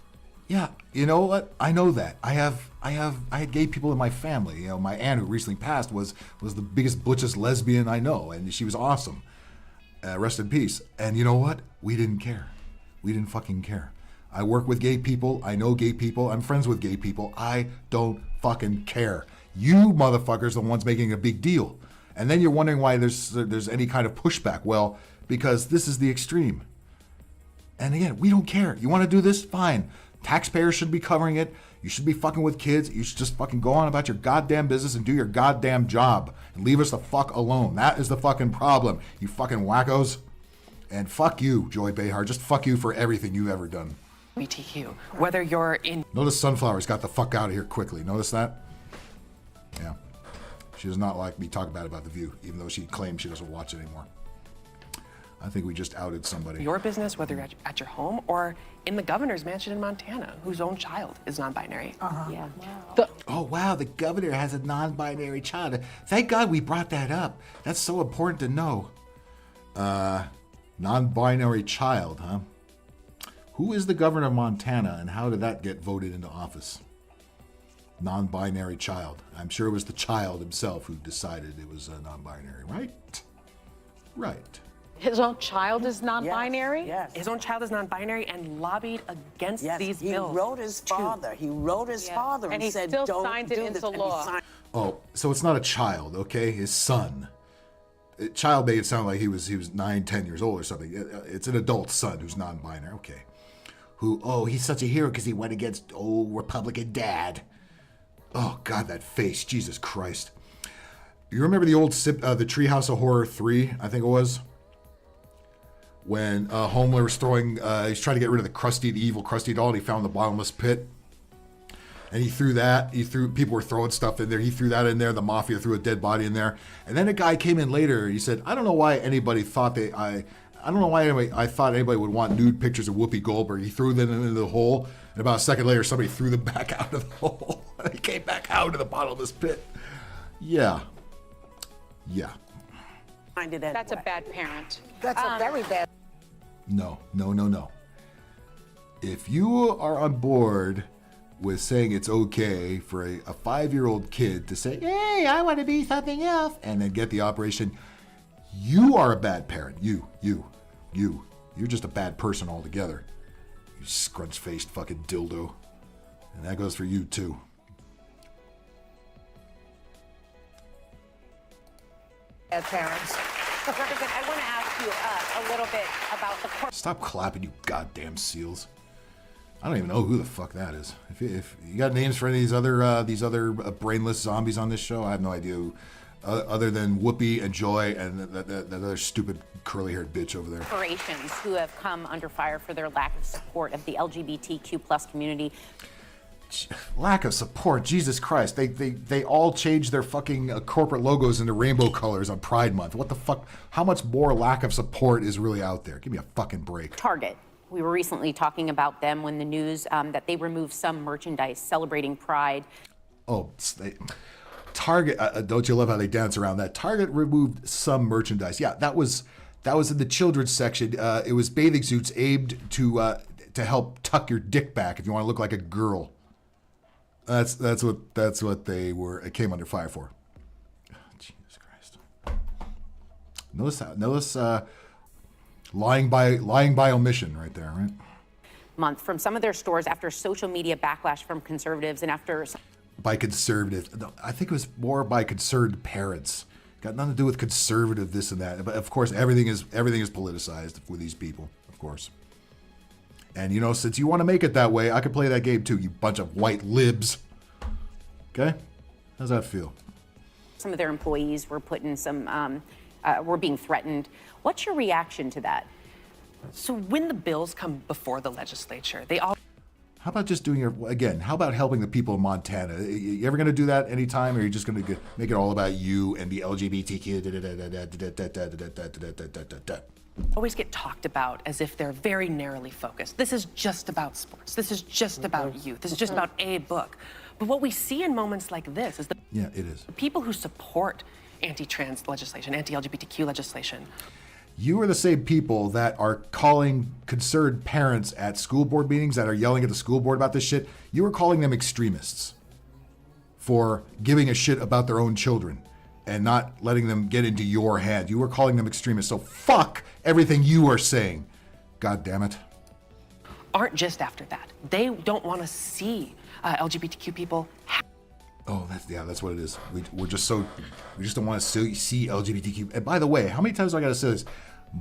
Yeah, you know what? I know that. I had gay people in my family. My aunt who recently passed was the biggest, butchest lesbian I know, and she was awesome. Rest in peace. And you know what? We didn't care. We didn't fucking care. I work with gay people. I know gay people. I'm friends with gay people. I don't fucking care. You motherfuckers are the ones making a big deal. And then you're wondering why there's any kind of pushback. Well, because this is the extreme. And again, we don't care. You want to do this? Fine. Taxpayers should be covering it. You should be fucking with kids. You should just fucking go on about your goddamn business and do your goddamn job. And leave us the fuck alone. That is the fucking problem, you fucking wackos. And fuck you, Joy Behar. Just fuck you for everything you've ever done. LGBTQ, whether you're in... Notice Sunflower's got the fuck out of here quickly. Notice that? Yeah. She does not like me talking bad about The View, even though she claims she doesn't watch it anymore. I think we just outed somebody. Your business, whether you're at your home or in the governor's mansion in Montana, whose own child is non-binary. Yeah. Oh, wow, the governor has a non-binary child. Thank God we brought that up. That's so important to know. Non-binary child, huh? Who is the governor of Montana, and how did that get voted into office? Non-binary child. I'm sure it was the child himself who decided it was non-binary, right? Right. His own child is non-binary? Yes. His own child is non-binary and lobbied against these he bills. Wrote his father. He wrote his father and he said, still don't signed it do into this. And he law. signed- Oh, so it's not a child, okay? His son. Child made it sound like he was 9-10 years old or something. It's an adult son who's non-binary, okay. He's such a hero because he went against Republican dad. Oh, God, that face. Jesus Christ. You remember the old the Treehouse of Horror 3, I think it was? When Homeler was he's trying to get rid of the evil Krusty doll, and he found the bottomless pit. And he threw that. People were throwing stuff in there. He threw that in there. The mafia threw a dead body in there. And then a guy came in later. He said, I don't know why anybody thought I don't know why I thought anybody would want nude pictures of Whoopi Goldberg. He threw them into the hole, and about a second later, somebody threw them back out of the hole. He came back out of the bottomless pit. Yeah. That's a bad parent. That's a very bad. No. If you are on board with saying it's okay for a 5-year-old kid to say, hey, I want to be something else, and then get the operation, you are a bad parent. You're just a bad person altogether. You scrunch-faced fucking dildo. And that goes for you, too. Bad parents. Representative, I want to ask you a little bit about the... Stop clapping, you goddamn seals. I don't even know who the fuck that is. If you got names for any of these other brainless zombies on this show, I have no idea who, other than Whoopi and Joy and that other stupid curly-haired bitch over there. Corporations who have come under fire for their lack of support of the LGBTQ plus community. Lack of support, Jesus Christ. They all changed their fucking corporate logos into rainbow colors on Pride Month. What the fuck? How much more lack of support is really out there? Give me a fucking break. Target. We were recently talking about them when the news that they removed some merchandise celebrating Pride. Oh, Target, don't you love how they dance around that? Target removed some merchandise. Yeah, that was in the children's section. It was bathing suits aimed to help tuck your dick back if you want to look like a girl. That's what they were. It came under fire for. Oh, Jesus Christ. Notice lying by omission right there, right? Month from some of their stores after social media backlash from conservatives and after... By conservative. No, I think it was more by concerned parents. Got nothing to do with conservative this and that. But of course, everything is politicized with these people, of course. And you know, since you want to make it that way, I could play that game too, you bunch of white libs. Okay? How's that feel? Some of their employees were put in some... were being threatened. What's your reaction to that? So when the bills come before the legislature, they all... How about just doing how about helping the people of Montana? You ever going to do that anytime, or are you just going to make it all about you and the LGBTQ? Always get talked about as if they're very narrowly focused. This is just about sports. This is just about youth. This is just about a book. But what we see in moments like this is yeah, it is. The people who support anti-trans legislation, anti-LGBTQ legislation. You are the same people that are calling concerned parents at school board meetings that are yelling at the school board about this shit. You are calling them extremists for giving a shit about their own children and not letting them get into your head. You are calling them extremists. So fuck everything you are saying. God damn it. Aren't just after that. They don't want to see LGBTQ people. Oh, that's what it is. We just don't want to see LGBTQ. And by the way, how many times do I got to say this?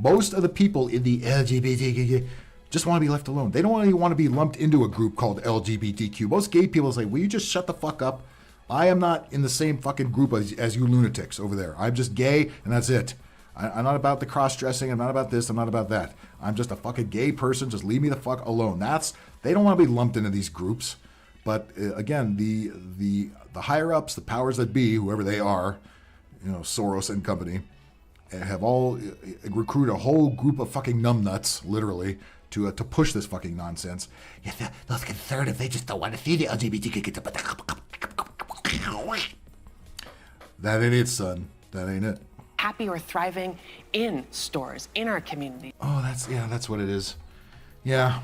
Most of the people in the LGBTQ just want to be left alone. They don't even want to be lumped into a group called LGBTQ. Most gay people say, will you just shut the fuck up? I am not in the same fucking group as you lunatics over there. I'm just gay, and that's it. I'm not about the cross-dressing. I'm not about this. I'm not about that. I'm just a fucking gay person. Just leave me the fuck alone. They don't want to be lumped into these groups. But again, the higher-ups, the powers that be, whoever they are, Soros and company, have all recruited a whole group of fucking numbnuts, literally, to push this fucking nonsense. Yeah, those conservatives, they just don't want to see the LGBTQ. That ain't it, son. That ain't it. Happy or thriving in stores, in our community. Oh, that's what it is. Yeah,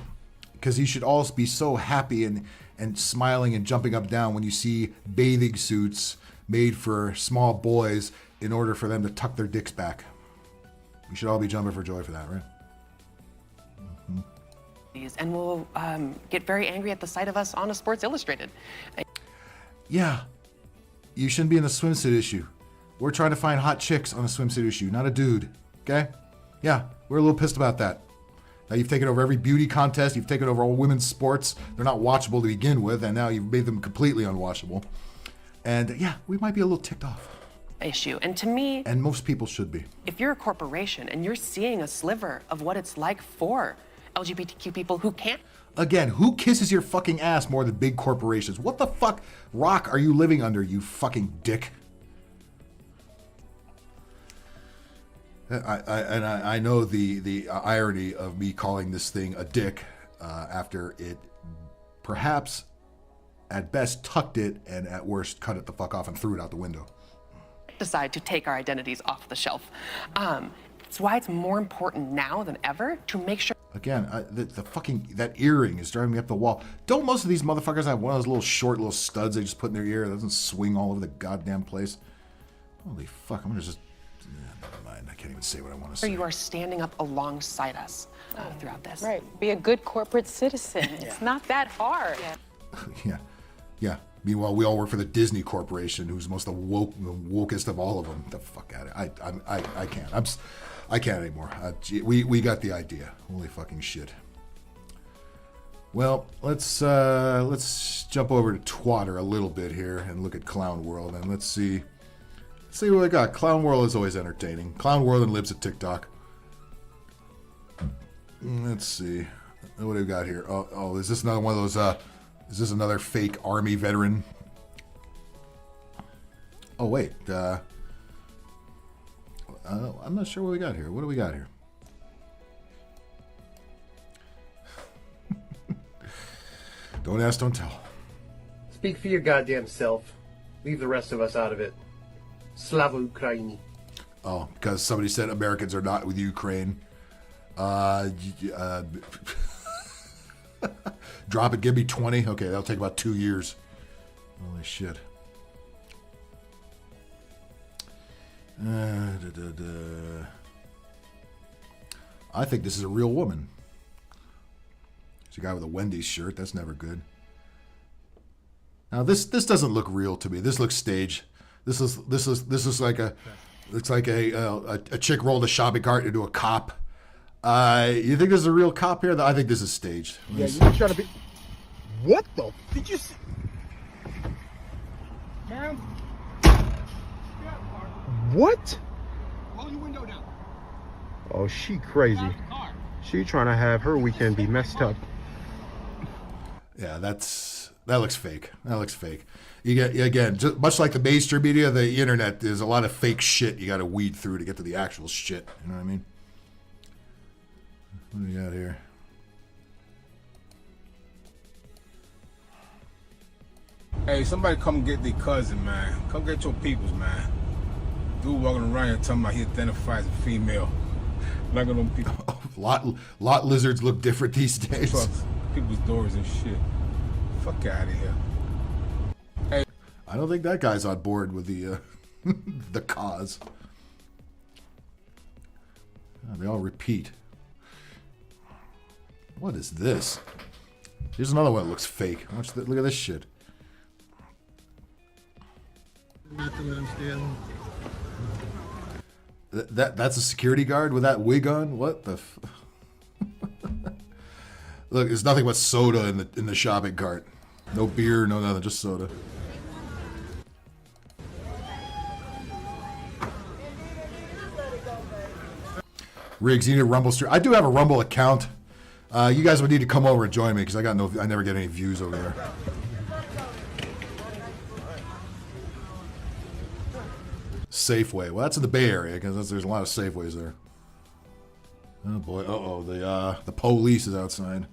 because you should all be so happy and smiling and jumping up and down when you see bathing suits made for small boys in order for them to tuck their dicks back. We should all be jumping for joy for that, right? Mm-hmm. And we'll get very angry at the sight of us on a Sports Illustrated. Yeah, you shouldn't be in the swimsuit issue. We're trying to find hot chicks on a swimsuit issue, not a dude, okay? Yeah, we're a little pissed about that. Now you've taken over every beauty contest, you've taken over all women's sports. They're not watchable to begin with, and now you've made them completely unwatchable. And yeah, we might be a little ticked off. Issue. And to me... And most people should be. If you're a corporation and you're seeing a sliver of what it's like for LGBTQ people who can't... Again, who kisses your fucking ass more than big corporations? What the fuck rock are you living under, you fucking dick? I know the irony of me calling this thing a dick after it perhaps at best tucked it and at worst cut it the fuck off and threw it out the window. Decide to take our identities off the shelf. That's why it's more important now than ever to make sure. Again, the fucking, that earring is driving me up the wall. Don't most of these motherfuckers have one of those little short little studs they just put in their ear that doesn't swing all over the goddamn place? Holy fuck, I'm gonna just, never mind, I can't even say what I want to say. You are standing up alongside us throughout this. Right. Be a good corporate citizen. It's not that hard. Yeah. Meanwhile, we all work for the Disney Corporation, who's most the wokest of all of them. The fuck out of it. I can't. I can't anymore. We got the idea. Holy fucking shit. Well, let's jump over to Twatter a little bit here and look at Clown World, and let's see what we got. Clown World is always entertaining. Clown World and lives at TikTok. Let's see. What do we got here? Oh, is this another one of those? Is this another fake army veteran? Oh wait. I'm not sure what we got here. What do we got here? Don't ask, don't tell. Speak for your goddamn self. Leave the rest of us out of it. Slava Ukraini. Oh, because somebody said Americans are not with Ukraine. Drop it, give me 20. Okay, that'll take about 2 years. Holy shit. I think this is a real woman. It's a guy with a Wendy's shirt. That's never good. Now this doesn't look real to me. This looks staged. This is like a chick rolled a shopping cart into a cop. You think this is a real cop here? I think this is staged. Yeah, you're trying to be. What the? Did you see? Ma'am? What? Roll your window down. Oh, she crazy. She trying to have her weekend be messed up. Yeah, that looks fake. That looks fake. You get, again, just much like the mainstream media, the internet, there's a lot of fake shit you got to weed through to get to the actual shit. You know what I mean? What do we got here? Hey, somebody come get the cousin, man. Come get your peoples, man. Dude walking around here talking about he identifies as a female. Like them people. Lot lizards look different these days. Trucks, people's doors and shit. Fuck out of here. Hey. I don't think that guy's on board with the the cause. Oh, they all repeat. What is this? Here's another one that looks fake. Look at this shit. That's a security guard with that wig on? What the Look, there's nothing but soda in the shopping cart. No beer, no nothing, just soda. Riggs, you need a Rumble stream. I do have a Rumble account. You guys would need to come over and join me because I never get any views over there. Safeway. Well, that's in the Bay Area because there's a lot of Safeways there. Oh boy. The police is outside.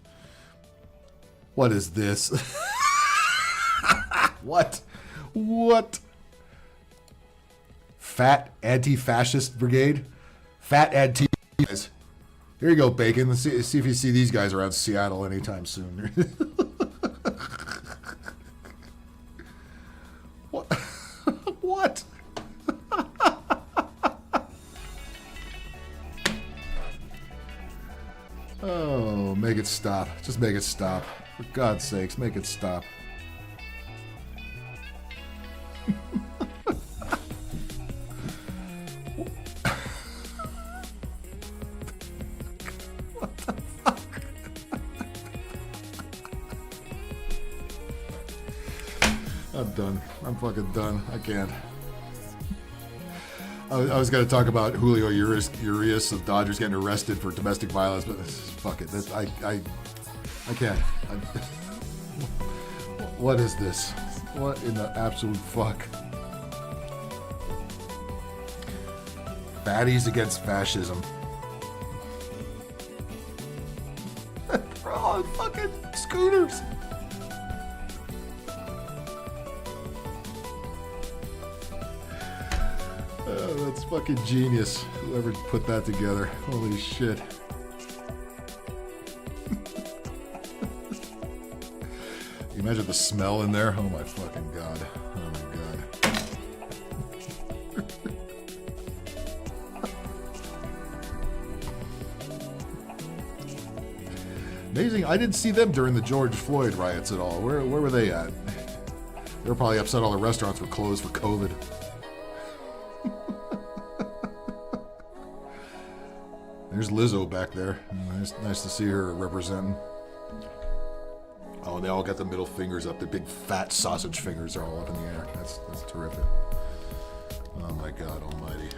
What is this? What? Fat Anti-Fascist Brigade? Fat Anti guys. Here you go, Bacon. Let's see if you see these guys around Seattle anytime soon. What? What? Oh, make it stop. Just make it stop. For God's sakes, make it stop. What the fuck? I'm done. I'm fucking done. I can't. I was going to talk about Julio Urias of Dodgers getting arrested for domestic violence, but fuck it. I can't. What is this? What in the absolute fuck? Baddies against fascism. They're all on fucking scooters. Oh, that's fucking genius. Whoever put that together. Holy shit. You imagine the smell in there? Oh my fucking god. Oh my god. Amazing. I didn't see them during the George Floyd riots at all. Where were they at? They were probably upset all the restaurants were closed for COVID. There's Lizzo back there. Nice to see her representing. Oh, and they all got the middle fingers up. The big fat sausage fingers are all up in the air. That's terrific. Oh my God Almighty.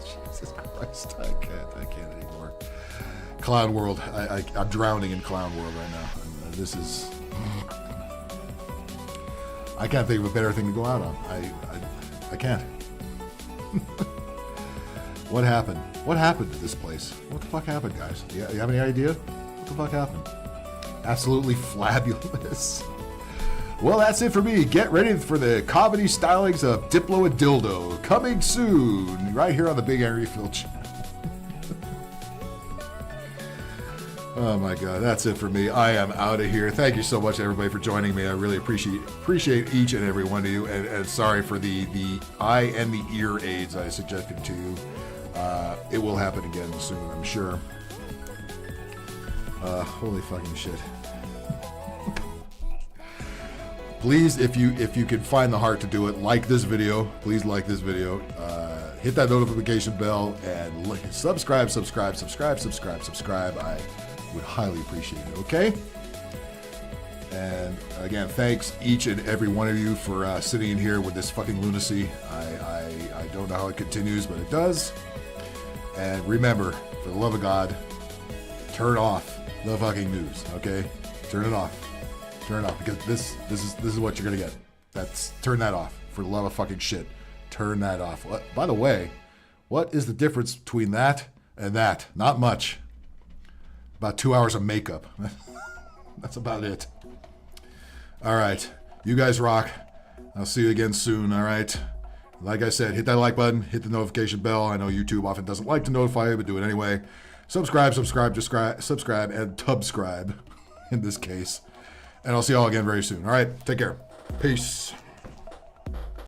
Jesus Christ, I can't anymore. Clown World. I'm drowning in Clown World right now. This is. I can't think of a better thing to go out on. I can't. What happened? What happened to this place? What the fuck happened, guys? You have any idea? What the fuck happened? Absolutely flabulous. Well, that's it for me. Get ready for the comedy stylings of Diplo and Dildo coming soon, right here on the Big Angry Phil channel. Oh my God, that's it for me. I am out of here. Thank you so much, everybody, for joining me. I really appreciate each and every one of you, and sorry for the eye and the ear aids I suggested to you. It will happen again soon, I'm sure. Holy fucking shit. Please, if you can find the heart to do it, like this video. Please like this video. Hit that notification bell and subscribe. I would highly appreciate it, okay? And again, thanks each and every one of you for sitting in here with this fucking lunacy. I don't know how it continues, but it does. And remember, for the love of God, turn off the fucking news, okay? Turn it off. Turn it off, because this is what you're gonna get. Turn that off. For the love of fucking shit. Turn that off. By the way, what is the difference between that and that? Not much. About 2 hours of makeup. That's about it. All right. You guys rock. I'll see you again soon, all right? Like I said, hit that like button, hit the notification bell. I know YouTube often doesn't like to notify you, but do it anyway. Subscribe, and tubscribe in this case. And I'll see y'all again very soon. All right, take care. Peace.